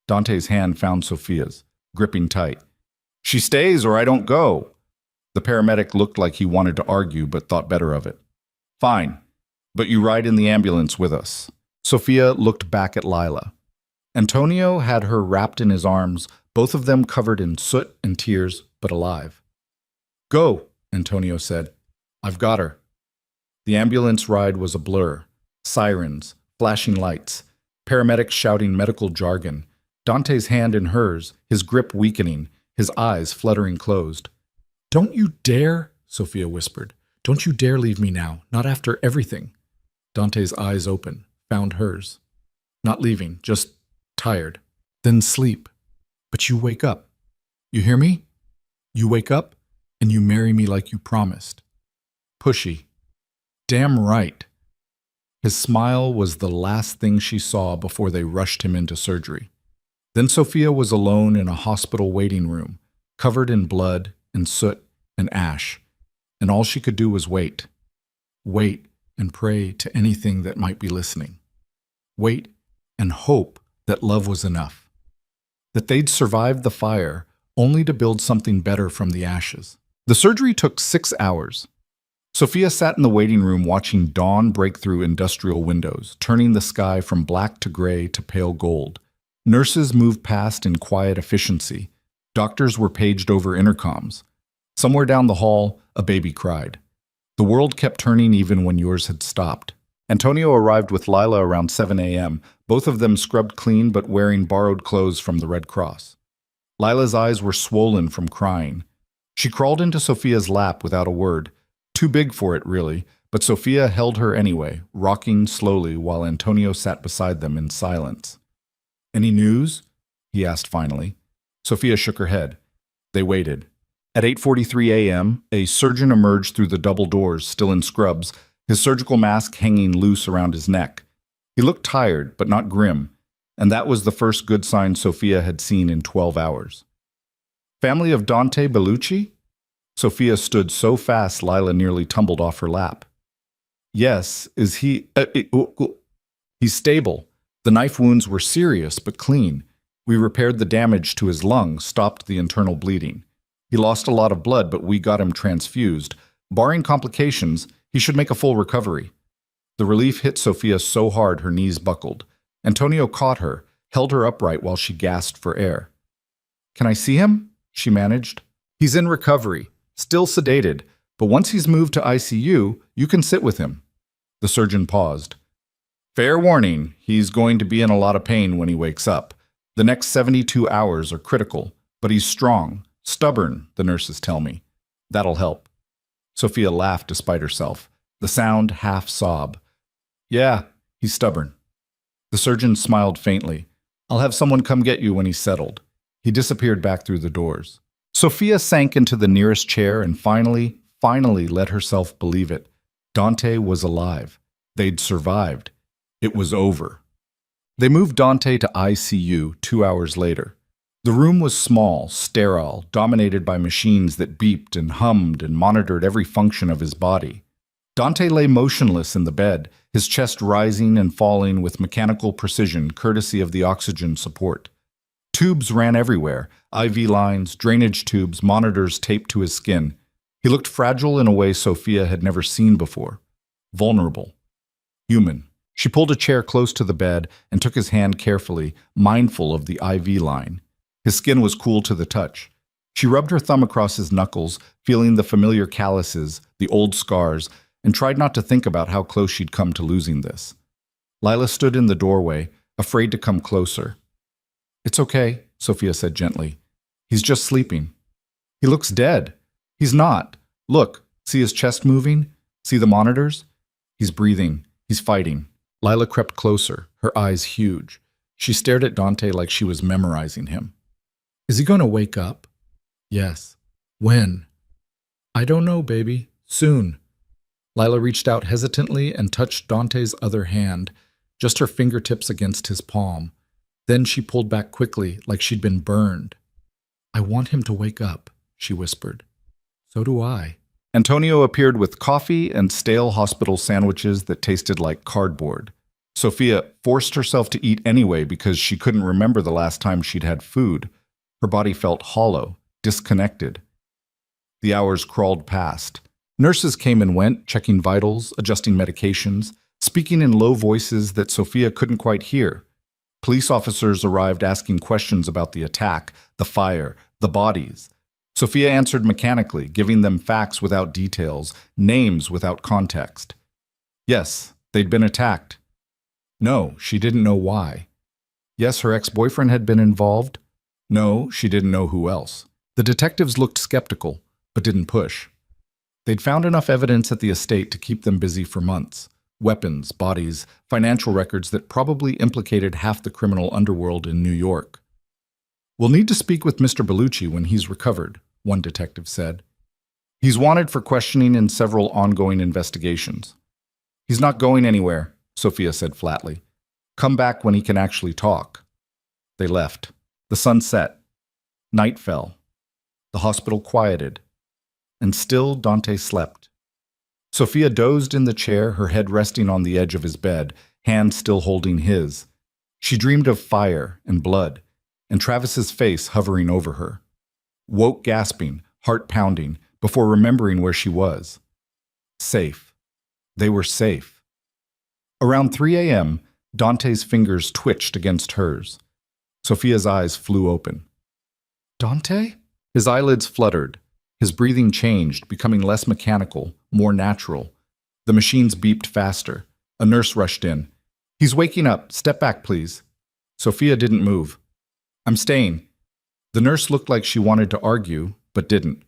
Dante's hand found Sophia's, gripping tight. She stays or I don't go. The paramedic looked like he wanted to argue but thought better of it. Fine, but you ride in the ambulance with us. Sophia looked back at Lila. Antonio had her wrapped in his arms, both of them covered in soot and tears, but alive. Go, Antonio said. I've got her. The ambulance ride was a blur. Sirens, flashing lights, paramedics shouting medical jargon. Dante's hand in hers, his grip weakening, his eyes fluttering closed. Don't you dare, Sophia whispered. Don't you dare leave me now, not after everything. Dante's eyes open, found hers. Not leaving, just tired. Then sleep. But you wake up. You hear me? You wake up, and you marry me like you promised. Pushy. Damn right. His smile was the last thing she saw before they rushed him into surgery. Then Sophia was alone in a hospital waiting room, covered in blood and soot and ash, and all she could do was wait. Wait and pray to anything that might be listening. Wait and hope that love was enough. That they'd survived the fire only to build something better from the ashes. The surgery took 6 hours. Sophia sat in the waiting room watching dawn break through industrial windows, turning the sky from black to gray to pale gold. Nurses moved past in quiet efficiency. Doctors were paged over intercoms. Somewhere down the hall, a baby cried. The world kept turning even when yours had stopped. Antonio arrived with Lila around 7 a.m., both of them scrubbed clean but wearing borrowed clothes from the Red Cross. Lila's eyes were swollen from crying. She crawled into Sophia's lap without a word. Too big for it, really, but Sophia held her anyway, rocking slowly while Antonio sat beside them in silence. Any news? He asked finally. Sophia shook her head. They waited. At 8:43 a.m., a surgeon emerged through the double doors, still in scrubs, his surgical mask hanging loose around his neck. He looked tired, but not grim, and that was the first good sign Sophia had seen in 12 hours. Family of Dante Bellucci? Sophia stood so fast Lila nearly tumbled off her lap. Yes, is he... He's stable. The knife wounds were serious, but clean. We repaired the damage to his lungs, stopped the internal bleeding. He lost a lot of blood, but we got him transfused. Barring complications, he should make a full recovery. The relief hit Sophia so hard her knees buckled. Antonio caught her, held her upright while she gasped for air. Can I see him? She managed. He's in recovery, still sedated, but once he's moved to ICU, you can sit with him. The surgeon paused. Fair warning, he's going to be in a lot of pain when he wakes up. The next 72 hours are critical, but he's strong, stubborn, the nurses tell me. That'll help. Sophia laughed despite herself, the sound half-sob. Yeah, he's stubborn. The surgeon smiled faintly. I'll have someone come get you when he's settled. He disappeared back through the doors. Sophia sank into the nearest chair and finally let herself believe it. Dante was alive. They'd survived. It was over. They moved Dante to ICU 2 hours later. The room was small, sterile, dominated by machines that beeped and hummed and monitored every function of his body. Dante lay motionless in the bed, his chest rising and falling with mechanical precision courtesy of the oxygen support. Tubes ran everywhere, IV lines, drainage tubes, monitors taped to his skin. He looked fragile in a way Sophia had never seen before. Vulnerable. Human. She pulled a chair close to the bed and took his hand carefully, mindful of the IV line. His skin was cool to the touch. She rubbed her thumb across his knuckles, feeling the familiar calluses, the old scars, and tried not to think about how close she'd come to losing this. Lila stood in the doorway, afraid to come closer. It's okay, Sophia said gently. He's just sleeping. He looks dead. He's not. Look, see his chest moving? See the monitors? He's breathing. He's fighting. Lila crept closer, her eyes huge. She stared at Dante like she was memorizing him. Is he going to wake up? Yes. When? I don't know, baby. Soon. Lila reached out hesitantly and touched Dante's other hand, just her fingertips against his palm. Then she pulled back quickly, like she'd been burned. I want him to wake up, she whispered. So do I. Antonio appeared with coffee and stale hospital sandwiches that tasted like cardboard. Sophia forced herself to eat anyway because she couldn't remember the last time she'd had food. Her body felt hollow, disconnected. The hours crawled past. Nurses came and went, checking vitals, adjusting medications, speaking in low voices that Sophia couldn't quite hear. Police officers arrived asking questions about the attack, the fire, the bodies. Sophia answered mechanically, giving them facts without details, names without context. Yes, they'd been attacked. No, she didn't know why. Yes, her ex-boyfriend had been involved. No, she didn't know who else. The detectives looked skeptical, but didn't push. They'd found enough evidence at the estate to keep them busy for months. Weapons, bodies, financial records that probably implicated half the criminal underworld in New York. We'll need to speak with Mr. Bellucci when he's recovered, one detective said. He's wanted for questioning in several ongoing investigations. He's not going anywhere, Sophia said flatly. Come back when he can actually talk. They left. The sun set. Night fell. The hospital quieted. And still Dante slept. Sophia dozed in the chair, her head resting on the edge of his bed, hand still holding his. She dreamed of fire and blood, and Travis's face hovering over her. Woke gasping, heart pounding, before remembering where she was. Safe. They were safe. Around 3 a.m., Dante's fingers twitched against hers. Sophia's eyes flew open. Dante? His eyelids fluttered. His breathing changed, becoming less mechanical, more natural. The machines beeped faster. A nurse rushed in. He's waking up. Step back, please. Sophia didn't move. I'm staying. The nurse looked like she wanted to argue, but didn't.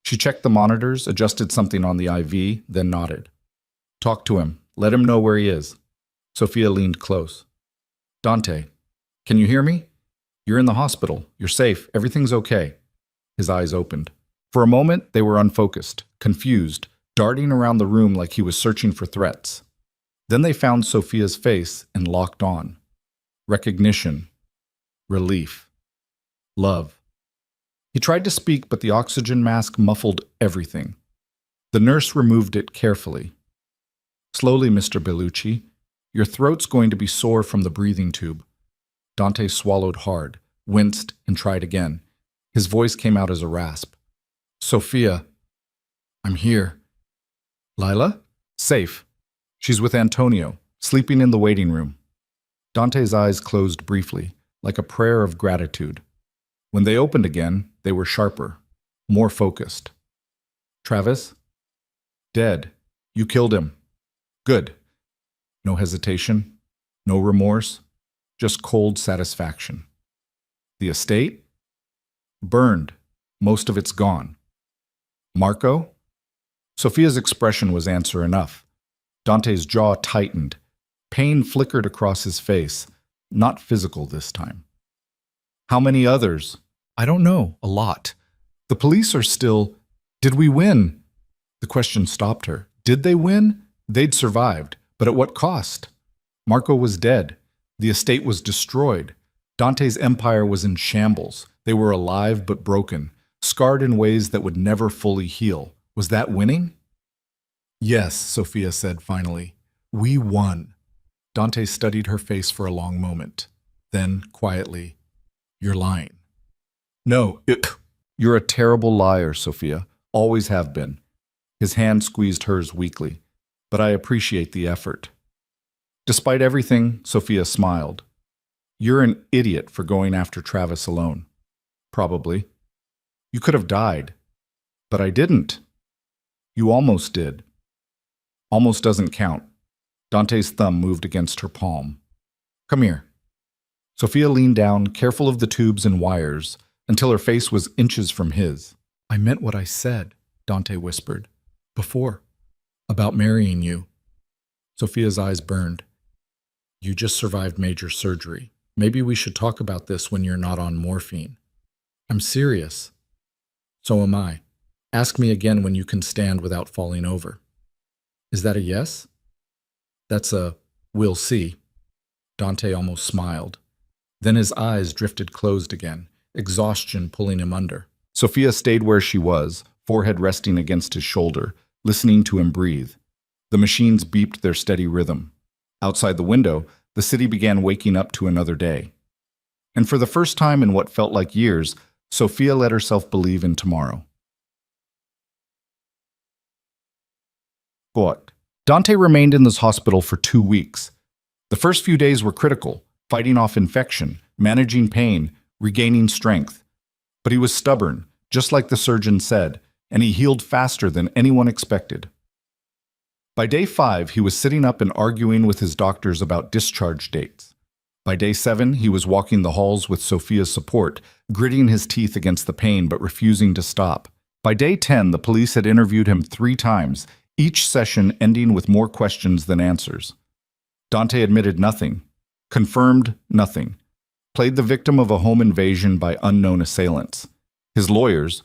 She checked the monitors, adjusted something on the IV, then nodded. Talk to him. Let him know where he is. Sophia leaned close. Dante, can you hear me? You're in the hospital. You're safe. Everything's okay. His eyes opened. For a moment, they were unfocused, confused, darting around the room like he was searching for threats. Then they found Sophia's face and locked on. Recognition. Relief. Love. He tried to speak, but the oxygen mask muffled everything. The nurse removed it carefully. Slowly, Mr. Bellucci. Your throat's going to be sore from the breathing tube. Dante swallowed hard, winced, and tried again. His voice came out as a rasp. Sophia. I'm here. Lila? Safe. She's with Antonio, sleeping in the waiting room. Dante's eyes closed briefly, like a prayer of gratitude. When they opened again, they were sharper, more focused. Travis? Dead. You killed him. Good. No hesitation, no remorse, just cold satisfaction. The estate? Burned. Most of it's gone. Marco? Sophia's expression was answer enough. Dante's jaw tightened. Pain flickered across his face, not physical this time. How many others? I don't know. A lot. The police are still... Did we win? The question stopped her. Did they win? They'd survived, but at what cost? Marco was dead. The estate was destroyed. Dante's empire was in shambles. They were alive but broken, scarred in ways that would never fully heal. Was that winning? Yes, Sophia said finally. We won. Dante studied her face for a long moment. Then, quietly, You're lying. No, You're a terrible liar, Sophia. Always have been. His hand squeezed hers weakly. But I appreciate the effort. Despite everything, Sophia smiled. You're an idiot for going after Travis alone. Probably. You could have died. But I didn't. You almost did. Almost doesn't count. Dante's thumb moved against her palm. Come here. Sophia leaned down, careful of the tubes and wires, until her face was inches from his. I meant what I said, Dante whispered. Before. About marrying you. Sophia's eyes burned. You just survived major surgery. Maybe we should talk about this when you're not on morphine. I'm serious. So am I. Ask me again when you can stand without falling over. Is that a yes? That's a we'll see. Dante almost smiled. Then his eyes drifted closed again, exhaustion pulling him under. Sophia stayed where she was, forehead resting against his shoulder, listening to him breathe. The machines beeped their steady rhythm. Outside the window, the city began waking up to another day. And for the first time in what felt like years, Sophia let herself believe in tomorrow. But Dante remained in this hospital for 2 weeks. The first few days were critical, fighting off infection, managing pain, regaining strength. But he was stubborn, just like the surgeon said, and he healed faster than anyone expected. By day 5, he was sitting up and arguing with his doctors about discharge dates. By day 7, he was walking the halls with Sophia's support, gritting his teeth against the pain but refusing to stop. By day 10, the police had interviewed him 3 times, each session ending with more questions than answers. Dante admitted nothing, confirmed nothing, played the victim of a home invasion by unknown assailants. His lawyers,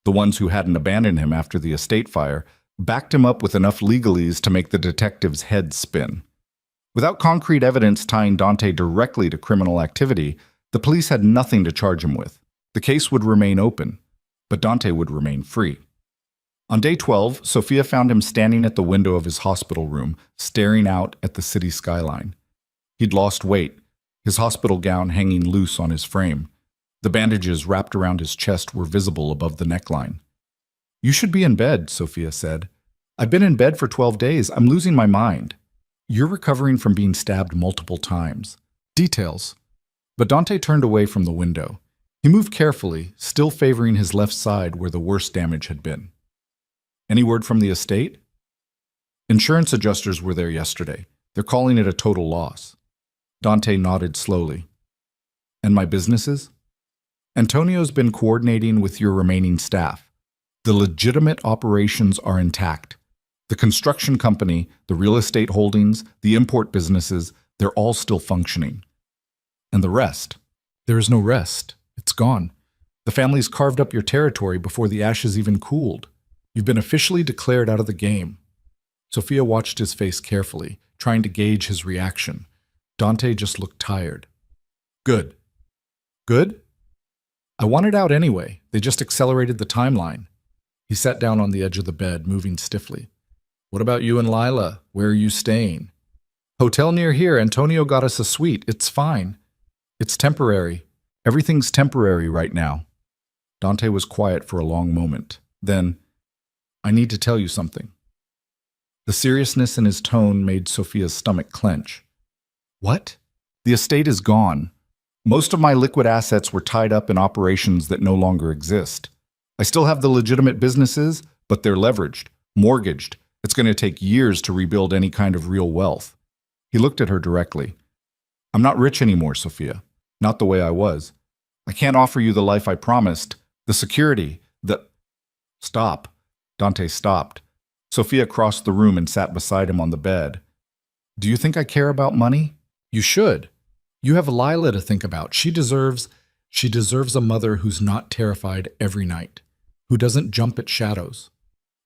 the ones who hadn't abandoned him after the estate fire, backed him up with enough legalese to make the detective's head spin. Without concrete evidence tying Dante directly to criminal activity, the police had nothing to charge him with. The case would remain open, but Dante would remain free. On day 12, Sophia found him standing at the window of his hospital room, staring out at the city skyline. He'd lost weight, his hospital gown hanging loose on his frame. The bandages wrapped around his chest were visible above the neckline. You should be in bed, Sophia said. I've been in bed for 12 days. I'm losing my mind. You're recovering from being stabbed multiple times. Details. But Dante turned away from the window. He moved carefully, still favoring his left side where the worst damage had been. Any word from the estate? Insurance adjusters were there yesterday. They're calling it a total loss. Dante nodded slowly. And my businesses? Antonio's been coordinating with your remaining staff. The legitimate operations are intact. The construction company, the real estate holdings, the import businesses, they're all still functioning. And the rest? There is no rest. It's gone. The family's carved up your territory before the ashes even cooled. You've been officially declared out of the game. Sophia watched his face carefully, trying to gauge his reaction. Dante just looked tired. Good. Good? I wanted out anyway. They just accelerated the timeline. He sat down on the edge of the bed, moving stiffly. What about you and Lila? Where are you staying? Hotel near here. Antonio got us a suite. It's fine. It's temporary. Everything's temporary right now. Dante was quiet for a long moment. Then, I need to tell you something. The seriousness in his tone made Sophia's stomach clench. What? The estate is gone. Most of my liquid assets were tied up in operations that no longer exist. I still have the legitimate businesses, but they're leveraged, mortgaged. It's going to take years to rebuild any kind of real wealth. He looked at her directly. I'm not rich anymore, Sophia. Not the way I was. I can't offer you the life I promised, the security, the... Stop. Dante stopped. Sophia crossed the room and sat beside him on the bed. Do you think I care about money? You should. You have Lila to think about. She deserves a mother who's not terrified every night, who doesn't jump at shadows,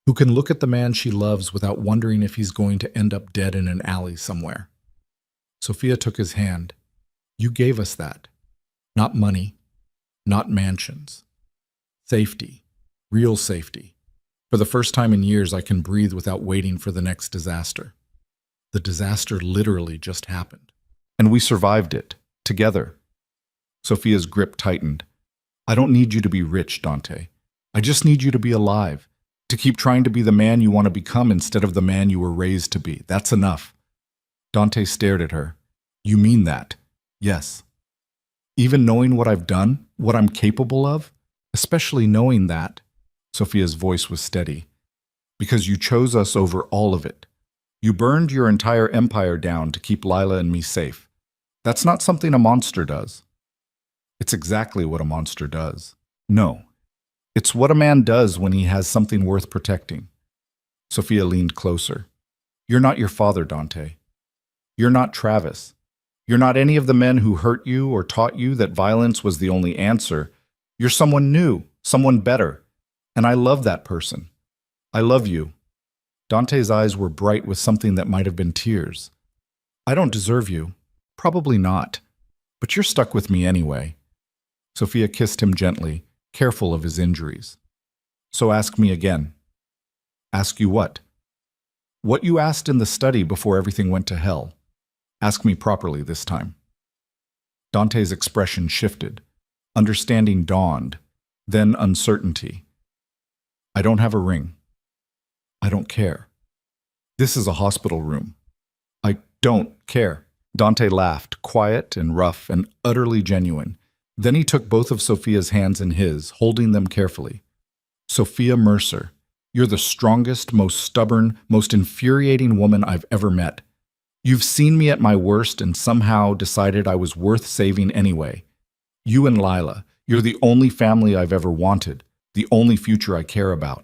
who can look at the man she loves without wondering if he's going to end up dead in an alley somewhere. Sophia took his hand. You gave us that. Not money, not mansions. Safety, real safety. For the first time in years, I can breathe without waiting for the next disaster. The disaster literally just happened. And we survived it, together. Sophia's grip tightened. I don't need you to be rich, Dante. I just need you to be alive, to keep trying to be the man you want to become instead of the man you were raised to be. That's enough. Dante stared at her. You mean that? Yes. Even knowing what I've done, what I'm capable of, especially knowing that, Sophia's voice was steady, because you chose us over all of it. You burned your entire empire down to keep Lila and me safe. That's not something a monster does. It's exactly what a monster does. No. It's what a man does when he has something worth protecting. Sophia leaned closer. You're not your father, Dante. You're not Travis. You're not any of the men who hurt you or taught you that violence was the only answer. You're someone new, someone better. And I love that person. I love you. Dante's eyes were bright with something that might have been tears. I don't deserve you. Probably not. But you're stuck with me anyway. Sophia kissed him gently, careful of his injuries. So ask me again. Ask you what? What you asked in the study before everything went to hell. Ask me properly this time. Dante's expression shifted. Understanding dawned, then uncertainty. I don't have a ring. I don't care. This is a hospital room. I don't care. Dante laughed, quiet and rough and utterly genuine. Then he took both of Sophia's hands in his, holding them carefully. Sophia Mercer, you're the strongest, most stubborn, most infuriating woman I've ever met. You've seen me at my worst and somehow decided I was worth saving anyway. You and Lila, you're the only family I've ever wanted, the only future I care about.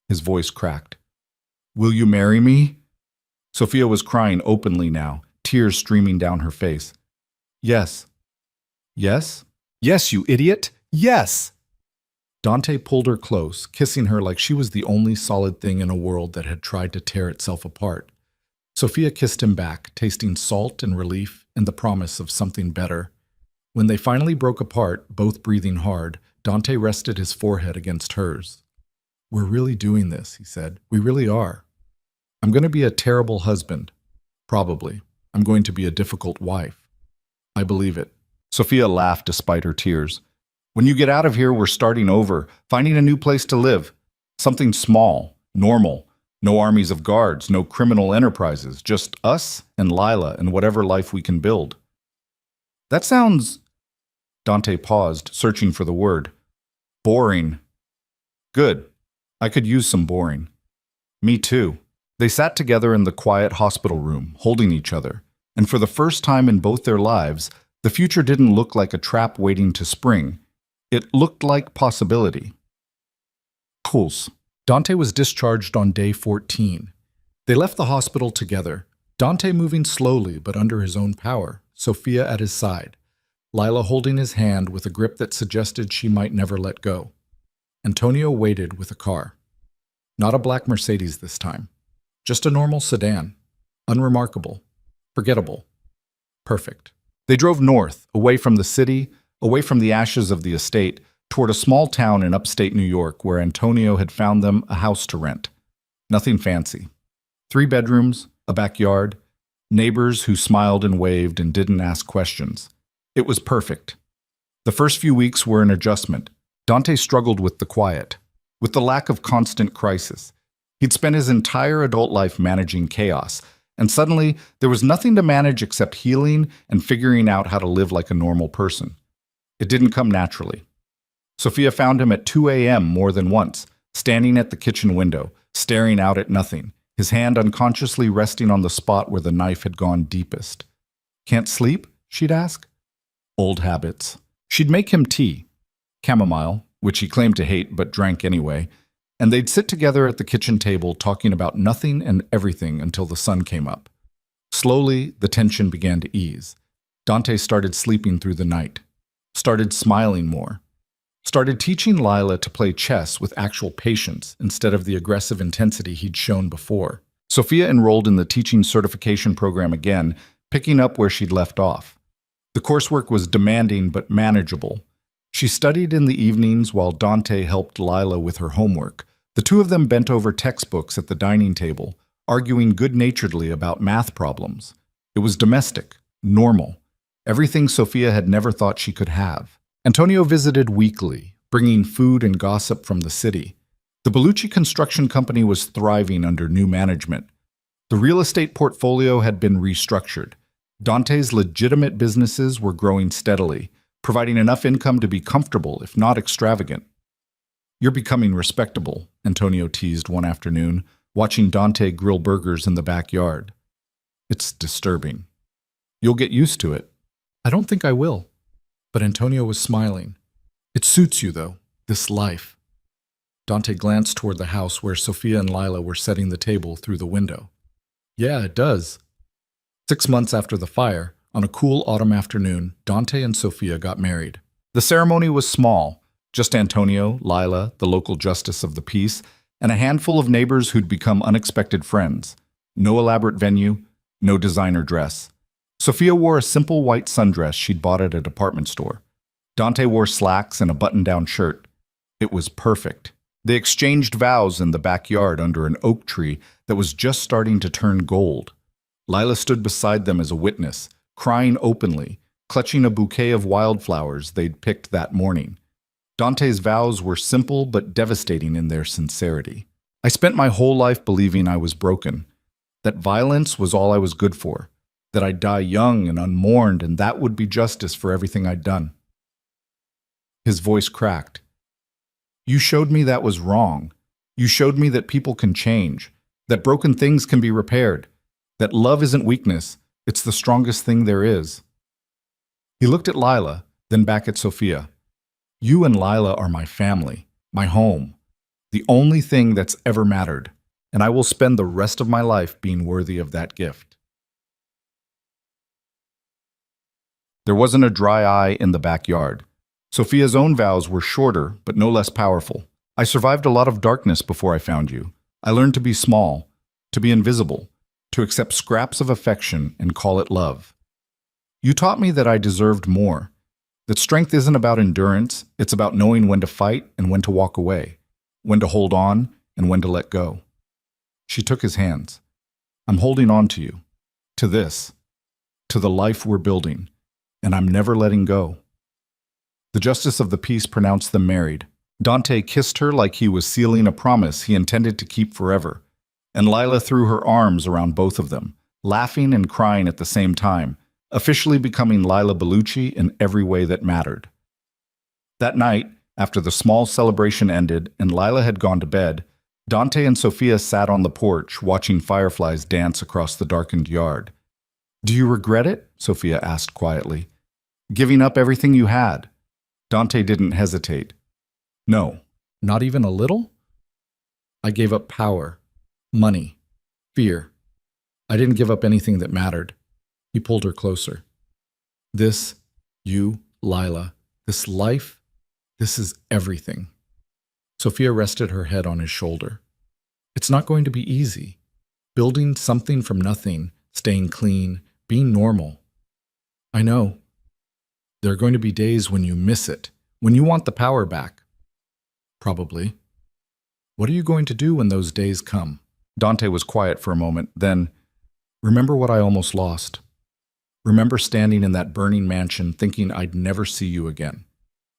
His voice cracked. Will you marry me? Sophia was crying openly now, tears streaming down her face. Yes. Yes? Yes, you idiot. Yes! Dante pulled her close, kissing her like she was the only solid thing in a world that had tried to tear itself apart. Sophia kissed him back, tasting salt and relief and the promise of something better. When they finally broke apart, both breathing hard, Dante rested his forehead against hers. We're really doing this, he said. We really are. I'm going to be a terrible husband. Probably. I'm going to be a difficult wife. I believe it. Sophia laughed despite her tears. When you get out of here, we're starting over, finding a new place to live. Something small, normal. No armies of guards, no criminal enterprises, just us and Lila and whatever life we can build. That sounds... Dante paused, searching for the word. Boring. Good. I could use some boring. Me too. They sat together in the quiet hospital room, holding each other, and for the first time in both their lives, the future didn't look like a trap waiting to spring. It looked like possibility. Pulse. Dante was discharged on day 14. They left the hospital together, Dante moving slowly but under his own power, Sophia at his side. Lila holding his hand with a grip that suggested she might never let go. Antonio waited with a car. Not a black Mercedes this time. Just a normal sedan. Unremarkable. Forgettable. Perfect. They drove north, away from the city, away from the ashes of the estate, toward a small town in upstate New York where Antonio had found them a house to rent. Nothing fancy. 3 bedrooms, a backyard, neighbors who smiled and waved and didn't ask questions. It was perfect. The first few weeks were an adjustment. Dante struggled with the quiet, with the lack of constant crisis. He'd spent his entire adult life managing chaos, and suddenly there was nothing to manage except healing and figuring out how to live like a normal person. It didn't come naturally. Sophia found him at 2 a.m. more than once, standing at the kitchen window, staring out at nothing, his hand unconsciously resting on the spot where the knife had gone deepest. "Can't sleep?" she'd ask. Old habits. She'd make him tea, chamomile, which he claimed to hate but drank anyway, and they'd sit together at the kitchen table talking about nothing and everything until the sun came up. Slowly, the tension began to ease. Dante started sleeping through the night, started smiling more, started teaching Lila to play chess with actual patience instead of the aggressive intensity he'd shown before. Sophia enrolled in the teaching certification program again, picking up where she'd left off. The coursework was demanding but manageable. She studied in the evenings while Dante helped Lila with her homework. The two of them bent over textbooks at the dining table, arguing good-naturedly about math problems. It was domestic, normal, everything Sophia had never thought she could have. Antonio visited weekly, bringing food and gossip from the city. The Bellucci construction company was thriving under new management. The real estate portfolio had been restructured. Dante's legitimate businesses were growing steadily, providing enough income to be comfortable, if not extravagant. "You're becoming respectable," Antonio teased one afternoon, watching Dante grill burgers in the backyard. "It's disturbing." "You'll get used to it." "I don't think I will." But Antonio was smiling. "It suits you, though, this life." Dante glanced toward the house where Sophia and Lila were setting the table through the window. "Yeah, it does." 6 months after the fire, on a cool autumn afternoon, Dante and Sophia got married. The ceremony was small, just Antonio, Lila, the local justice of the peace, and a handful of neighbors who'd become unexpected friends. No elaborate venue, no designer dress. Sophia wore a simple white sundress she'd bought at a department store. Dante wore slacks and a button-down shirt. It was perfect. They exchanged vows in the backyard under an oak tree that was just starting to turn gold. Lila stood beside them as a witness, crying openly, clutching a bouquet of wildflowers they'd picked that morning. Dante's vows were simple but devastating in their sincerity. "I spent my whole life believing I was broken, that violence was all I was good for, that I'd die young and unmourned, and that would be justice for everything I'd done." His voice cracked. "You showed me that was wrong. You showed me that people can change, that broken things can be repaired, that love isn't weakness, it's the strongest thing there is." He looked at Lila, then back at Sophia. "You and Lila are my family, my home, the only thing that's ever mattered, and I will spend the rest of my life being worthy of that gift." There wasn't a dry eye in the backyard. Sophia's own vows were shorter, but no less powerful. "I survived a lot of darkness before I found you. I learned to be small, to be invisible, to accept scraps of affection and call it love. You taught me that I deserved more, that strength isn't about endurance, it's about knowing when to fight and when to walk away, when to hold on and when to let go." She took his hands. "I'm holding on to you, to this, to the life we're building, and I'm never letting go." The justice of the peace pronounced them married. Dante kissed her like he was sealing a promise he intended to keep forever, and Lila threw her arms around both of them, laughing and crying at the same time, officially becoming Lila Bellucci in every way that mattered. That night, after the small celebration ended and Lila had gone to bed, Dante and Sophia sat on the porch watching fireflies dance across the darkened yard. "Do you regret it?" Sophia asked quietly. "Giving up everything you had?" Dante didn't hesitate. "No, not even a little? I gave up power, money, fear. I didn't give up anything that mattered." He pulled her closer. "This, You, Lila, this life, this is everything. Sophia rested her head on his shoulder. It's not going to be easy. Building something from nothing, staying clean, being normal. I know. There are going to be days when you miss it, when you want the power back. Probably. What are you going to do when those days come? Dante was quiet for a moment, then, remember what I almost lost. Remember standing in that burning mansion thinking I'd never see you again.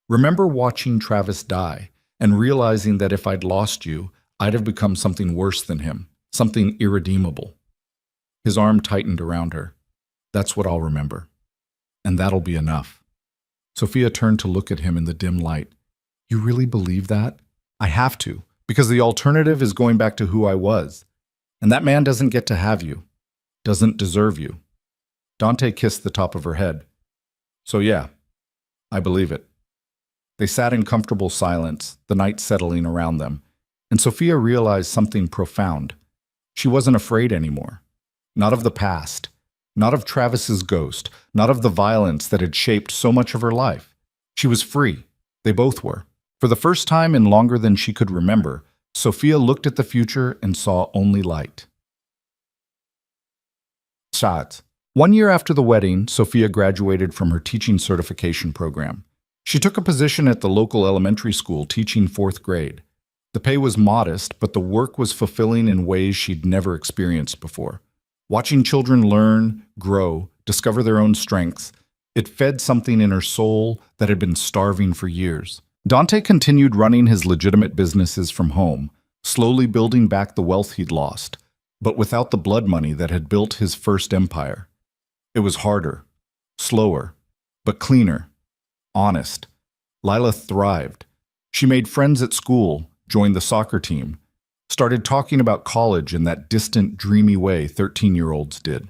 Remember watching Travis die and realizing that if I'd lost you, I'd have become something worse than him, something irredeemable. His arm tightened around her. That's what I'll remember. And that'll be enough. Sophia turned to look at him in the dim light. You really believe that? I have to, because the alternative is going back to who I was. And that man doesn't get to have you, doesn't deserve you. Dante kissed the top of her head. So yeah, I believe it. They sat in comfortable silence, the night settling around them, and Sophia realized something profound. She wasn't afraid anymore. Not of the past, not of Travis's ghost, not of the violence that had shaped so much of her life. She was free. They both were. For the first time in longer than she could remember, Sophia looked at the future and saw only light. Shots. 1 year after the wedding, Sophia graduated from her teaching certification program. She took a position at the local elementary school teaching 4th grade. The pay was modest, but the work was fulfilling in ways she'd never experienced before. Watching children learn, grow, discover their own strengths, it fed something in her soul that had been starving for years. Dante continued running his legitimate businesses from home, slowly building back the wealth he'd lost, but without the blood money that had built his first empire. It was harder, slower, but cleaner, honest. Lila thrived. She made friends at school, joined the soccer team, started talking about college in that distant, dreamy way 13-year-olds did.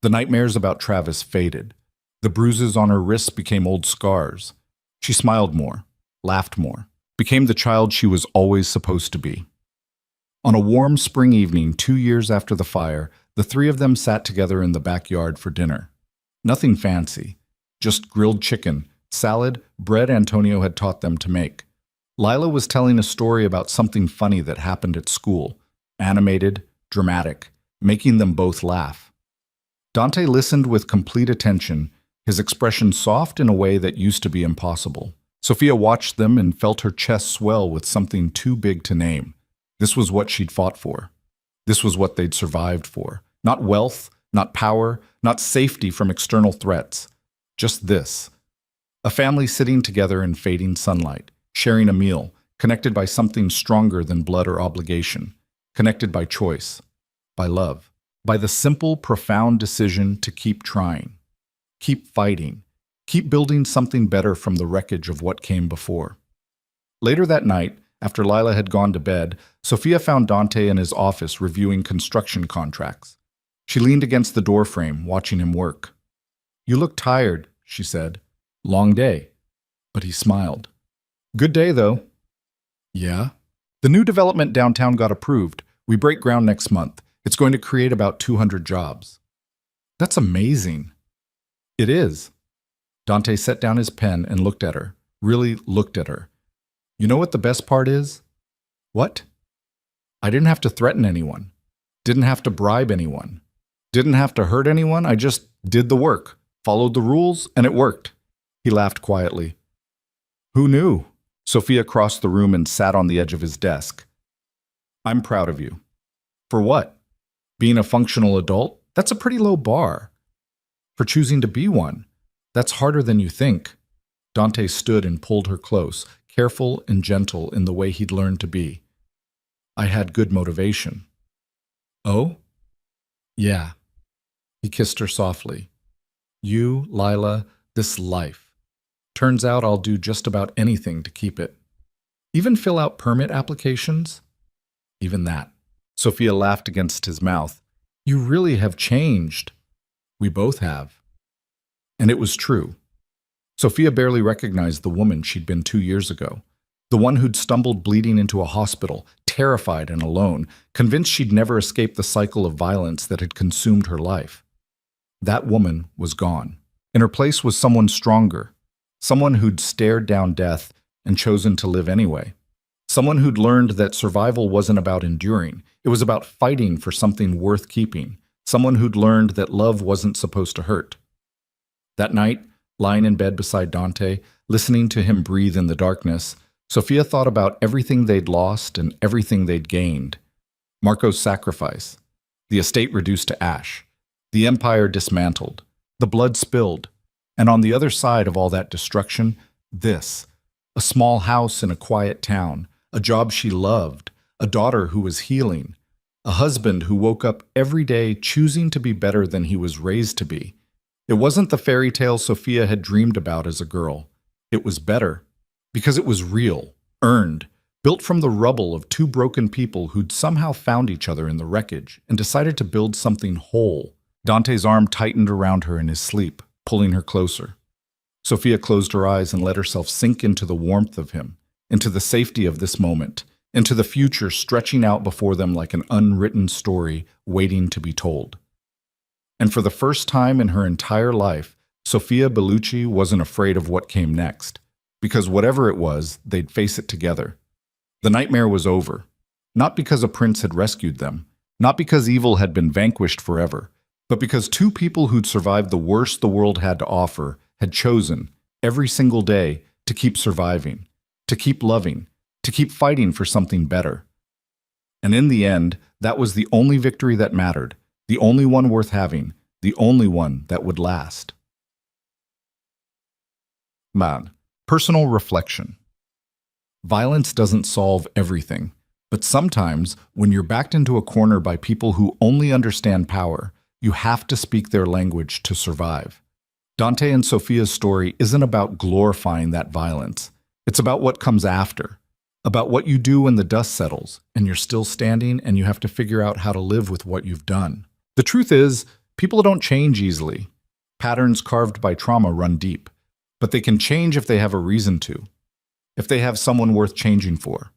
The nightmares about Travis faded. The bruises on her wrists became old scars. She smiled more, laughed more, became the child she was always supposed to be. On a warm spring evening 2 years after the fire, the three of them sat together in the backyard for dinner. Nothing fancy, just grilled chicken, salad, bread Antonio had taught them to make. Lila was telling a story about something funny that happened at school, animated, dramatic, making them both laugh. Dante listened with complete attention, his expression soft in a way that used to be impossible. Sophia watched them and felt her chest swell with something too big to name. This was what she'd fought for. This was what they'd survived for. Not wealth, not power, not safety from external threats. Just this. A family sitting together in fading sunlight, sharing a meal, connected by something stronger than blood or obligation, connected by choice, by love, by the simple, profound decision to keep trying, keep fighting, keep building something better from the wreckage of what came before. Later that night, after Lila had gone to bed, Sophia found Dante in his office reviewing construction contracts. She leaned against the doorframe, watching him work. "You look tired," she said. "Long day." But he smiled. "Good day, though." "Yeah?" "The new development downtown got approved. We break ground next month. It's going to create about 200 jobs." "That's amazing." "It is." Dante set down his pen and looked at her, really looked at her. "You know what the best part is?" "What?" "I didn't have to threaten anyone. Didn't have to bribe anyone. Didn't have to hurt anyone. I just did the work, followed the rules, and it worked." He laughed quietly. "Who knew?" Sophia crossed the room and sat on the edge of his desk. "I'm proud of you." "For what?" "Being a functional adult? That's a pretty low bar." "For choosing to be one. That's harder than you think." Dante stood and pulled her close, careful and gentle in the way he'd learned to be. "I had good motivation." "Oh?" "Yeah." He kissed her softly. "You, Lila, this life. Turns out I'll do just about anything to keep it. Even fill out permit applications?" "Even that." Sophia laughed against his mouth. "You really have changed." "We both have." And it was true. Sophia barely recognized the woman she'd been 2 years ago. The one who'd stumbled bleeding into a hospital, terrified and alone, convinced she'd never escape the cycle of violence that had consumed her life. That woman was gone. In her place was someone stronger, someone who'd stared down death and chosen to live anyway. Someone who'd learned that survival wasn't about enduring, it was about fighting for something worth keeping. Someone who'd learned that love wasn't supposed to hurt. That night, lying in bed beside Dante, listening to him breathe in the darkness, Sophia thought about everything they'd lost and everything they'd gained. Marco's sacrifice, the estate reduced to ash, the empire dismantled, the blood spilled, and on the other side of all that destruction, this, a small house in a quiet town, a job she loved, a daughter who was healing, a husband who woke up every day choosing to be better than he was raised to be. It wasn't the fairy tale Sophia had dreamed about as a girl. It was better, because it was real, earned, built from the rubble of two broken people who'd somehow found each other in the wreckage and decided to build something whole. Dante's arm tightened around her in his sleep, pulling her closer. Sophia closed her eyes and let herself sink into the warmth of him, into the safety of this moment, into the future stretching out before them like an unwritten story waiting to be told. And for the first time in her entire life, Sophia Bellucci wasn't afraid of what came next, because whatever it was, they'd face it together. The nightmare was over, not because a prince had rescued them, not because evil had been vanquished forever, but because two people who'd survived the worst the world had to offer had chosen, every single day, to keep surviving, to keep loving, to keep fighting for something better. And in the end, that was the only victory that mattered, the only one worth having, the only one that would last. Man, personal reflection. Violence doesn't solve everything, but sometimes, when you're backed into a corner by people who only understand power, you have to speak their language to survive. Dante and Sophia's story isn't about glorifying that violence. It's about what comes after, about what you do when the dust settles and you're still standing and you have to figure out how to live with what you've done. The truth is, people don't change easily. Patterns carved by trauma run deep, but they can change if they have a reason to, if they have someone worth changing for.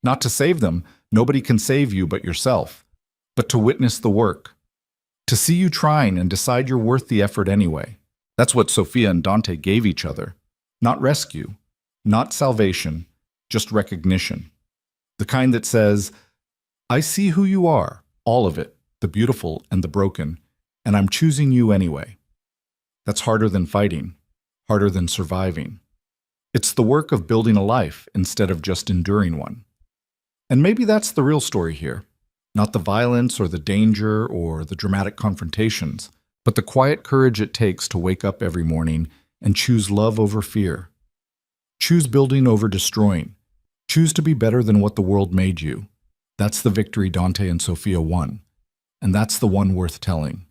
Not to save them, nobody can save you but yourself, but to witness the work, to see you trying and decide you're worth the effort anyway. That's what Sophia and Dante gave each other. Not rescue, not salvation, just recognition. The kind that says, I see who you are, all of it, the beautiful and the broken, and I'm choosing you anyway. That's harder than fighting, harder than surviving. It's the work of building a life instead of just enduring one. And maybe that's the real story here. Not the violence or the danger or the dramatic confrontations, but the quiet courage it takes to wake up every morning and choose love over fear. Choose building over destroying. Choose to be better than what the world made you. That's the victory Dante and Sophia won. And that's the one worth telling.